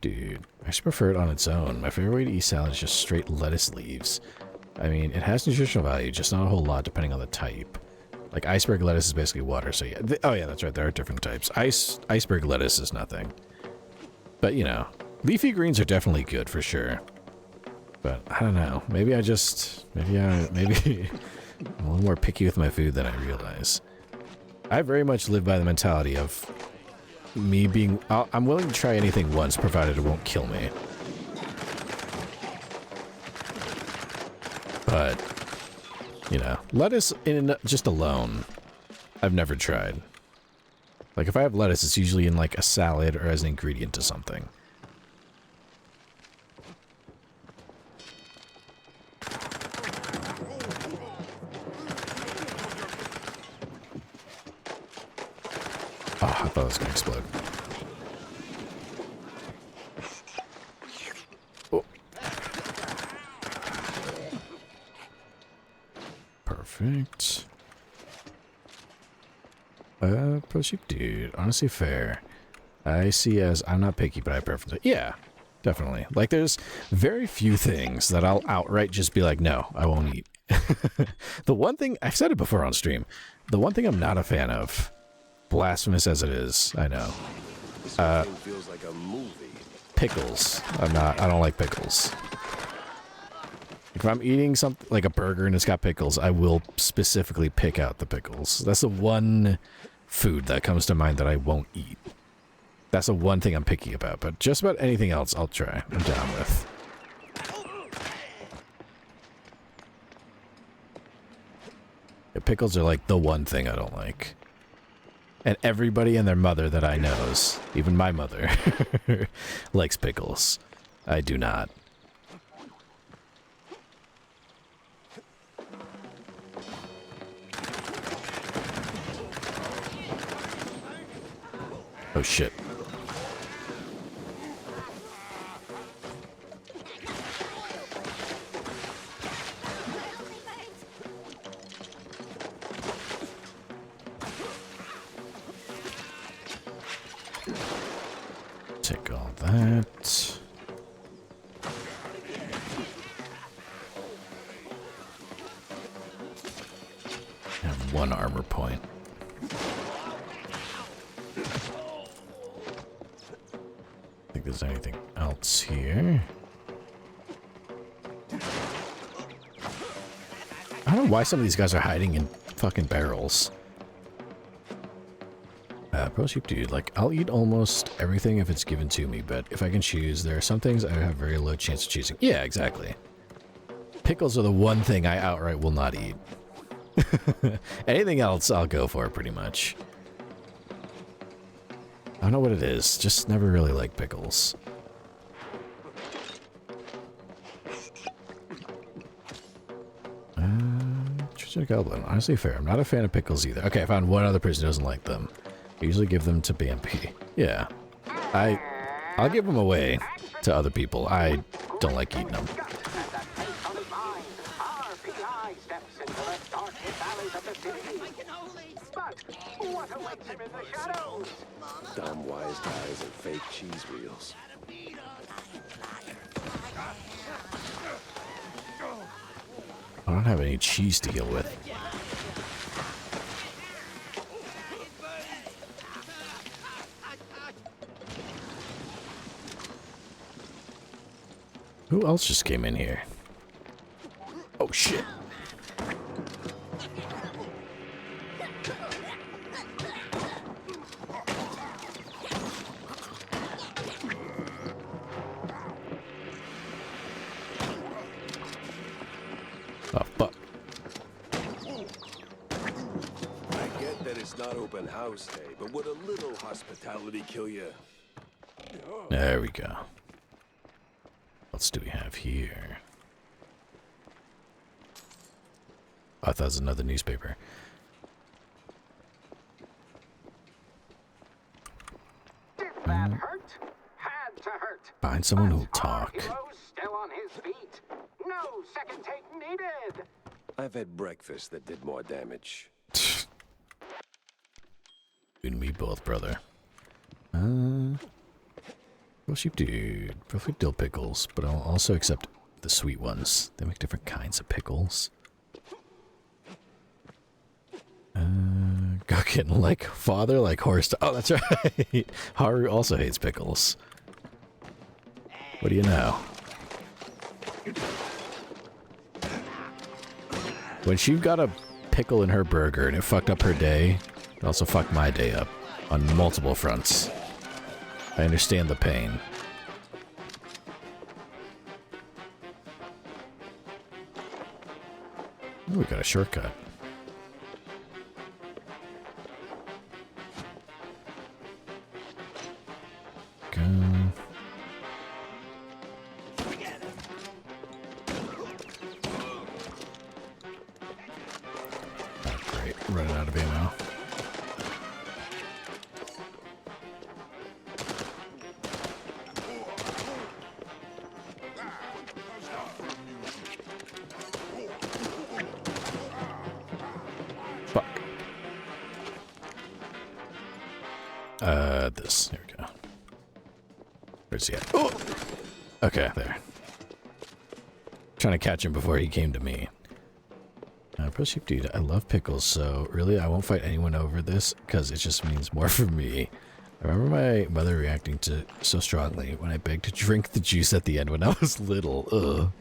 Dude. I just prefer it on its own. My favorite way to eat salad is just straight lettuce leaves. I mean, it has nutritional value, just not a whole lot depending on the type. Like iceberg lettuce is basically water, so yeah. Oh yeah, that's right. There are different types. Iceberg lettuce is nothing. But you know, leafy greens are definitely good for sure. But I don't know. Maybe I'm a little more picky with my food than I realize. I very much live by the mentality of me being... I'm willing to try anything once, provided it won't kill me. But, you know, lettuce in just alone, I've never tried. Like, if I have lettuce, it's usually in, like, a salad or as an ingredient to something. Oh, I thought it was going to explode. Oh. Perfect. Approaching dude. Honestly fair. I see as I'm not picky, but I prefer it. Yeah, definitely. Like, there's very few things that I'll outright just be like, no, I won't eat. The one thing, I've said it before on stream, the one thing I'm not a fan of, blasphemous as it is, I know. Feels like a movie. Pickles. I don't like pickles. If I'm eating something like a burger and it's got pickles, I will specifically pick out the pickles. That's the one food that comes to mind that I won't eat. That's the one thing I'm picky about, but just about anything else I'll try. I'm down with. Yeah, pickles are like the one thing I don't like. And everybody and their mother that I knows, even my mother, likes pickles. I do not. Oh shit. Take all that. And one armor point. Think there's anything else here. I don't know why some of these guys are hiding in fucking barrels. Pro sheep dude, like, I'll eat almost everything if it's given to me, but if I can choose, there are some things I have very low chance of choosing. Yeah, exactly. Pickles are the one thing I outright will not eat. Anything else I'll go for, pretty much. I don't know what it is, just never really liked pickles. Goblin, honestly fair. I'm not a fan of pickles either. Okay, I found one other person who doesn't like them. I usually give them to Bambi. Yeah. I'll give them away to other people. I don't like eating them. Dumb wise guys and fake cheese wheels. I don't have any cheese to deal with. Who else just came in here? Oh shit. Oh fuck. I get that it's not open house day, but would a little hospitality kill you? There we go. What else do we have here? Oh, I thought it was another newspaper. Did that hurt? Had to hurt. Find someone who'll talk. Hero still on his feet. No second take needed. I've had breakfast that did more damage. You and me both, brother. Well, sheep dude. Probably dill pickles, but I'll also accept the sweet ones. They make different kinds of pickles. Guckin, like father, like horse. Oh, that's right. Haru also hates pickles. What do you know? When she got a pickle in her burger and it fucked up her day, it also fucked my day up on multiple fronts. I understand the pain. Ooh, we got a shortcut. Go. Oh, great. Running out of ammo. Fuck. This. Here we go. Where's he at? Oh! Okay, there. Trying to catch him before he came to me. Pro Sheep Dude, I love pickles, so really I won't fight anyone over this, because it just means more for me. I remember my mother reacting to so strongly when I begged to drink the juice at the end when I was little. Ugh.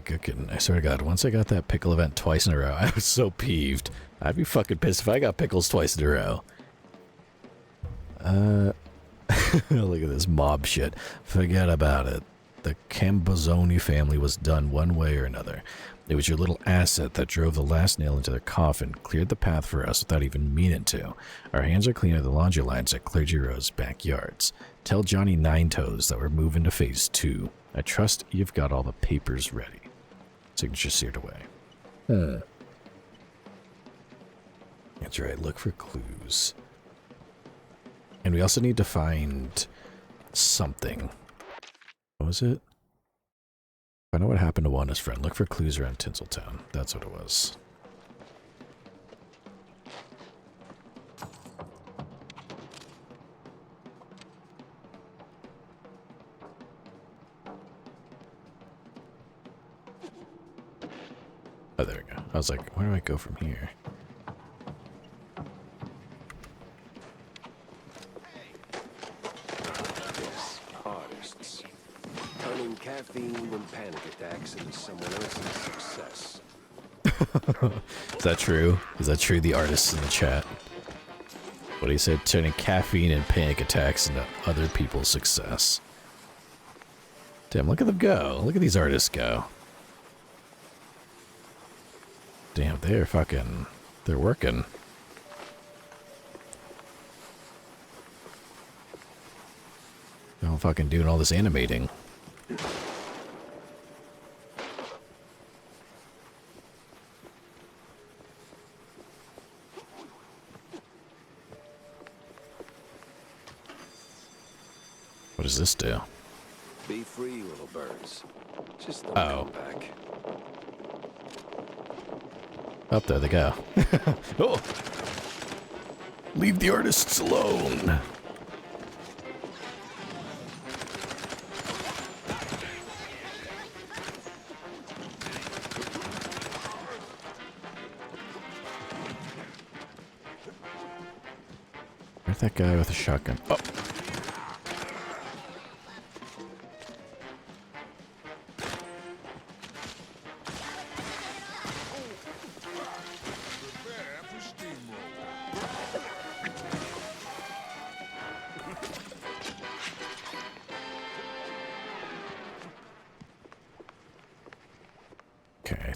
Gookin, I swear to God, once I got that pickle event twice in a row, I was so peeved. I'd be fucking pissed if I got pickles twice in a row. Look at this mob shit. Forget about it. The Cambozzoni family was done one way or another. It was your little asset that drove the last nail into their coffin, cleared the path for us without even meaning to. Our hands are cleaner than laundry lines at Clergy Row's backyards. Tell Johnny Ninetoes that we're moving to phase 2. I trust you've got all the papers ready. Signature seared away. That's right, look for clues. And we also need to find something. What was it? Find out what happened to Wanda's friend. Look for clues around Tinseltown. That's what it was. Oh, there we go. I was like, where do I go from here? Yes, artists. Turning caffeine and panic attacks into someone else's success. Is that true? Is that true, the artists in the chat? What he said, turning caffeine and panic attacks into other people's success. Damn, look at them go. Look at these artists go. Damn, they're fucking... They're working. They're all fucking doing all this animating. What does this do? Be free, little birds. Just don't come back. Up there they go. Oh! Leave the artists alone! Where's that guy with a shotgun? Oh!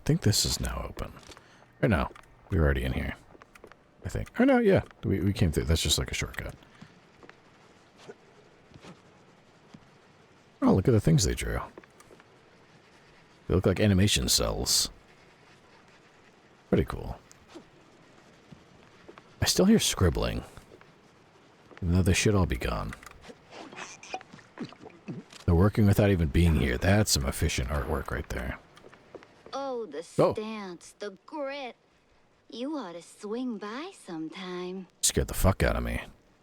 think this is now open. Or no, we were already in here. I think. Or no, yeah, we came through. That's just like a shortcut. Oh, look at the things they drew. They look like animation cells. Pretty cool. I still hear scribbling. Even though they should all be gone. They're working without even being here. That's some efficient artwork right there. Oh, the stance, the grit. You ought to swing by sometime. Scared the fuck out of me.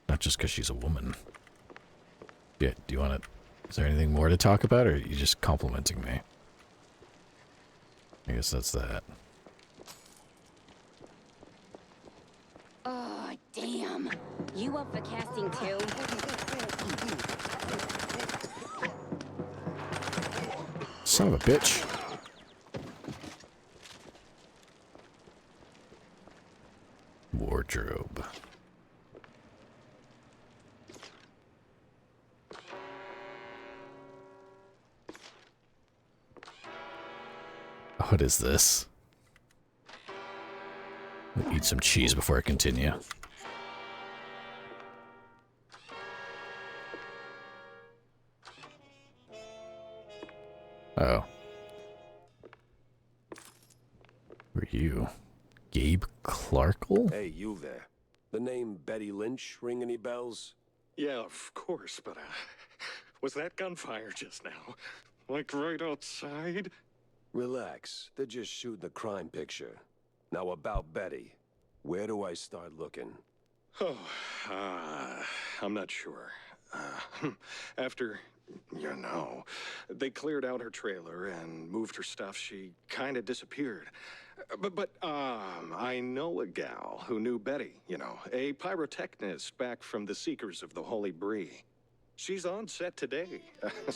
Not just because she's a woman. Yeah, do you want to... Is there anything more to talk about, or are you just complimenting me? I guess that's that. Oh, damn. You up for casting too? Son of a bitch. Wardrobe. What is this? I'll eat some cheese before I continue. Oh. Who are you? Gabe Clarkle? Hey, you there. The name Betty Lynch ring any bells? Yeah, of course, but was that gunfire just now? Like right outside? Relax. They're just shooting a crime picture. Now about Betty. Where do I start looking? Oh, I'm not sure. After, you know, they cleared out her trailer and moved her stuff, she kind of disappeared. But I know a gal who knew Betty, you know, a pyrotechnist back from the Seekers of the Holy Bree. She's on set today,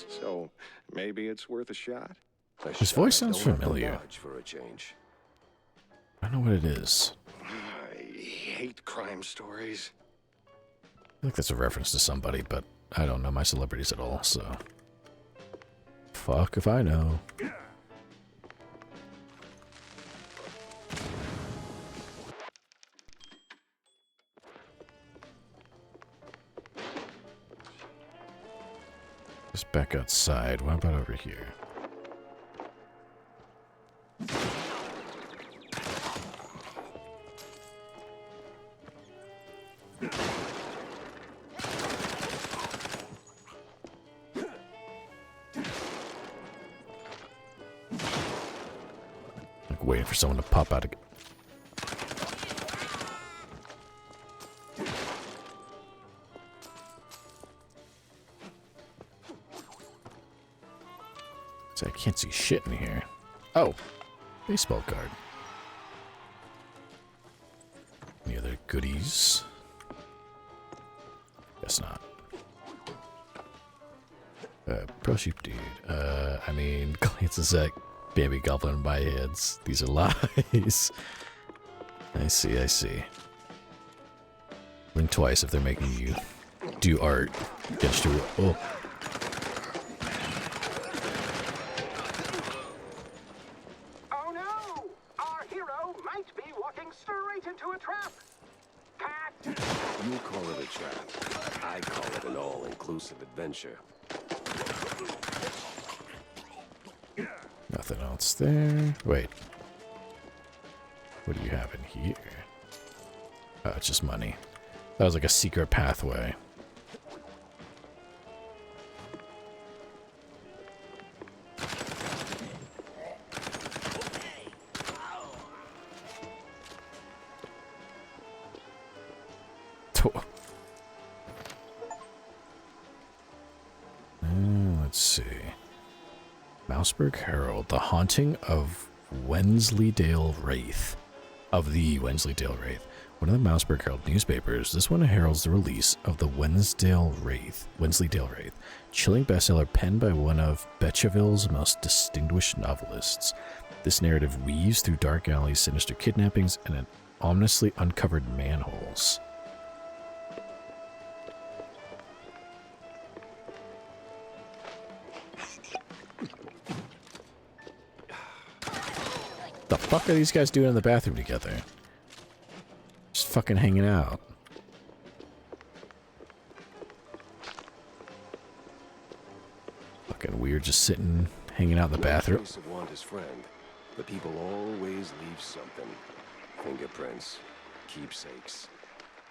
so maybe it's worth a shot. His voice sounds familiar. For a change. I don't know what it is. I hate crime stories. I think that's a reference to somebody, but I don't know my celebrities at all, so... Fuck if I know. Just back outside. What about over here? Like waiting for someone to pop out again. So I can't see shit in here. Oh, baseball card. Any other goodies? Guess not. Pro sheep dude. I mean, glances at baby goblin in my hands. These are lies. I see, I see. Blink twice if they're making you do art against your will. Oh. Oh no! Our hero might be walking straight into a trap. Cat! You call it a trap. I call it an all-inclusive adventure. Nothing else there. Wait. What do you have in here? Oh, it's just money. That was like a secret pathway. Let's see. Mouseburg Herald, the haunting of Wensleydale Wraith. Of the Wensleydale Wraith. One of the Mouseburg Herald newspapers, this one heralds the release of the Wensleydale Wraith. Chilling bestseller penned by one of Betcheville's most distinguished novelists. This narrative weaves through dark alleys, sinister kidnappings, and ominously uncovered manholes. The fuck are these guys doing in the bathroom together? Just fucking hanging out. Fucking weird, just sitting, hanging out in the bathroom. Trace of Wanda's friend, but people always leave something. Fingerprints, keepsakes,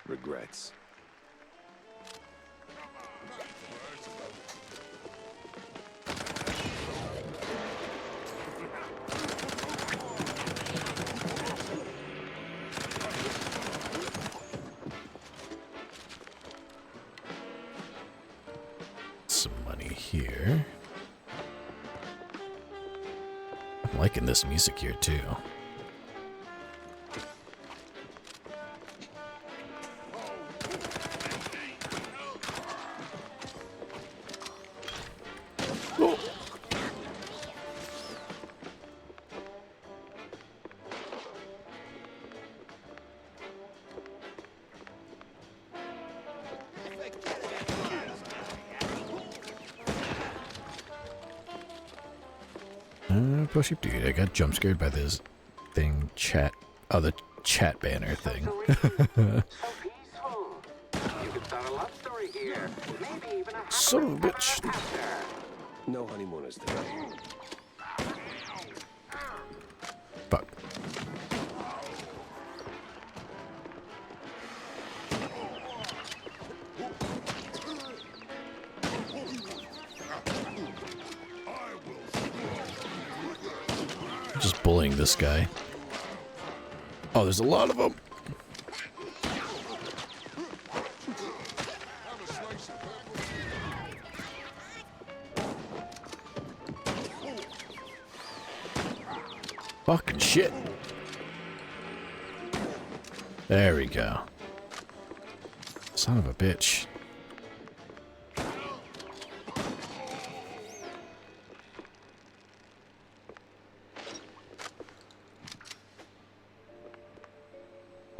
regrets. Some money here. I'm liking this music here too. Oh. Pushy dude, I got jump scared by this thing, chat. Oh, the chat banner thing. Son of a bitch. No honeymooners today. Fuck. Just bullying this guy. Oh, there's a lot of them. Fucking shit. There we go. Son of a bitch.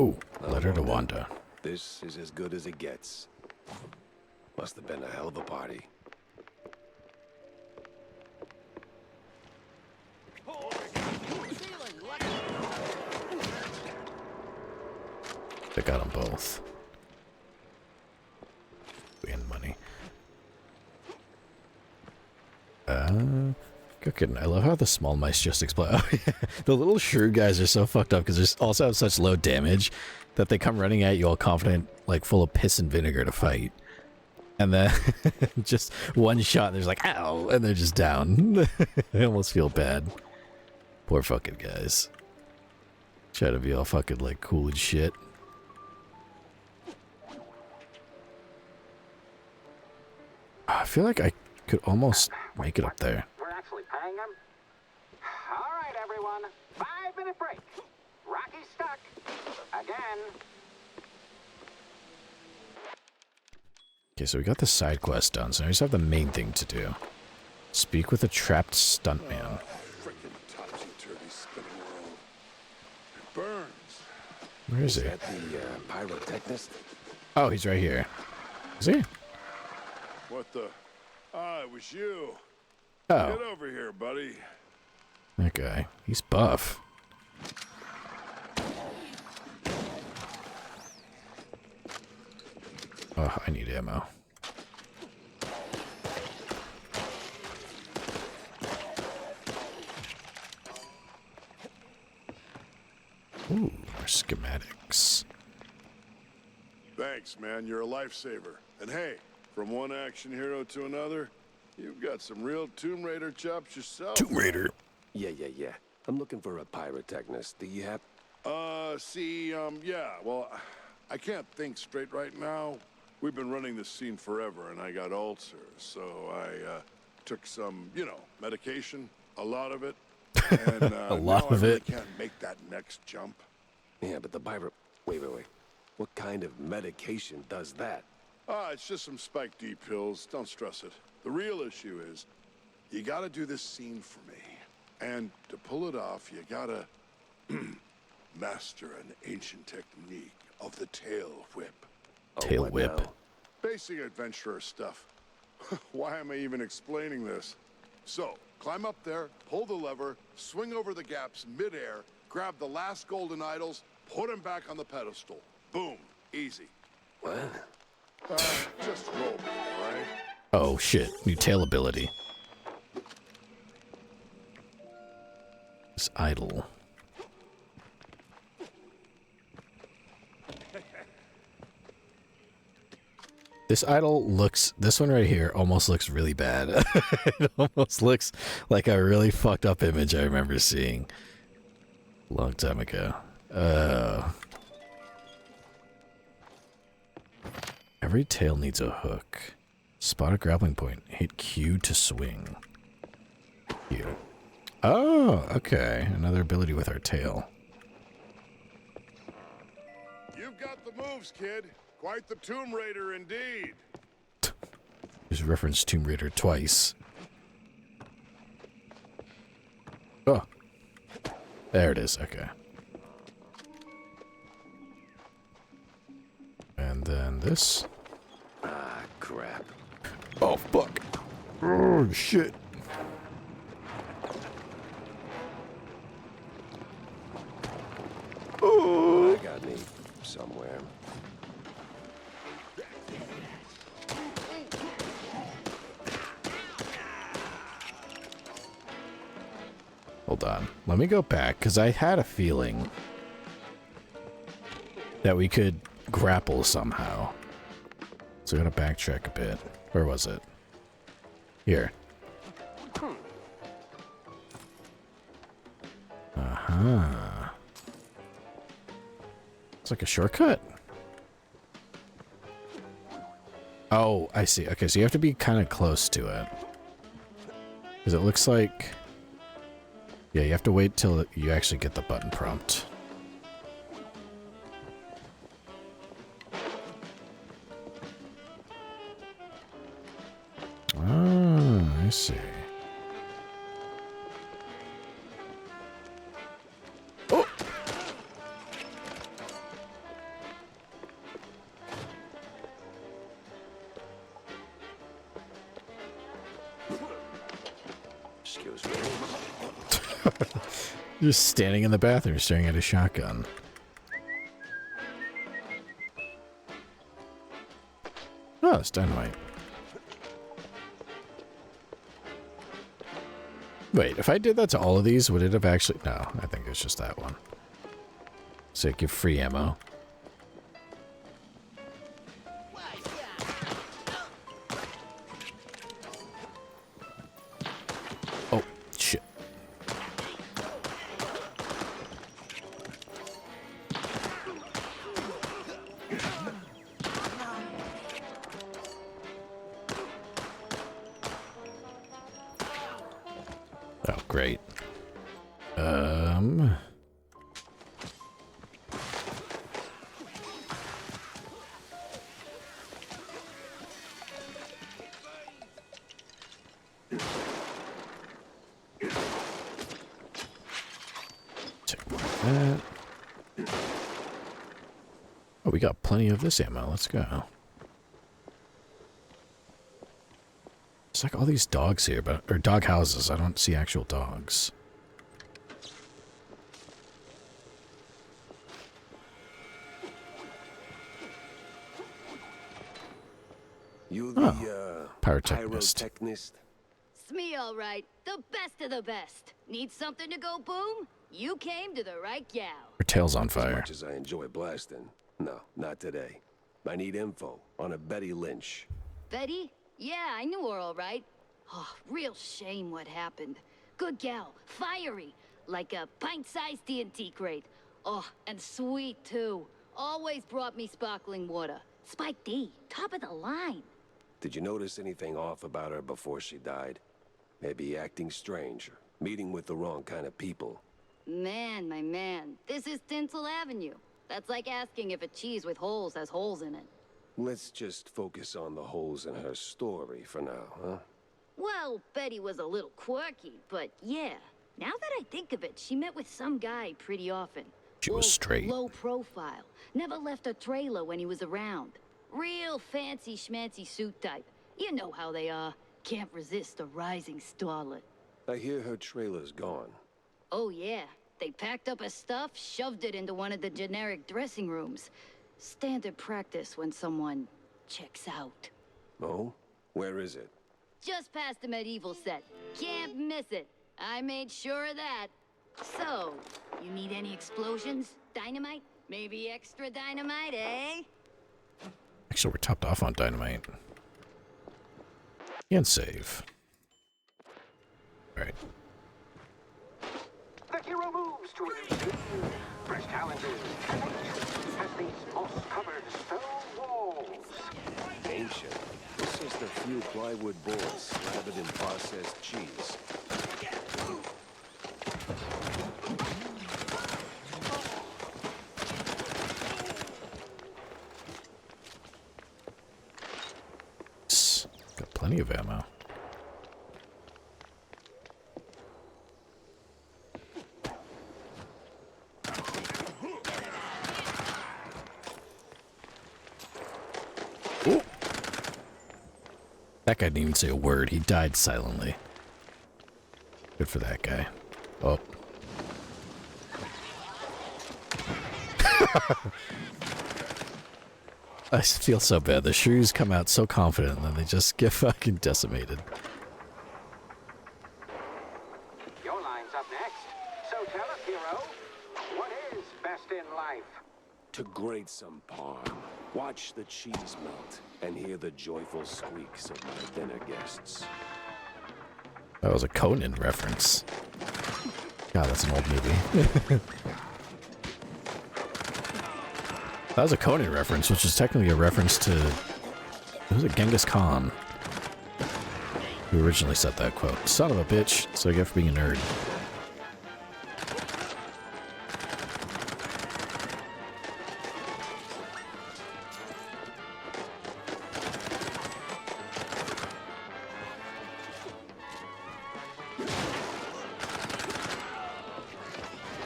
Ooh, letter to Wanda. This is as good as it gets. Must have been a hell of a party. They got them both. And money. Cooking. I love how the small mice just explode. Oh, yeah. The little shrew guys are so fucked up because they also have such low damage that they come running at you all confident, like full of piss and vinegar to fight. And then just one shot, and there's like, ow, and they're just down. I almost feel bad. Poor fucking guys. Try to be all fucking like cool and shit. I feel like I could almost make it up there. We're actually paying him? All right, everyone. 5-minute break. Rocky's stuck. Again. Okay, so we got the side quest done, so now we just have the main thing to do. Speak with a trapped stuntman. Frickin' topsy-turvy spinning world. It burns. Where is he? Is that the pyrotechnist? Oh, he's right here. Is he? What the? Ah, it was you. Oh. Get over here, buddy. That guy. He's buff. Oh, I need ammo. Ooh, more schematics. Thanks, man. You're a lifesaver. And hey, from one action hero to another, you've got some real Tomb Raider chops yourself. Tomb Raider. Yeah. I'm looking for a pyrotechnist. Do you have... yeah, well, I can't think straight right now. We've been running this scene forever, and I got ulcers, so I, took some, medication, a lot of it. And, a lot of I really it. can't make that next jump. Yeah, but the pyro... Wait. What kind of medication does that? It's just some Spike D pills. Don't stress it. The real issue is, you gotta do this scene for me. And to pull it off, you gotta master an ancient technique of the tail whip. Tail whip. Now? Basic adventurer stuff. Why am I even explaining this? So, Climb up there, pull the lever, swing over the gaps midair, grab the last golden idols, put them back on the pedestal. Boom. Easy. What? Just roll, all right? Oh shit, new tail ability. This idol. This idol looks, this one right here almost looks really bad. It almost looks like a really fucked up image I remember seeing a long time ago. Every tail needs a hook. Spot a grappling point. Hit Q to swing. Q. Oh, okay. Another ability with our tail. You've got the moves, kid. Quite the Tomb Raider indeed. Just referenced Tomb Raider twice. Oh. There it is. Okay. And then this. Ah, crap. Oh, fuck. Oh, shit. Oh, I got me somewhere. Hold on. Let me go back, because I had a feeling that we could grapple somehow. So I gotta backtrack a bit. Where was it? Here. Uh-huh. It's like a shortcut. Oh, I see. Okay, so you have to be kind of close to it. Because it looks like... Yeah, you have to wait till you actually get the button prompt. Ah, I see. Oh! Excuse me. Just standing in the bathroom staring at a shotgun. Oh, it's dynamite. Wait, if I did that to all of these, would it have actually... No, I think it's just that one. So it give free ammo. Oh, shit. Oh, great. Check that. Oh, we got plenty of this ammo. Let's go. It's like all these dogs here, but or dog houses. I don't see actual dogs. You the pyrotechnist. pyrotechnist? It's me, all right. The best of the best. Need something to go boom? You came to the right gal. Her tail's on As fire. much as I enjoy blasting, no, not today. I need info on a Betty Lynch. Betty? Yeah, I knew her all right. Oh, real shame what happened. Good gal, fiery, like a pint-sized TNT crate. Oh, and sweet too. Always brought me sparkling water. Spike D, top of the line. Did you notice anything off about her before she died? Maybe acting strange, or meeting with the wrong kind of people. Man, my man, this is Tinsel Avenue. That's like asking if a cheese with holes has holes in it. Let's just focus on the holes in her story for now, huh? Well, Betty was a little quirky, but yeah. Now that I think of it, she met with some guy pretty often. She was straight. Low profile. Never left her trailer when he was around. Real fancy schmancy suit type. You know how they are. Can't resist a rising starlet. I hear her trailer's gone. Oh, yeah. They packed up her stuff, shoved it into one of the generic dressing rooms. Standard practice when someone checks out. Oh? Where is it? Just past the medieval set. Can't miss it. I made sure of that. So, you need any explosions? Dynamite? Maybe extra dynamite, eh? Actually, we're topped off on dynamite. And save. Alright. The hero moves to a new scene. Fresh challenges and ancient as these moss-covered stone walls. Ancient? It's just a few plywood boards slathered in processed cheese. Got plenty of ammo. Ooh. That guy didn't even say a word. He died silently. Good for that guy. Oh. I feel so bad. The shrews come out so confident and then they just get fucking decimated. Your line's up next. So tell us, hero, what is best in life? To grate some parm, watch the cheese melt, and hear the joyful squeaks of my dinner guests. That was a Conan reference. God, that's an old movie. That was a Conan reference, which is technically a reference to... Who's it? Genghis Khan. Who originally said that quote. Son of a bitch, so I get for being a nerd.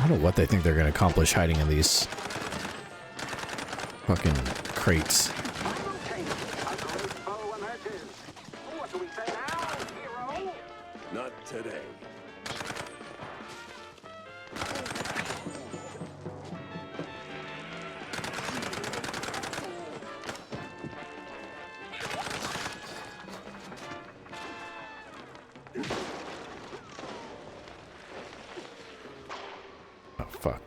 I don't know what they think they're going to accomplish hiding in these fucking crates. Not today. Oh, fuck.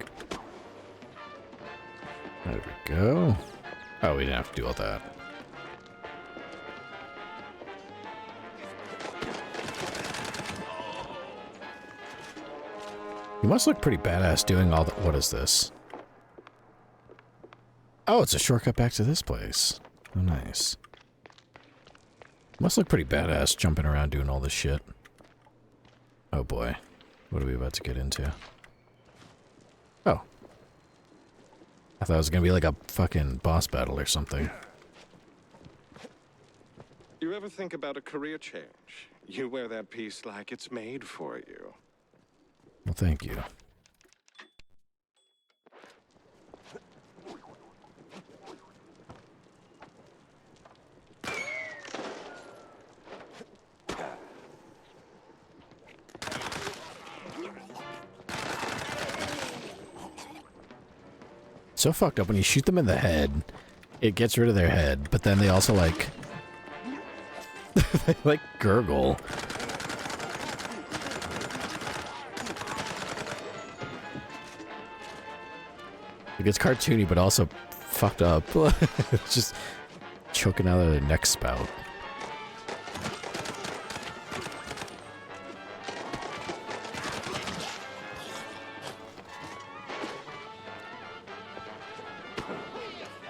There we go. Oh, we didn't have to do all that. You must look pretty badass doing all that. What is this? Oh, it's a shortcut back to this place. Oh, nice. Must look pretty badass jumping around doing all this shit. Oh boy. What are we about to get into? Oh. I thought it was gonna be like a fucking boss battle or something. You ever think about a career change? You wear that piece like it's made for you. Well, thank you. So fucked up when you shoot them in the head, it gets rid of their head, but then they also like they like gurgle. It gets cartoony, but also fucked up. It's just choking out of their neck spout.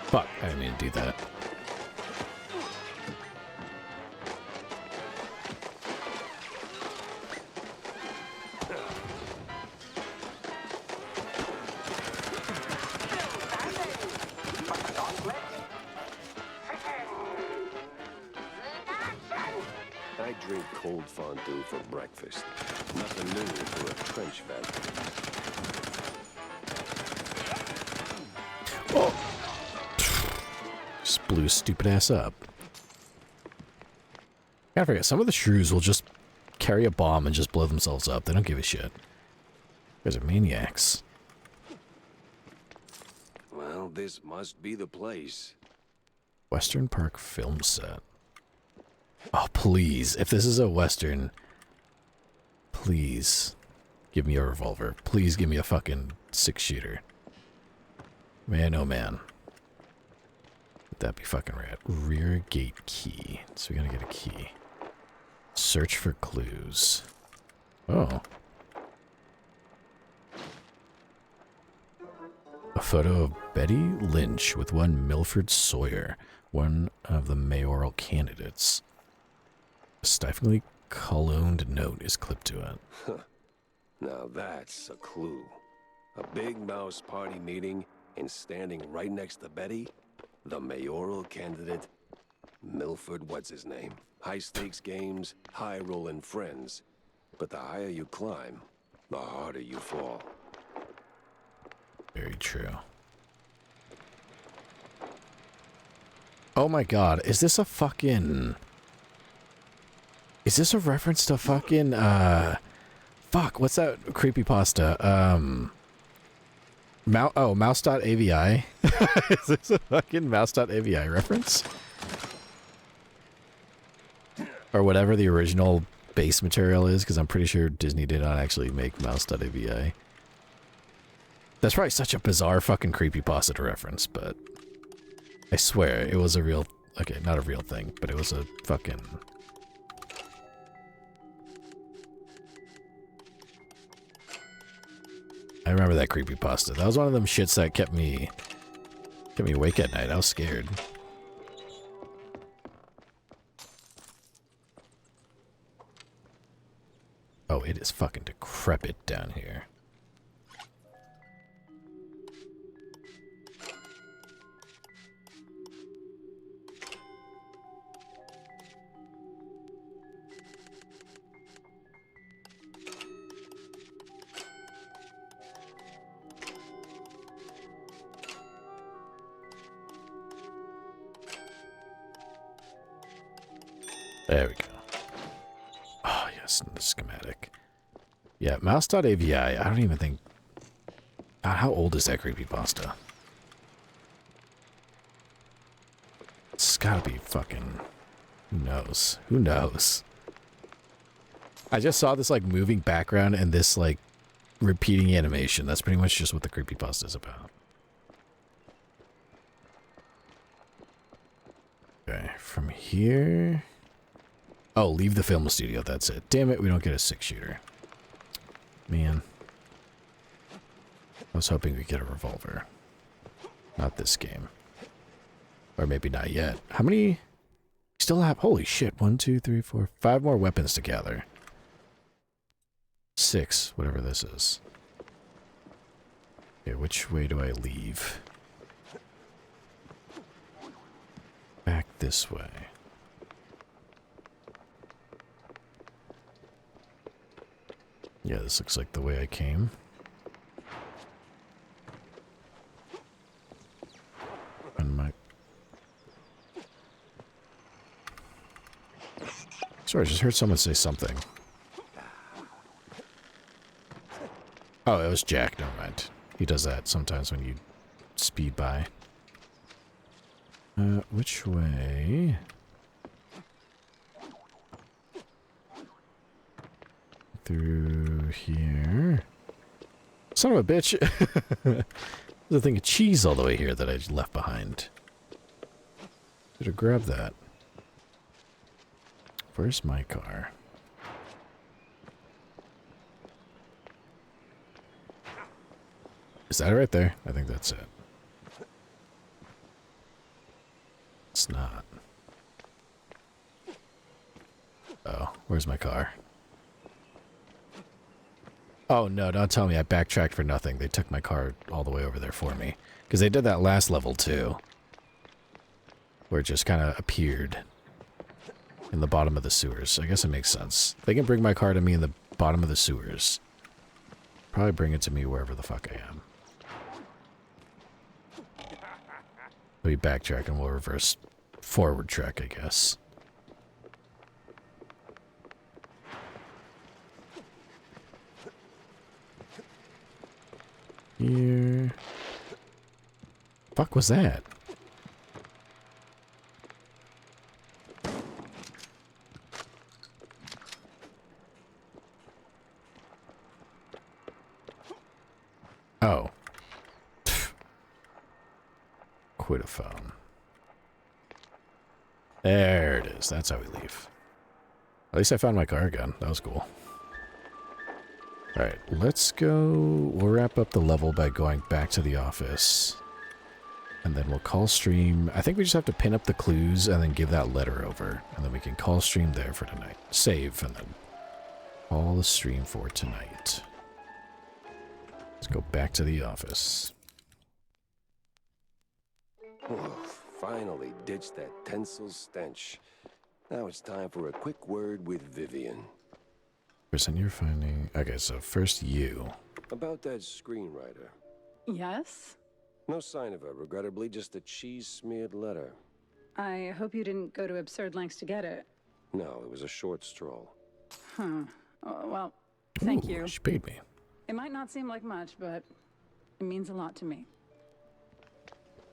Fuck, I didn't mean to do that. I drink cold fondue for breakfast. Nothing new for a trench factory. Oh! Just blew stupid ass up. Gotta forget, some of the shrews will just carry a bomb and just blow themselves up. They don't give a shit. You guys are maniacs. Well, this must be the place. Western Park film set. Oh, please. If this is a Western, please give me a revolver. Please give me a fucking 6-shooter. Man, oh man. Would that be fucking rad? Rear gate key. So we gotta get a key. Search for clues. Oh. A photo of Betty Lynch with one Milford Sawyer, one of the mayoral candidates. A stiflingly cologned note is clipped to it. Now that's a clue. A big mouse party meeting, and standing right next to Betty, the mayoral candidate, Milford what's-his-name. High-stakes games, high-rolling friends. But the higher you climb, the harder you fall. Very true. Oh my god, is this a fucking... Is this a reference to fucking, fuck, what's that creepypasta? Mouse.avi? Is this a fucking Mouse.avi reference? Or whatever the original base material is, because I'm pretty sure Disney did not actually make Mouse.avi. That's probably such a bizarre fucking creepypasta to reference, but I swear it was a real, okay, not a real thing, but it was a fucking... I remember that creepypasta. That was one of them shits that kept me awake at night. I was scared. Oh, it is fucking decrepit down here. There we go. Oh, yes, the schematic. Yeah, Mouse.avi, I don't even think... God, how old is that creepypasta? It's gotta be fucking... Who knows? Who knows? I just saw this, like, moving background and this, like, repeating animation. That's pretty much just what the creepypasta is about. Okay, from here... Oh, leave the film studio, that's it. Damn it, we don't get a 6-shooter. Man. I was hoping we'd get a revolver. Not this game. Or maybe not yet. How many... Still have... Holy shit. 1, 2, 3, 4... 5 more weapons to gather. 6, whatever this is. Okay, which way do I leave? Back this way. Yeah, this looks like the way I came. And my... Sorry, I just heard someone say something. Oh, it was Jack, never mind. He does that sometimes when you speed by. Which way? Through here. Son of a bitch. There's a thing of cheese all the way here that I just left behind. Should have grabbed that. Where's my car? Is that right there? I think that's it. It's not. Oh, where's my car? Oh, no, don't tell me I backtracked for nothing. They took my car all the way over there for me. Because they did that last level, too. Where it just kind of appeared in the bottom of the sewers. I guess it makes sense. They can bring my car to me in the bottom of the sewers. Probably bring it to me wherever the fuck I am. We backtrack and we'll reverse forward track, I guess. here. Fuck was that? Oh. Quidophone. There it is. That's how we leave. At least I found my car again. That was cool. Alright, let's go. We'll wrap up the level by going back to the office. And then we'll call stream. I think we just have to pin up the clues and then give that letter over. And then we can call stream there for tonight. Save and then call the stream for tonight. Let's go back to the office. Oh, finally ditched that tinsel stench. Now it's time for a quick word with Vivian. Present your finding. Okay, so first you. About that screenwriter. Yes? No sign of her, regrettably, just a cheese-smeared letter. I hope you didn't go to absurd lengths to get it. No, it was a short stroll. Huh. Oh, well, thank you. She paid me. It might not seem like much, but it means a lot to me.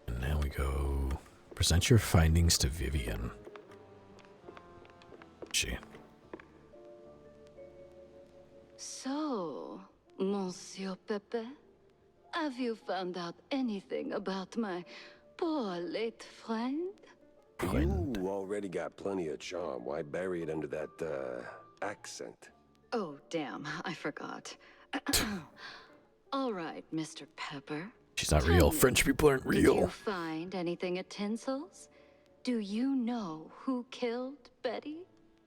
And now we go. Present your findings to Vivian. She. So, Monsieur Pepe, have you found out anything about my poor late friend? You already got plenty of charm. Why bury it under that, accent? Oh, damn, I forgot. All right, Mr. Pepper. She's not real. French people aren't real. Did you find anything at Tinsel's? Do you know who killed Betty?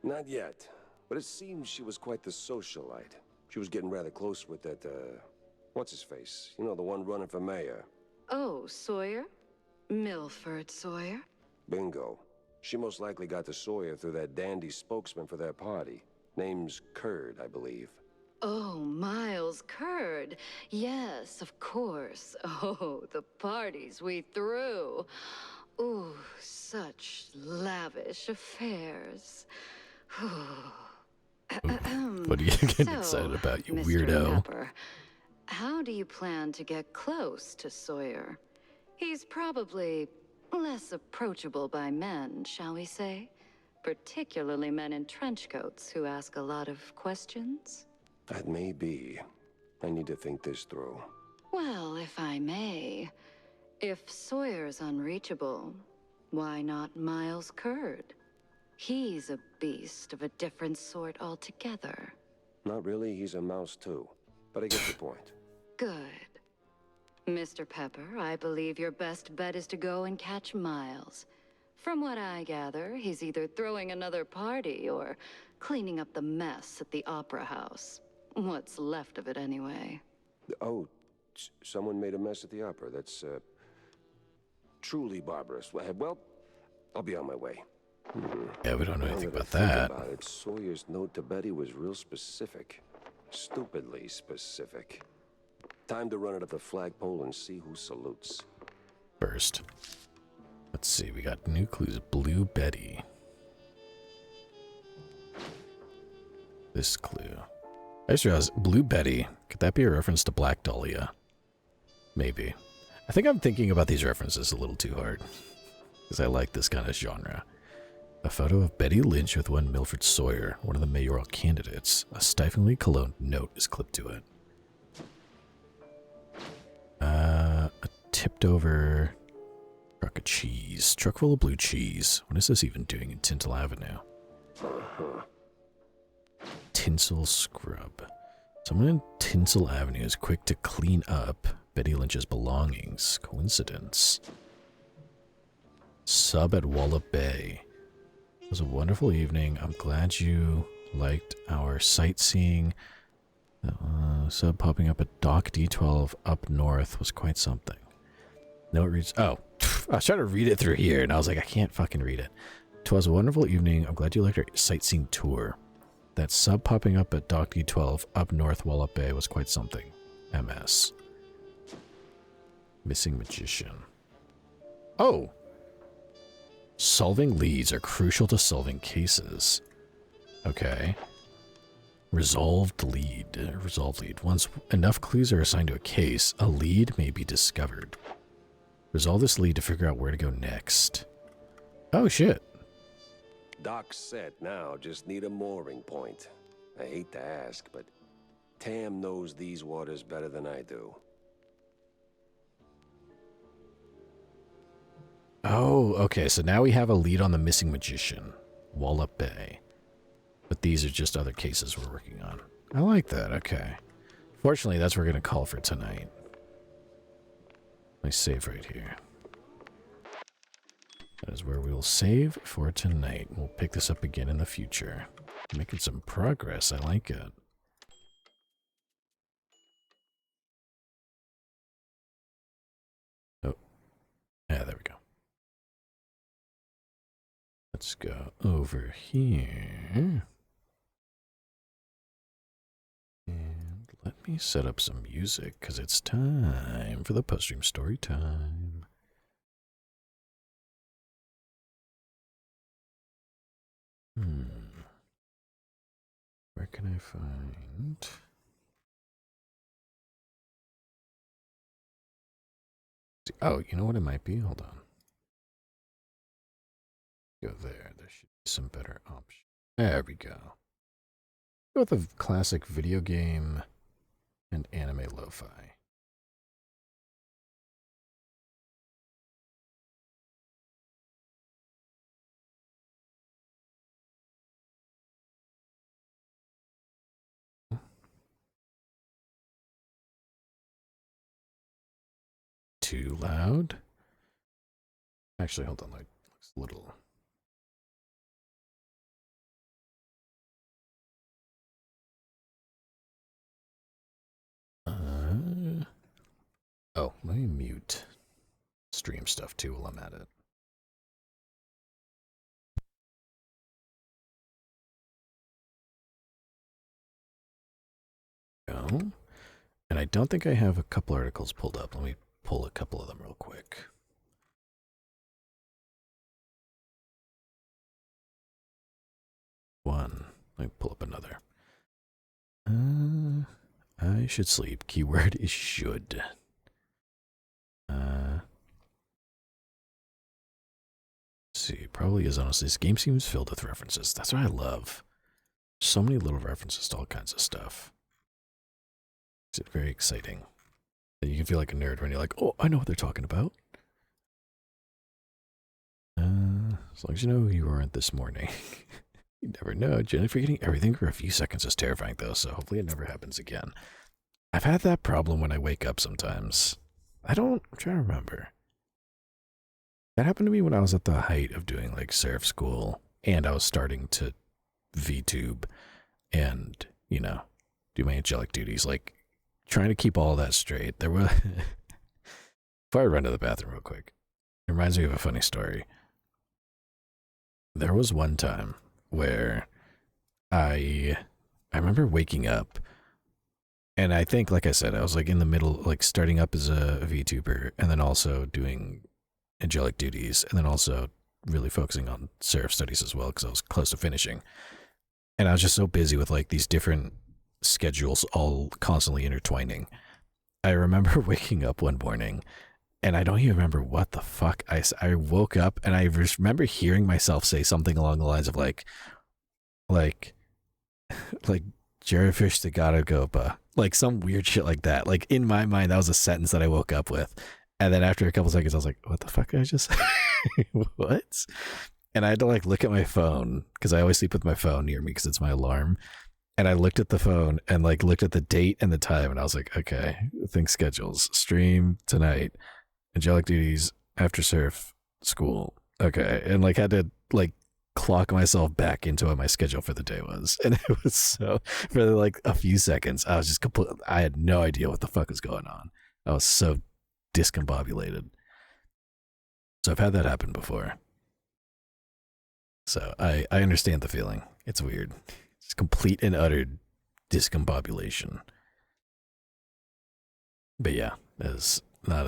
Not yet, but it seems she was quite the socialite. She was getting rather close with that, what's-his-face? You know, the one running for mayor. Oh, Sawyer? Milford Sawyer? Bingo. She most likely got to Sawyer through that dandy spokesman for their party. Name's Curd, I believe. Oh, Miles Curd. Yes, of course. Oh, the parties we threw. Ooh, such lavish affairs. What are you getting excited about, you Mr. weirdo? Pepper, how do you plan to get close to Sawyer? He's probably less approachable by men, shall we say? Particularly men in trench coats who ask a lot of questions. That may be. I need to think this through. Well, if I may, if Sawyer's unreachable, why not Miles Curd? He's a beast of a different sort altogether. Not really, he's a mouse too. But I get your point. Good. Mr. Pepper, I believe your best bet is to go and catch Miles. From what I gather, he's either throwing another party or cleaning up the mess at the Opera House. What's left of it, anyway. Oh, someone made a mess at the opera. That's, truly barbarous. Well, I'll be on my way. Yeah, we don't know anything about Think that. about it, Sawyer's note to Betty was real specific. Stupidly specific. Time to run it up the flagpole and see who salutes. First. Let's see, we got new clues. Blue Betty. This clue. I just realized, Blue Betty, could that be a reference to Black Dahlia? Maybe. I think I'm thinking about these references a little too hard. Because I like this kind of genre. A photo of Betty Lynch with one Milford Sawyer, one of the mayoral candidates. A stiflingly cologne note is clipped to it. A tipped over truck of cheese. Truck full of blue cheese. What is this even doing in Tinsel Avenue? Tinsel Scrub. Someone in Tinsel Avenue is quick to clean up Betty Lynch's belongings. Coincidence. Sub at Wallop Bay. It was a wonderful evening. I'm glad you liked our sightseeing. Sub popping up at Dock D12 up north was quite something. No, it reads. Oh, I was trying to read it through here, and I was like, I can't fucking read it. 'Twas a wonderful evening. I'm glad you liked our sightseeing tour. That sub popping up at Dock D12 up north Wallop Bay was quite something. MS. Missing magician. Oh! Solving leads are crucial to solving cases. Okay. Resolved lead. Resolved lead. Once enough clues are assigned to a case, a lead may be discovered. Resolve this lead to figure out where to go next. Oh, shit. Dock's set now, just need a mooring point. I hate to ask, but Tam knows these waters better than I do. Oh, okay, so now we have a lead on the missing magician, Wallop Bay. But these are just other cases we're working on. I like that, okay. Fortunately, that's what we're going to call for tonight. Let me save right here. That is where we will save for tonight. We'll pick this up again in the future. Making some progress, I like it. Oh, yeah, there we go. Let's go over here. And let me set up some music, because it's time for the post-stream story time. Where can I find... Oh, you know what it might be? Hold on. Go there. There should be some better options. There we go. Go with a classic video game and anime lo-fi. Too loud? Actually, hold on. Looks a little... Oh, let me mute stream stuff too while I'm at it. Go. And I don't think I have a couple articles pulled up. Let me pull a couple of them real quick. One. Let me pull up another. I should sleep. Keyword is should. Let's see, probably is honestly. This game seems filled with references. That's what I love. So many little references to all kinds of stuff. Makes it very exciting. You can feel like a nerd when you're like, oh, I know what they're talking about. As long as you know who you weren't this morning. You never know. Generally forgetting everything for a few seconds is terrifying, though, so hopefully it never happens again. I've had that problem when I wake up sometimes. I'm trying to remember. That happened to me when I was at the height of doing, like, surf school, and I was starting to VTube and, you know, do my angelic duties, like, trying to keep all that straight. There was... Before I run to the bathroom real quick, it reminds me of a funny story. There was one time where I remember waking up, and I think, like I said, I was like in the middle, like starting up as a VTuber, and then also doing angelic duties, and then also really focusing on surf studies as well, because I was close to finishing. And I was just so busy with like these different schedules all constantly intertwining. I remember waking up one morning, and I don't even remember what the fuck I woke up, and I remember hearing myself say something along the lines of like Jellyfish the Gotta Gopa, like some weird shit like that. Like in my mind, that was a sentence that I woke up with, and then after a couple seconds, I was like, "What the fuck did I just what?" And I had to like look at my phone because I always sleep with my phone near me because it's my alarm. And I looked at the phone and like looked at the date and the time, and I was like, "Okay, think schedules, stream tonight." Angelic duties after surf school. Okay. And like had to like clock myself back into what my schedule for the day was. And it was so for like a few seconds, I was just I had no idea what the fuck was going on. I was so discombobulated. So I've had that happen before. So I understand the feeling. It's weird. It's complete and utter discombobulation. But yeah, it's not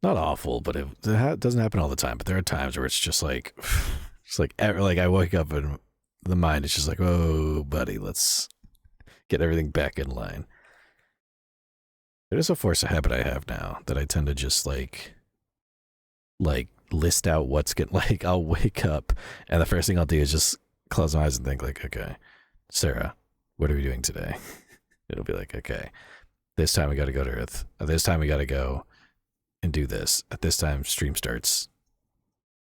awful, but it doesn't happen all the time. But there are times where it's just like I wake up and the mind is just like, "Oh, buddy, let's Get everything back in line. It is a force of habit I have now that I tend to just like list out what's getting, like, I'll wake up and the first thing I'll do is just close my eyes and think like, okay, Sarah, what are we doing today? It'll be like, okay, this time we got to go to Earth. At this time we got to go and do this. At this time stream starts.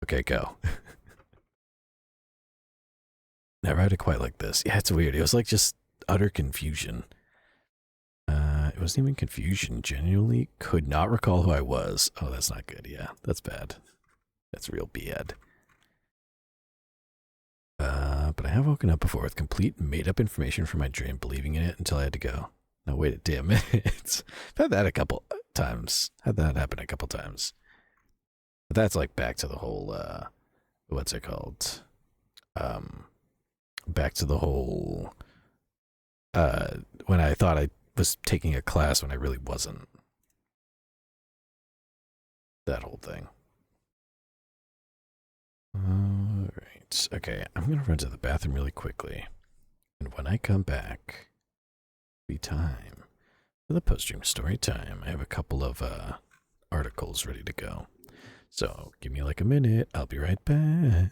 Okay, go. Never had it quite like this. Yeah, it's weird. It was like just utter confusion. It wasn't even confusion. Genuinely could not recall who I was. Oh, that's not good. Yeah, that's bad. That's real bad. But I have woken up before with complete made-up information from my dream, believing in it until I had to go. Now wait a damn minute. I've had that a couple times. Had that happen a couple times. But that's like back to the whole, what's it called? Back to the whole, when I thought I was taking a class when I really wasn't. That whole thing. Alright, okay, I'm gonna run to the bathroom really quickly. And when I come back, it'll be time for the post-stream story time. I have a couple of articles ready to go. So, give me like a minute, I'll be right back.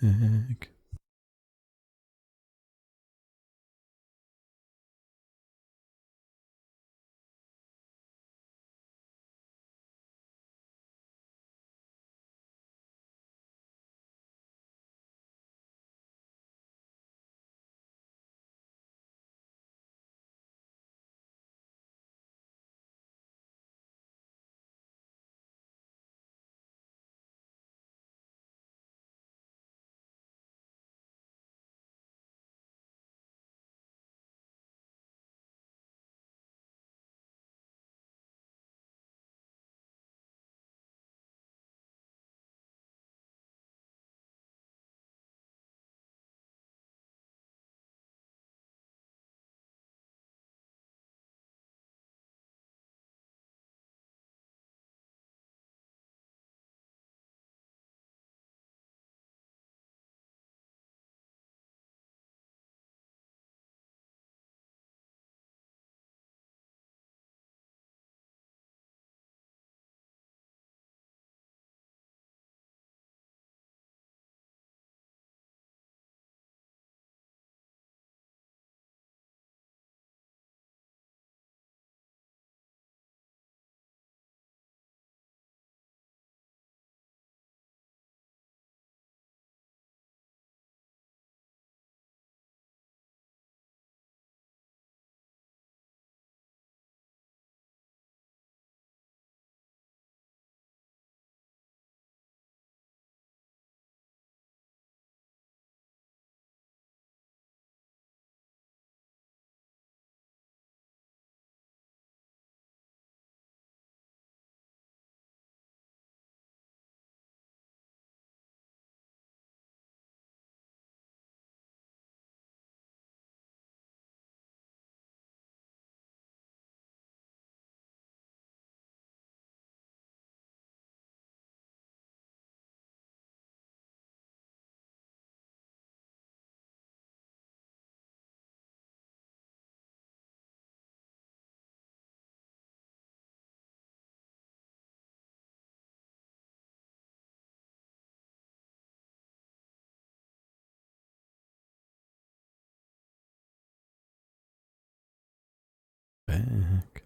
Back.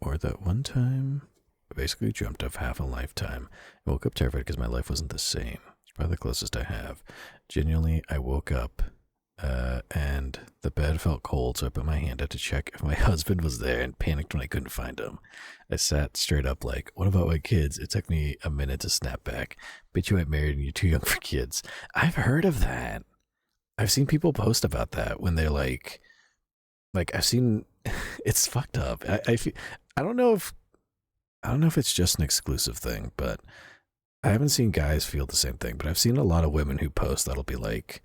Or that one time, I basically dreamt of half a lifetime. I woke up terrified because my life wasn't the same. It's probably the closest I have. Genuinely, I woke up and the bed felt cold, so I put my hand out to check if my husband was there and panicked when I couldn't find him. I sat straight up like, what about my kids? It took me a minute to snap back. Bet you ain't married and you're too young for kids. I've heard of that. I've seen people post about that when they're like I've seen, it's fucked up. I don't know if it's just an exclusive thing, but I haven't seen guys feel the same thing, but I've seen a lot of women who post that'll be like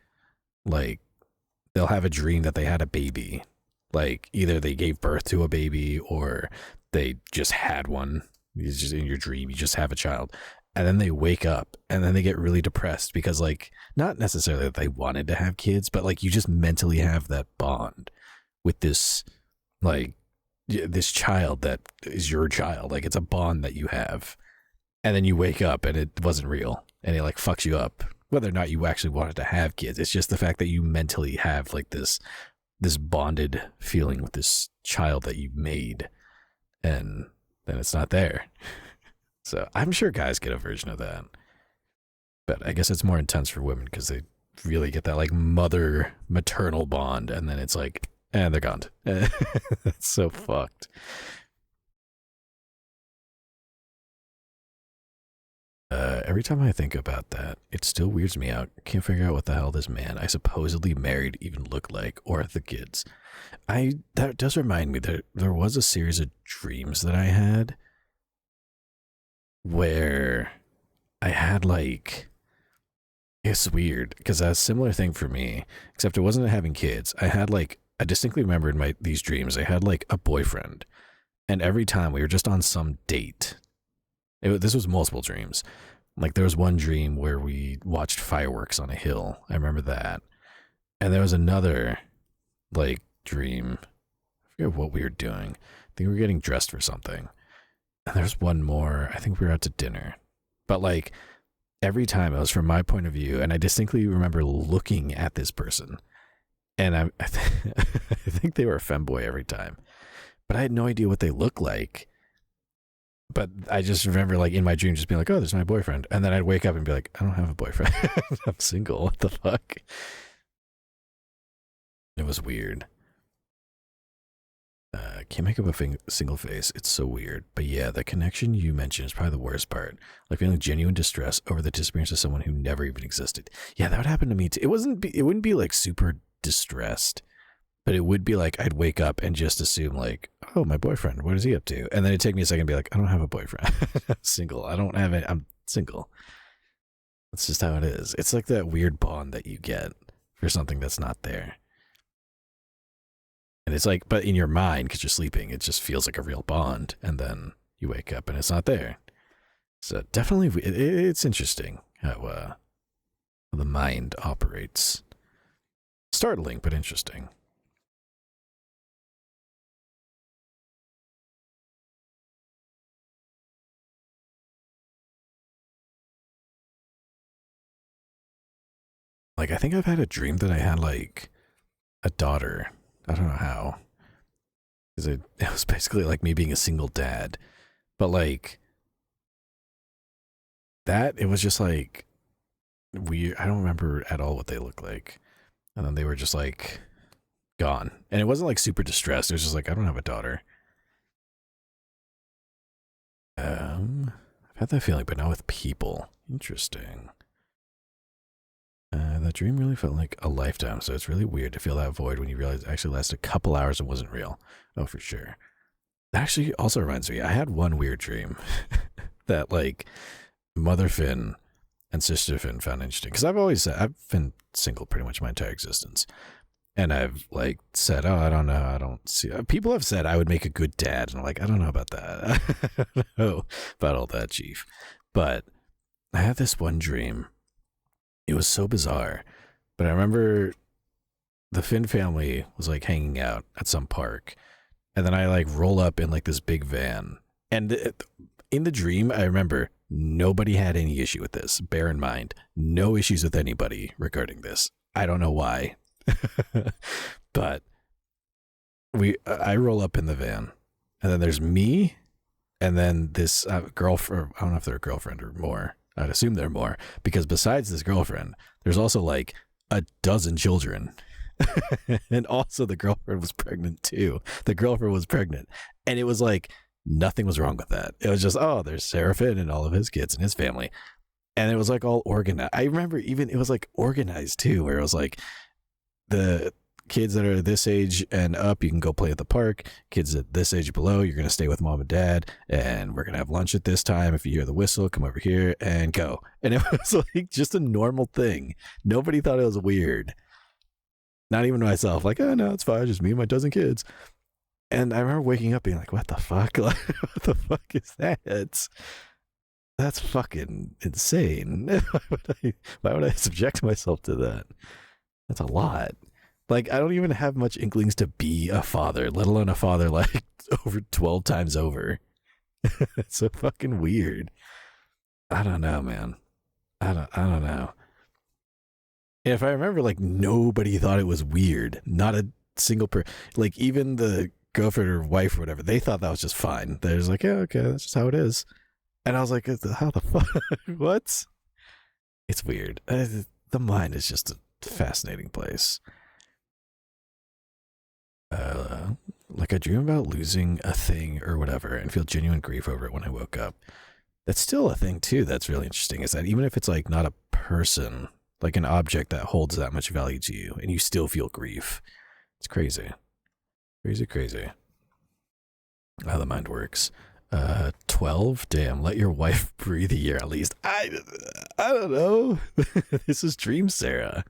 they'll have a dream that they had a baby. Like either they gave birth to a baby or they just had one. It's just in your dream, you just have a child. and then they wake up and then they get really depressed because, like, not necessarily that they wanted to have kids, but like you just mentally have that bond with this, like, this child that is your child. Like, it's a bond that you have, and then you wake up and it wasn't real, and it like fucks you up. Whether or not you actually wanted to have kids, it's just the fact that you mentally have like this bonded feeling with this child that you made, and then it's not there. So I'm sure guys get a version of that, but I guess it's more intense for women because they really get that like maternal bond, and then it's like, and they're gone. That's so fucked. Every time I think about that, it still weirds me out. Can't figure out what the hell this man I supposedly married even looked like, or the kids. That does remind me that there was a series of dreams that I had where I had like, it's weird because a similar thing for me, except it wasn't having kids. I had like, I distinctly remember in these dreams, I had like a boyfriend, and every time we were just on some date. This was multiple dreams. Like, there was one dream where we watched fireworks on a hill. I remember that. And there was another, like, dream. I forget what we were doing. I think we were getting dressed for something. And there's one more. I think we were out to dinner. But, like, every time it was from my point of view. And I distinctly remember looking at this person. And I think they were a femboy every time. But I had no idea what they looked like. But I just remember, like, in my dream just being like, oh, there's my boyfriend. And then I'd wake up and be like, I don't have a boyfriend. I'm single. What the fuck? It was weird. Can't make up a single face. It's so weird. But yeah, the connection you mentioned is probably the worst part. Like feeling genuine distress over the disappearance of someone who never even existed. Yeah, that would happen to me too. It wouldn't be like super distressed. But it would be like I'd wake up and just assume like, oh, my boyfriend, what is he up to? And then it'd take me a second to be like, I don't have a boyfriend. I'm single. I don't have it. I'm single. That's just how it is. It's like that weird bond that you get for something that's not there. And it's like, but in your mind, because you're sleeping, it just feels like a real bond. And then you wake up and it's not there. So definitely, it's interesting how the mind operates. Startling, but interesting. Like, I think I've had a dream that I had, like, a daughter. I don't know how. Because it was basically like me being a single dad. But, like, that, it was just, like, weird. I don't remember at all what they looked like. And then they were just, like, gone. And it wasn't, like, super distressed. It was just like, I don't have a daughter. I've had that feeling, but not with people. Interesting. That dream really felt like a lifetime, so it's really weird to feel that void when you realize it actually lasted a couple hours and wasn't real. Oh, for sure. That actually also reminds me, I had one weird dream that, like, Mother Finn and Sister Finn found interesting. Because I've been single pretty much my entire existence. And I've, like, said, oh, I don't know, I don't see. People have said I would make a good dad, and I'm like, I don't know about that. I don't know about all that, Chief. But I had this one dream. It was so bizarre, but I remember the Finn family was like hanging out at some park, and then I like roll up in like this big van, and in the dream I remember nobody had any issue with this. Bear in mind, no issues with anybody regarding this. I don't know why, but I roll up in the van, and then there's me, and then this girlfriend. I don't know if they're a girlfriend or more. I'd assume there are more, because besides this girlfriend, there's also like a dozen children. And also the girlfriend was pregnant too. The girlfriend was pregnant. And it was like, nothing was wrong with that. It was just, oh, there's Seraphin and all of his kids and his family. And it was like all organized. I remember even it was like organized too, where it was like the kids that are this age and up, you can go play at the park. Kids at this age below, you're going to stay with mom and dad, and we're going to have lunch at this time. If you hear the whistle, come over here and go. And it was like just a normal thing. Nobody thought it was weird. Not even myself. Like, oh no, it's fine. Just me and my dozen kids. And I remember waking up being like, what the fuck? Like, what the fuck is that? That's fucking insane. Why would I subject myself to that? That's a lot. Like, I don't even have much inklings to be a father, let alone a father like over 12 times over. It's so fucking weird. I don't know, man. I don't know. If I remember, like, nobody thought it was weird. Not a single like, even the girlfriend or wife or whatever, they thought that was just fine. They're just like, yeah, okay, that's just how it is. And I was like, how the fuck? What? It's weird. The mind is just a fascinating place. Like, I dream about losing a thing or whatever and feel genuine grief over it when I woke up. That's still a thing, too, that's really interesting, is that even if it's, like, not a person, like an object that holds that much value to you, and you still feel grief. It's crazy. Crazy. How the mind works. 12? Damn, let your wife breathe a year at least. I don't know. This is Dream Sarah.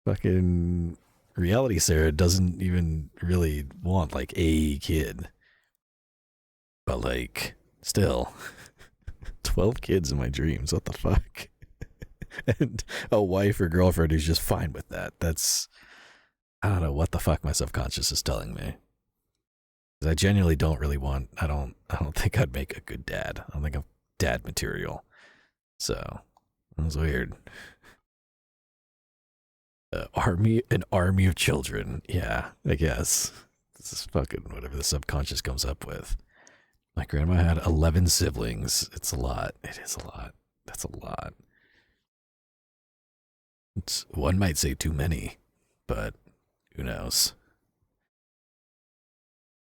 Fucking reality Sarah doesn't even really want, like, a kid. But, like, still. 12 kids in my dreams. What the fuck? And a wife or girlfriend who's just fine with that. That's, I don't know what the fuck my subconscious is telling me. I genuinely don't really want, I don't think I'd make a good dad. I don't think I'm dad material. So, it was weird. An army of children. Yeah, I guess. This is fucking whatever the subconscious comes up with. My grandma had 11 siblings. It's a lot. It is a lot. That's a lot. One might say too many, but who knows?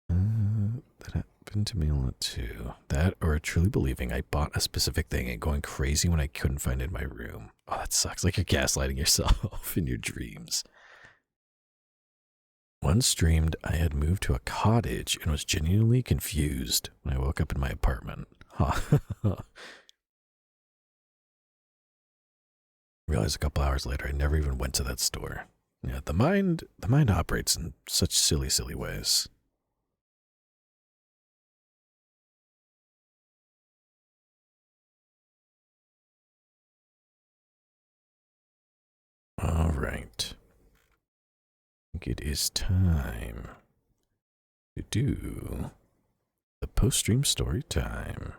That happened to me a lot too. That or truly believing I bought a specific thing and going crazy when I couldn't find it in my room. Oh, that sucks. Like you're gaslighting yourself in your dreams. Once dreamed I had moved to a cottage and was genuinely confused when I woke up in my apartment. Huh. Realized a couple hours later I never even went to that store. Yeah, the mind operates in such silly ways. All right. I think it is time to do the post-stream story time.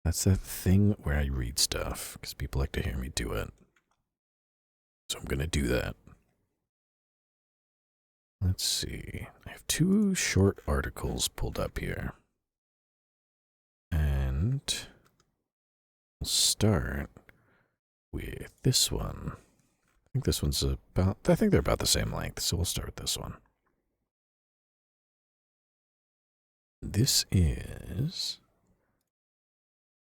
That's that thing where I read stuff, because people like to hear me do it. So I'm going to do that. Let's see. I have 2 short articles pulled up here. And we'll start with this one. I think this one's I think they're about the same length, so we'll start with this one. This is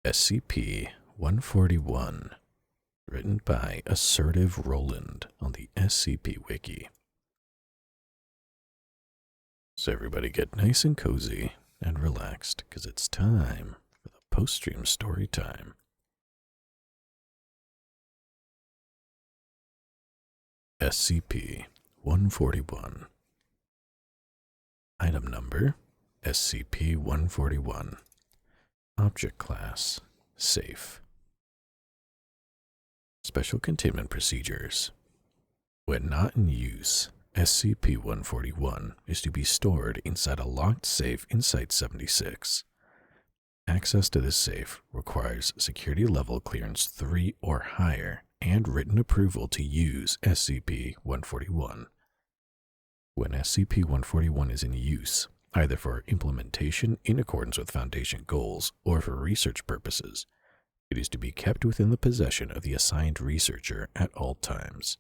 SCP-141, written by Assertive Roland on the SCP Wiki. So everybody get nice and cozy and relaxed, because it's time for the post-stream story time. SCP-141. Item number, SCP-141. Object class, safe. Special containment procedures. When not in use, SCP-141 is to be stored inside a locked safe in Site-76. Access to this safe requires security level clearance 3 or higher and written approval to use SCP-141. When SCP-141 is in use, either for implementation in accordance with Foundation goals or for research purposes, it is to be kept within the possession of the assigned researcher at all times.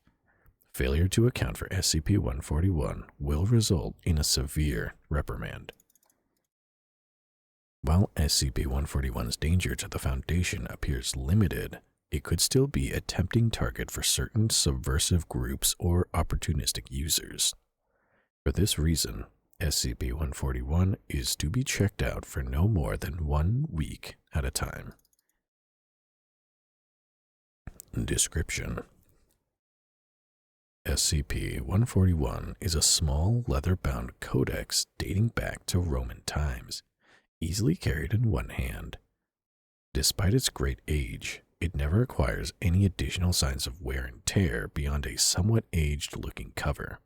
Failure to account for SCP-141 will result in a severe reprimand. While SCP-141's danger to the Foundation appears limited, it could still be a tempting target for certain subversive groups or opportunistic users. For this reason, SCP-141 is to be checked out for no more than 1 week at a time. Description: SCP-141 is a small leather-bound codex dating back to Roman times. easily carried in one hand. Despite its great age, it never acquires any additional signs of wear and tear beyond a somewhat aged-looking cover.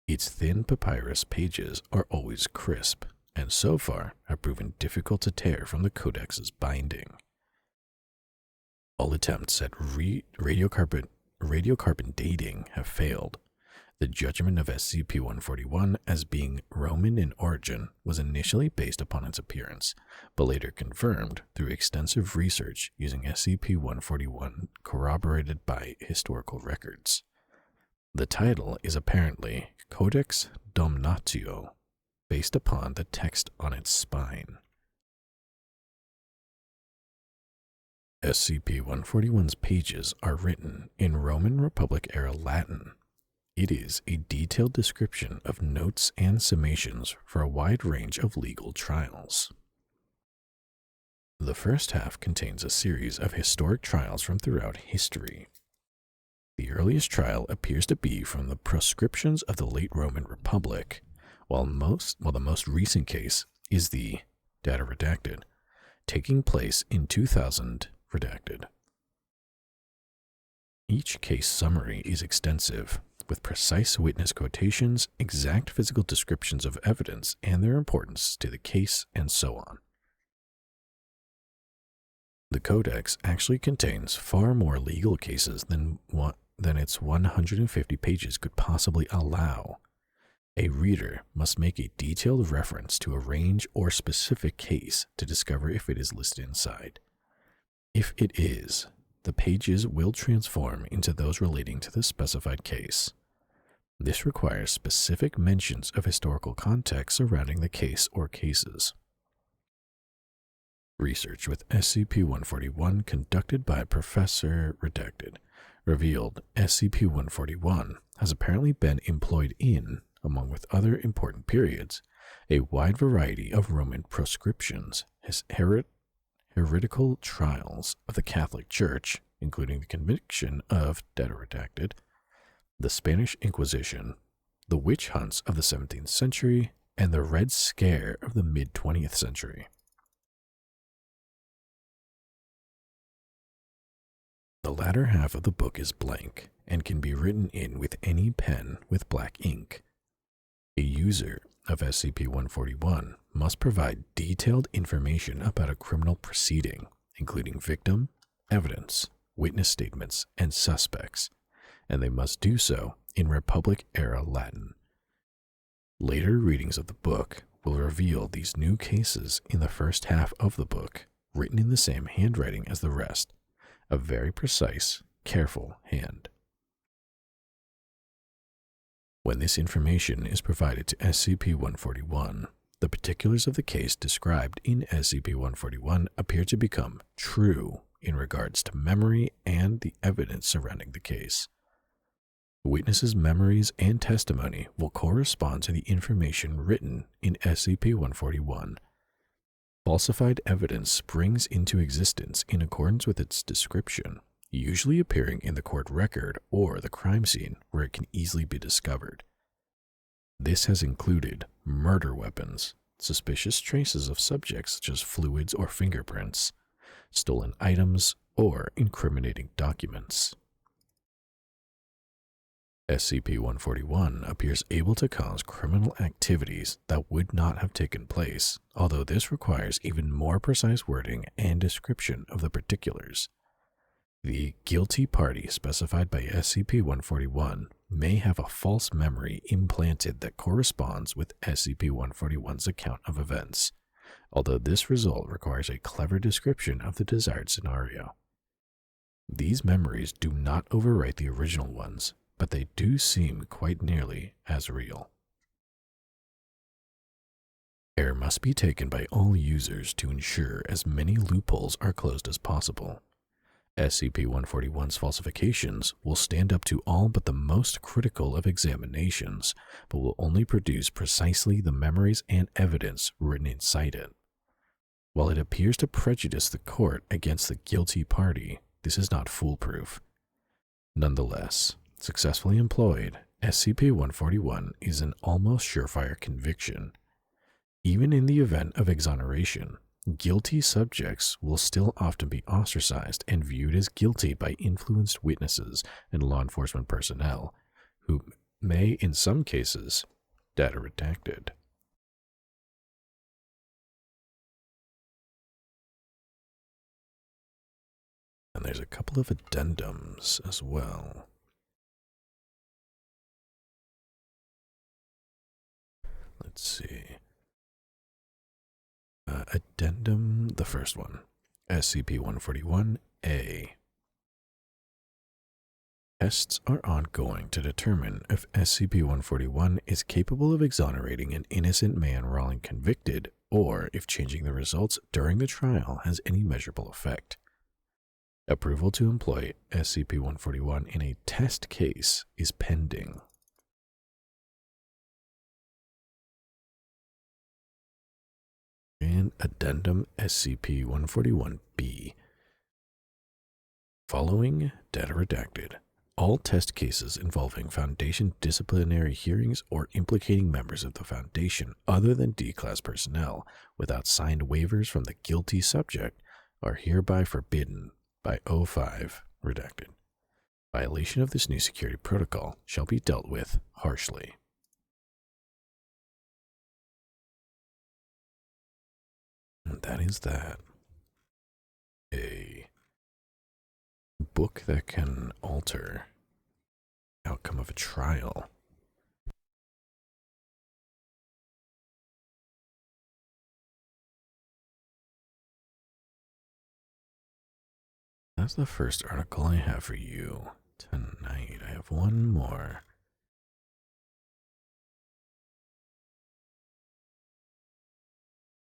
Its thin papyrus pages are always crisp, and so far have proven difficult to tear from the Codex's binding. All attempts at radiocarbon dating have failed. The judgment of SCP-141 as being Roman in origin was initially based upon its appearance, but later confirmed through extensive research using SCP-141 corroborated by historical records. The title is apparently Codex Damnatio, based upon the text on its spine. SCP-141's pages are written in Roman Republic-era Latin. It is a detailed description of notes and summations for a wide range of legal trials. The first half contains a series of historic trials from throughout history. The earliest trial appears to be from the proscriptions of the late Roman Republic, while the most recent case is the Data Redacted, taking place in 2000 Redacted. Each case summary is extensive, with precise witness quotations, exact physical descriptions of evidence and their importance to the case, and so on. The Codex actually contains far more legal cases than its 150 pages could possibly allow. A reader must make a detailed reference to a range or specific case to discover if it is listed inside. If it is, the pages will transform into those relating to the specified case. This requires specific mentions of historical context surrounding the case or cases. Research with SCP-141 conducted by Professor Redacted revealed SCP-141 has apparently been employed in, among with other important periods, a wide variety of Roman proscriptions, heretical trials of the Catholic Church, including the conviction of Data Redacted, the Spanish Inquisition, the witch hunts of the 17th century, and the Red Scare of the mid-20th century. The latter half of the book is blank and can be written in with any pen with black ink. A user of SCP-141 must provide detailed information about a criminal proceeding, including victim, evidence, witness statements, and suspects, and they must do so in Republic-era Latin. Later readings of the book will reveal these new cases in the first half of the book, written in the same handwriting as the rest, a very precise, careful hand. When this information is provided to SCP-141, the particulars of the case described in SCP-141 appear to become true in regards to memory and the evidence surrounding the case. Witnesses' memories and testimony will correspond to the information written in SCP-141. Falsified evidence springs into existence in accordance with its description, usually appearing in the court record or the crime scene where it can easily be discovered. This has included murder weapons, suspicious traces of subjects such as fluids or fingerprints, stolen items, or incriminating documents. SCP-141 appears able to cause criminal activities that would not have taken place, although this requires even more precise wording and description of the particulars. The guilty party specified by SCP-141 may have a false memory implanted that corresponds with SCP-141's account of events, although this result requires a clever description of the desired scenario. These memories do not overwrite the original ones, but they do seem quite nearly as real. Care must be taken by all users to ensure as many loopholes are closed as possible. SCP-141's falsifications will stand up to all but the most critical of examinations, but will only produce precisely the memories and evidence written inside it. While it appears to prejudice the court against the guilty party, this is not foolproof. Nonetheless, successfully employed, SCP-141 is an almost surefire conviction. Even in the event of exoneration, guilty subjects will still often be ostracized and viewed as guilty by influenced witnesses and law enforcement personnel, who may, in some cases, data redacted. And there's a couple of addendums as well. Let's see. Addendum, the first one, SCP-141-A. Tests are ongoing to determine if SCP-141 is capable of exonerating an innocent man wrongly convicted, or if changing the results during the trial has any measurable effect. Approval to employ SCP-141 in a test case is pending. And Addendum SCP-141-B. Following data redacted, all test cases involving Foundation disciplinary hearings or implicating members of the Foundation other than D-Class personnel without signed waivers from the guilty subject are hereby forbidden by O5 redacted. Violation of this new security protocol shall be dealt with harshly. And that is that. A book that can alter the outcome of a trial. That's the first article I have for you tonight. I have one more.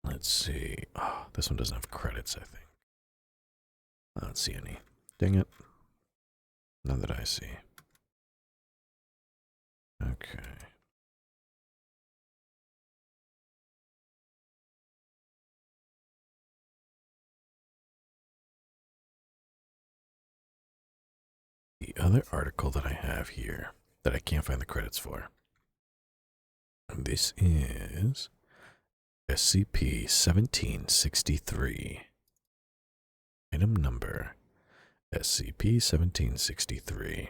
Let's see. Oh, this one doesn't have credits, I think. I don't see any. Dang it. None that I see. Okay. The other article that I have here that I can't find the credits for. This is SCP-1763. Item number SCP-1763.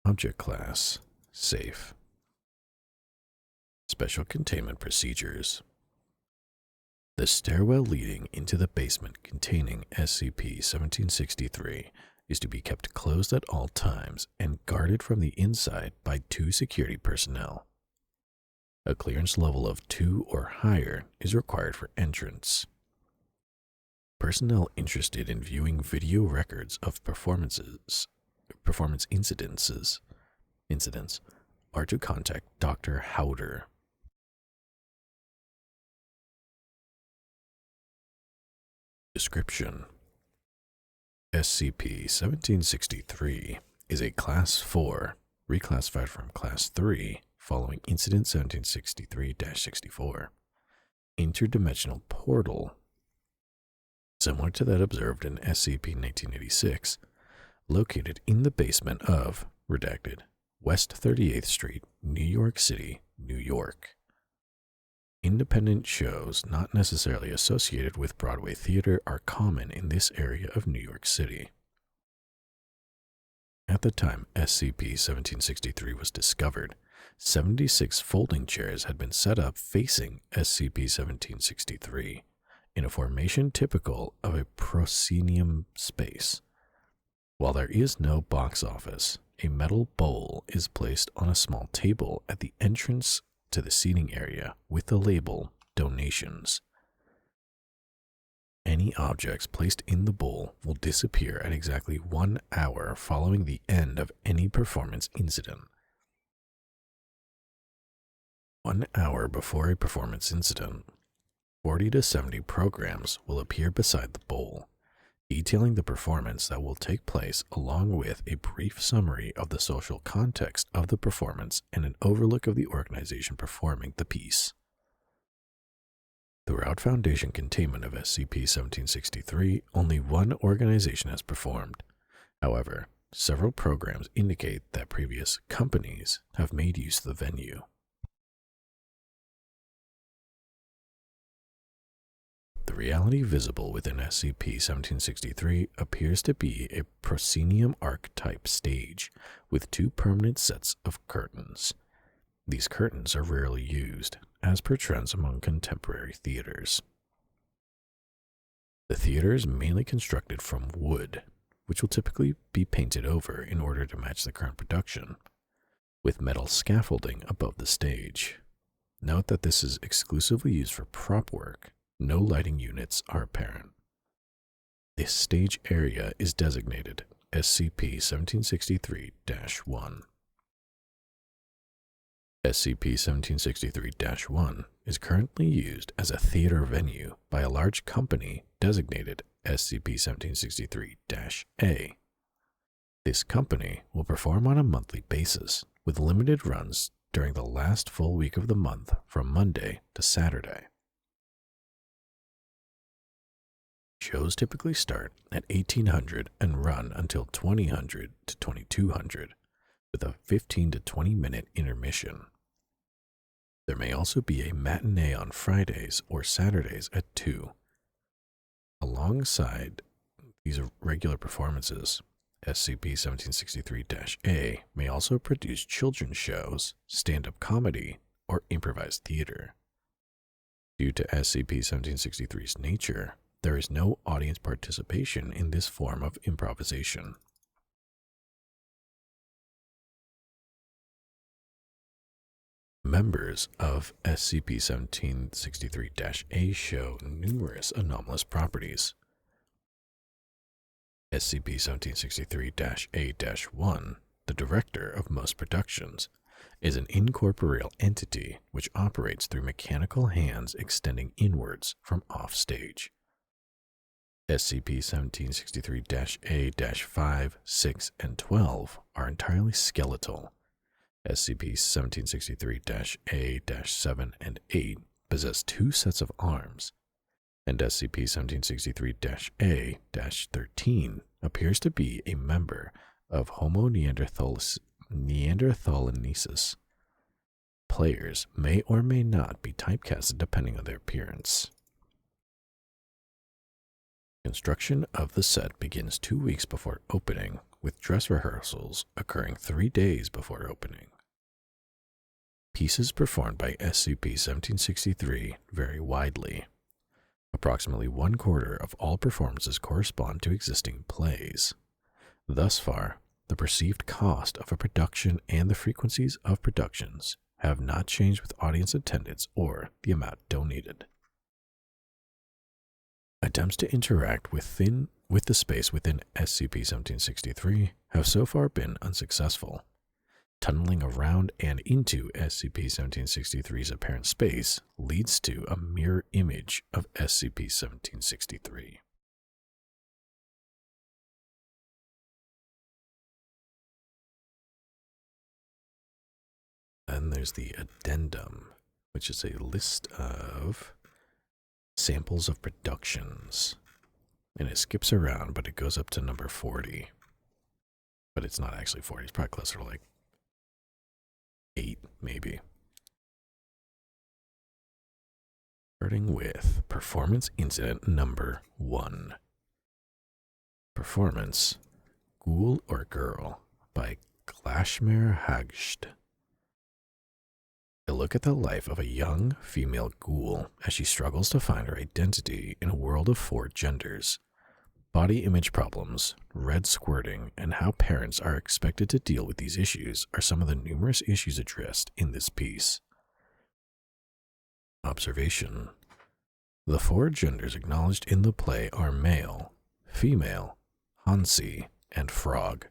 Object class safe. Special containment procedures. The stairwell leading into the basement containing SCP-1763 is to be kept closed at all times and guarded from the inside by 2 security personnel. A clearance level of 2 or higher is required for entrance. Personnel interested in viewing video records of performance incidents are to contact Dr. Howder. Description: SCP-1763 is a Class 4, reclassified from Class 3 following Incident 1763-64, interdimensional portal, similar to that observed in SCP-1986, located in the basement of, redacted, West 38th Street, New York City, New York. Independent shows not necessarily associated with Broadway theater are common in this area of New York City. At the time SCP-1763 was discovered, 76 folding chairs had been set up facing SCP-1763 in a formation typical of a proscenium space. While there is no box office, a metal bowl is placed on a small table at the entrance to the seating area with the label Donations. Any objects placed in the bowl will disappear at exactly 1 hour following the end of any performance incident. 1 hour before a performance incident, 40 to 70 programs will appear beside the bowl, detailing the performance that will take place along with a brief summary of the social context of the performance and an overlook of the organization performing the piece. Throughout Foundation containment of SCP-1763, only one organization has performed. However, several programs indicate that previous companies have made use of the venue. reality visible within SCP-1763 appears to be a proscenium arc-type stage with 2 permanent sets of curtains. These curtains are rarely used, as per trends among contemporary theaters. The theater is mainly constructed from wood, which will typically be painted over in order to match the current production, with metal scaffolding above the stage. Note that this is exclusively used for prop work. No lighting units are apparent. This stage area is designated SCP-1763-1. SCP-1763-1 is currently used as a theater venue by a large company designated SCP-1763-A. This company will perform on a monthly basis with limited runs during the last full week of the month from Monday to Saturday. Shows typically start at 1800 and run until 2000 to 2200 with a 15 to 20 minute intermission. There may also be a matinee on Fridays or Saturdays at 2. Alongside these regular performances, SCP-1763-A may also produce children's shows, stand-up comedy, or improvised theater. Due to SCP-1763's nature, there is no audience participation in this form of improvisation. Members of SCP-1763-A show numerous anomalous properties. SCP-1763-A-1, the director of most productions, is an incorporeal entity which operates through mechanical hands extending inwards from offstage. SCP-1763-A-5, 6, and 12 are entirely skeletal. SCP-1763-A-7 and 8 possess 2 sets of arms, and SCP-1763-A-13 appears to be a member of Homo neanderthalensis. Players may or may not be typecasted depending on their appearance. Construction of the set begins 2 weeks before opening, with dress rehearsals occurring 3 days before opening. Pieces performed by SCP-1763 vary widely. Approximately 1/4 of all performances correspond to existing plays. Thus far, the perceived cost of a production and the frequencies of productions have not changed with audience attendance or the amount donated. Attempts to interact with the space within SCP-1763 have so far been unsuccessful. Tunneling around and into SCP-1763's apparent space leads to a mirror image of SCP-1763. Then there's the addendum, which is a list of samples of productions. And it skips around, but it goes up to number 40. But it's not actually 40, it's probably closer to like 8, maybe. Starting with Performance Incident Number 1. Performance, Ghoul or Girl, by Glashmere Hagst. A look at the life of a young female ghoul as she struggles to find her identity in a world of 4 genders. Body image problems, red squirting, and how parents are expected to deal with these issues are some of the numerous issues addressed in this piece. Observation. The 4 genders acknowledged in the play are male, female, Hansi, and frog.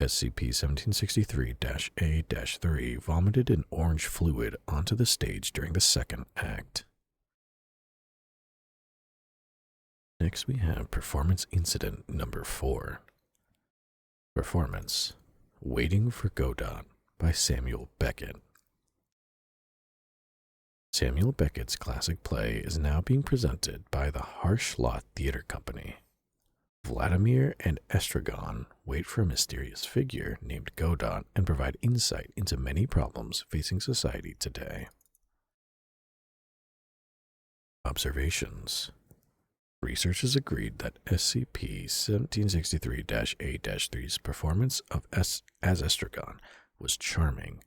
SCP-1763-A-3 vomited an orange fluid onto the stage during the 2nd act. Next we have Performance Incident Number 4. Performance, Waiting for Godot, by Samuel Beckett. Samuel Beckett's classic play is now being presented by the Harsh Lot Theater Company. Vladimir and Estragon wait for a mysterious figure named Godot and provide insight into many problems facing society today. Observations. Researchers agreed that SCP-1763-A-3's performance as Estragon was charming.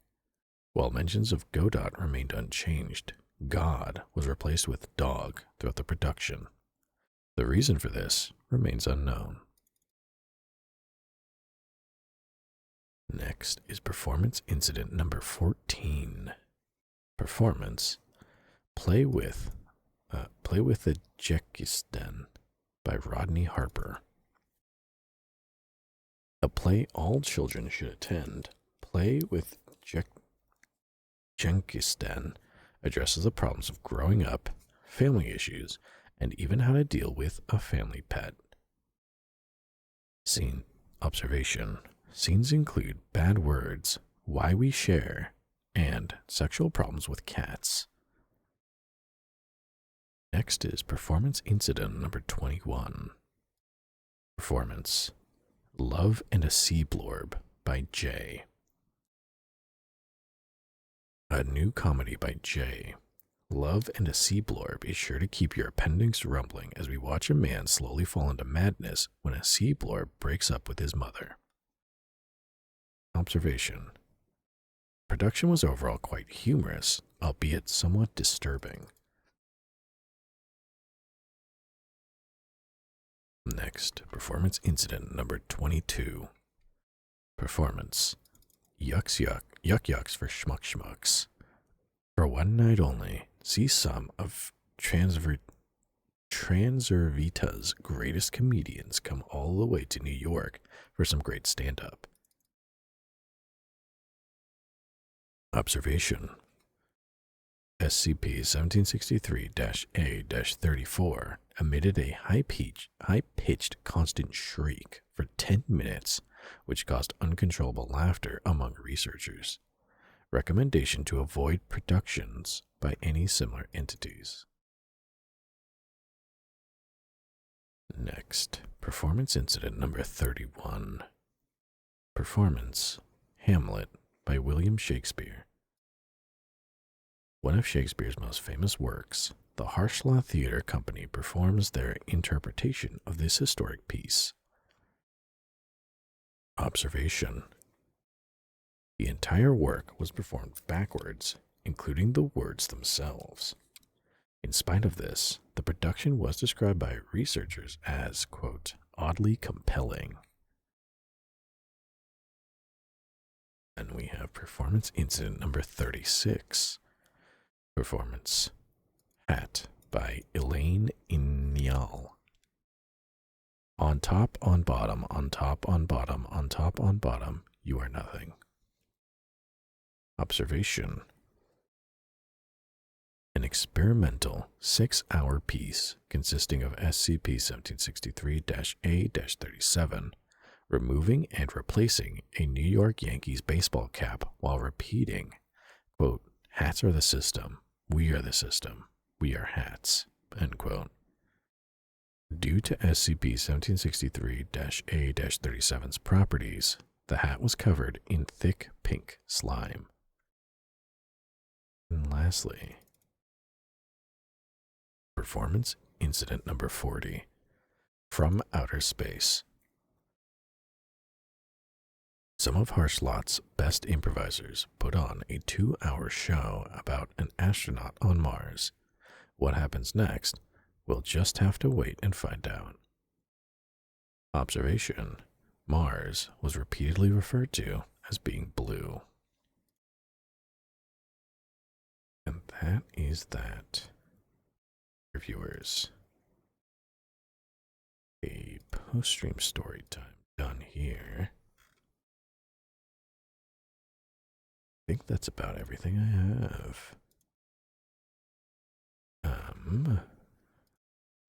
While mentions of Godot remained unchanged, God was replaced with dog throughout the production. The reason for this remains unknown. Next is Performance Incident number 14. Performance. Play with the Jekisten by Rodney Harper. A play all children should attend, Play with Jekisten addresses the problems of growing up, family issues, and even how to deal with a family pet. Scene observation. Scenes include bad words, why we share, and sexual problems with cats. Next is Performance Incident number 21. Performance. Love and a Sea Blorb by Jay. A new comedy by Jay. Love and a Sea Blorb is sure to keep your appendix rumbling as we watch a man slowly fall into madness when a sea blorb breaks up with his mother. Observation. Production was overall quite humorous, albeit somewhat disturbing. Next, Performance Incident number 22. Performance. Yucks for schmuck schmucks. For one night only, see some of Transurvita's greatest comedians come all the way to New York for some great stand-up. Observation. SCP-1763-A-34 emitted a high-pitched constant shriek for 10 minutes, which caused uncontrollable laughter among researchers. Recommendation to avoid productions by any similar entities. Next, Performance Incident number 31. Performance. Hamlet by William Shakespeare. One of Shakespeare's most famous works, the Harshla Theatre Company performs their interpretation of this historic piece. Observation. The entire work was performed backwards, including the words themselves. In spite of this, the production was described by researchers as, quote, oddly compelling. And we have Performance Incident number 36. Performance. Hat by Elaine Inyal. On top, on bottom, on top, on bottom, on top, on bottom, you are nothing. Observation. An experimental 6-hour piece consisting of SCP-1763-A-37, removing and replacing a New York Yankees baseball cap while repeating, quote, hats are the system, we are the system, we are hats, end quote. Due to SCP-1763-A-37's properties, the hat was covered in thick pink slime. And lastly, Performance Incident number 40. From Outer Space. Some of Harshlat's best improvisers put on a 2-hour show about an astronaut on Mars. What happens next? We'll just have to wait and find out. Observation. Mars was repeatedly referred to as being blue. And that is that. Reviewers. A post-stream story time done here. I think that's about everything I have.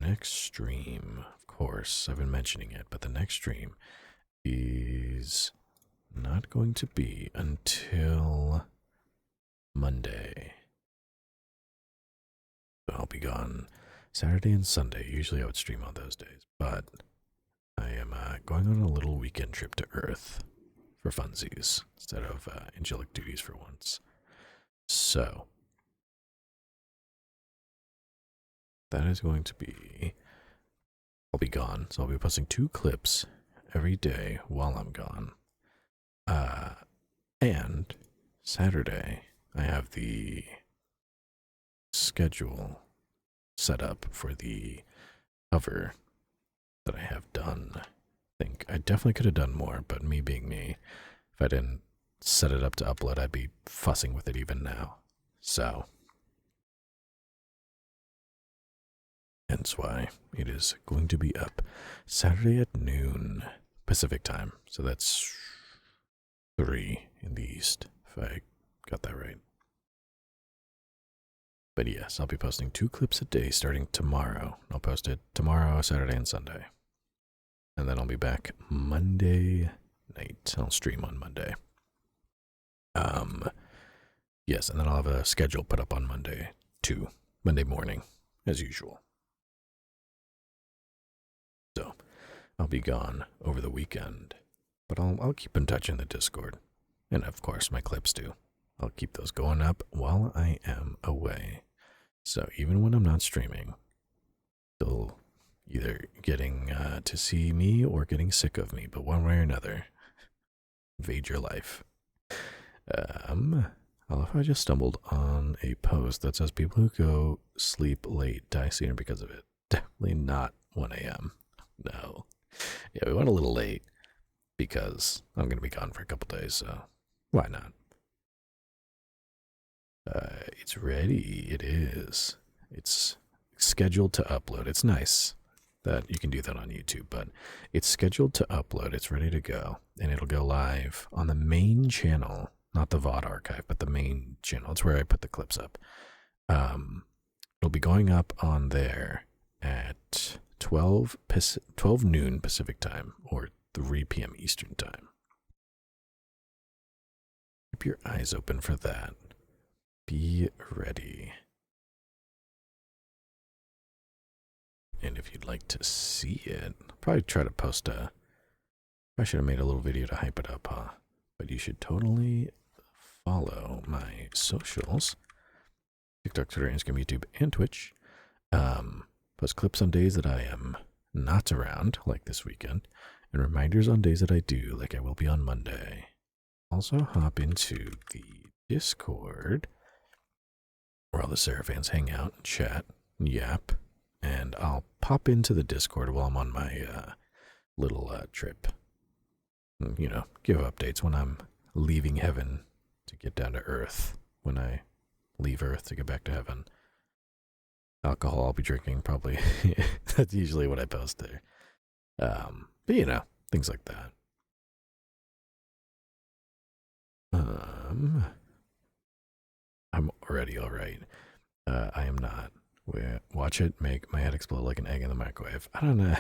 Next stream, of course, I've been mentioning it, but the next stream is not going to be until Monday. I'll be gone Saturday and Sunday. Usually I would stream on those days, but I am going on a little weekend trip to Earth for funsies instead of angelic duties for once. So, that is going to be... I'll be gone, so I'll be posting 2 clips every day while I'm gone. And Saturday, I have the schedule set up for the cover that I have done. I think I definitely could have done more, but me being me, if I didn't set it up to upload, I'd be fussing with it even now. So, hence why it is going to be up Saturday at noon Pacific time. So that's 3 in the East, if I got that right. But yes, I'll be posting 2 clips a day starting tomorrow. I'll post it tomorrow, Saturday, and Sunday. And then I'll be back Monday night. I'll stream on Monday. Yes, and then I'll have a schedule put up on Monday too. Monday morning, as usual. So, I'll be gone over the weekend. But I'll keep in touch in the Discord. And of course, my clips too. I'll keep those going up while I am away. So even when I'm not streaming, still either getting to see me or getting sick of me, but one way or another, invade your life. I just stumbled on a post that says people who go sleep late die sooner because of it. Definitely not 1 a.m. No. Yeah, we went a little late because I'm going to be gone for a couple days, so why not? It's ready. It is. It's scheduled to upload. It's nice that you can do that on YouTube, but it's scheduled to upload. It's ready to go, and it'll go live on the main channel, not the VOD archive, but the main channel. It's where I put the clips up. It'll be going up on there at 12 noon Pacific time, or 3 p.m. Eastern time. Keep your eyes open for that. Be ready. And if you'd like to see it, I'll probably try to post I should have made a little video to hype it up, huh? But you should totally follow my socials. TikTok, Twitter, Instagram, YouTube, and Twitch. Post clips on days that I am not around, like this weekend, and reminders on days that I do, like I will be on Monday. Also hop into the Discord, where all the Sarah fans hang out, chat, and yap, and I'll pop into the Discord while I'm on my little trip. You know, give updates when I'm leaving heaven to get down to Earth, when I leave Earth to get back to heaven. Alcohol I'll be drinking, probably. That's usually what I post there. But you know, things like that. I'm already alright. I am not. Watch it make my head explode like an egg in the microwave. I don't know.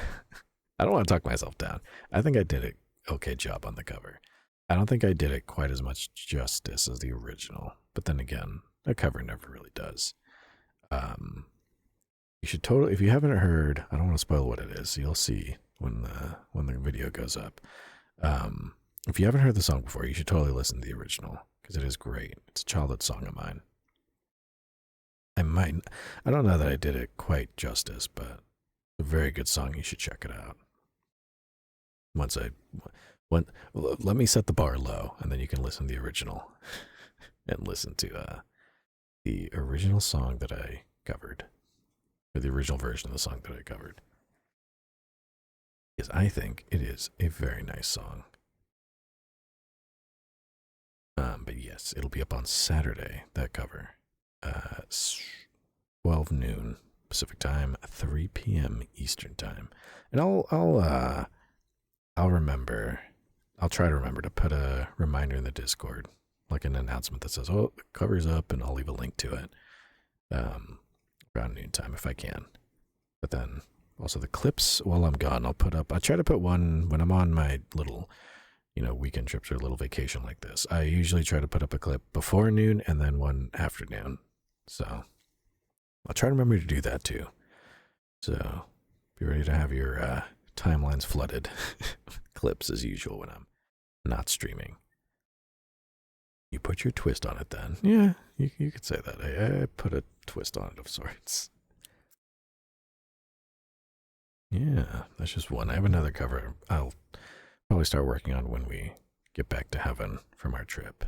I don't want to talk myself down. I think I did an okay job on the cover. I don't think I did it quite as much justice as the original. But then again, a cover never really does. You should totally, if you haven't heard, I don't want to spoil what it is. You'll see when the video goes up. If you haven't heard the song before, you should totally listen to the original, because it is great. It's a childhood song of mine. I don't know that I did it quite justice, but it's a very good song. You should check it out. Let me set the bar low, and then you can listen to the original and listen to the original song that I covered, or the original version of the song that I covered. Because I think it is a very nice song. But yes, it'll be up on Saturday, that cover. 12 noon Pacific time, 3 p.m. Eastern time. And I'll remember. I'll try to remember to put a reminder in the Discord, like an announcement that says, "Oh, the cover's up," and I'll leave a link to it around noontime if I can. But then also the clips while I'm gone, I'll try to put one when I'm on my little, weekend trips or a little vacation like this. I usually try to put up a clip before noon and then one after noon. So I'll try to remember to do that too. So be ready to have your timelines flooded clips as usual when I'm not streaming. You put your twist on it then. Yeah, you could say that. I put a twist on it of sorts. Yeah, that's just one. I have another cover I'll probably start working on when we get back to heaven from our trip.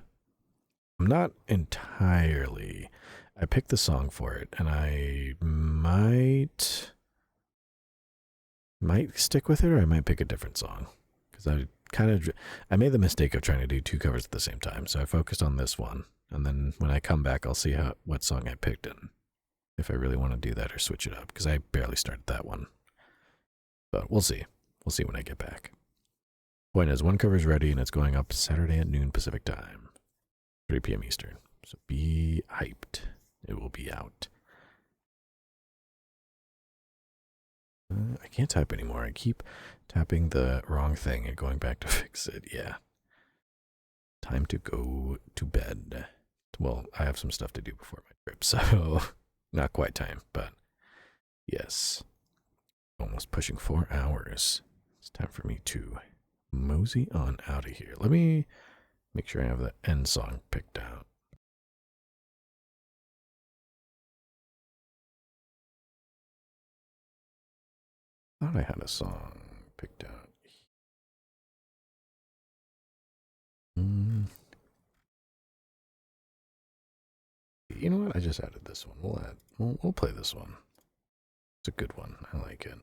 I'm not entirely... I picked the song for it, and I might stick with it, or I might pick a different song. Because I made the mistake of trying to do 2 covers at the same time, so I focused on this one. And then when I come back, I'll see what song I picked and if I really want to do that or switch it up, because I barely started that one. But we'll see. We'll see when I get back. Point is, one cover's ready, and it's going up Saturday at noon Pacific time, 3 p.m. Eastern. So be hyped. It will be out. I can't type anymore. I keep tapping the wrong thing and going back to fix it. Yeah. Time to go to bed. Well, I have some stuff to do before my trip, so not quite time, but yes. Almost pushing 4 hours. It's time for me to mosey on out of here. Let me make sure I have the end song picked out. I thought I had a song picked out. You know what? I just added this one. We'll play this one. It's a good one. I like it.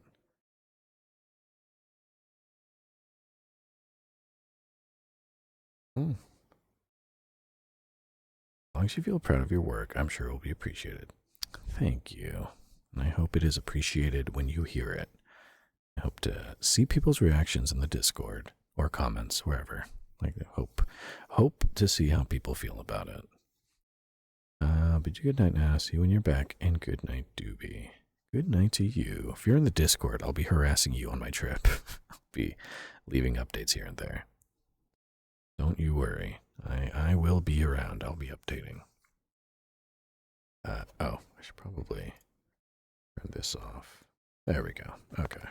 As long as you feel proud of your work, I'm sure it will be appreciated. Thank you. And I hope it is appreciated when you hear it. I hope to see people's reactions in the Discord or comments, wherever. Like, hope to see how people feel about it. Bid you good night now. See you when you're back, and good night, Doobie. Good night to you. If you're in the Discord, I'll be harassing you on my trip. I'll be leaving updates here and there. Don't you worry. I will be around. I'll be updating. I should probably turn this off. There we go. Okay.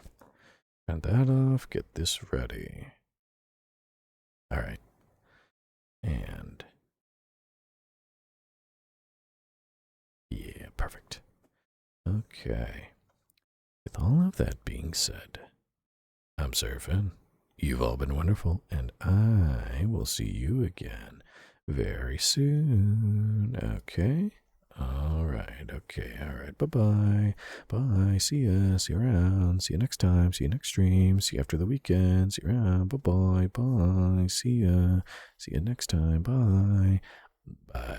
Turn that off. Get this ready. All right. And yeah, perfect. Okay. With all of that being said, I'm Seraphim. You've all been wonderful, and I will see you again very soon. Okay? Alright, okay, alright. Bye-bye. Bye. See ya. See you around. See you next time. See you next stream. See you after the weekend. See you around. Bye-bye. Bye. See ya. See you next time. Bye. Bye.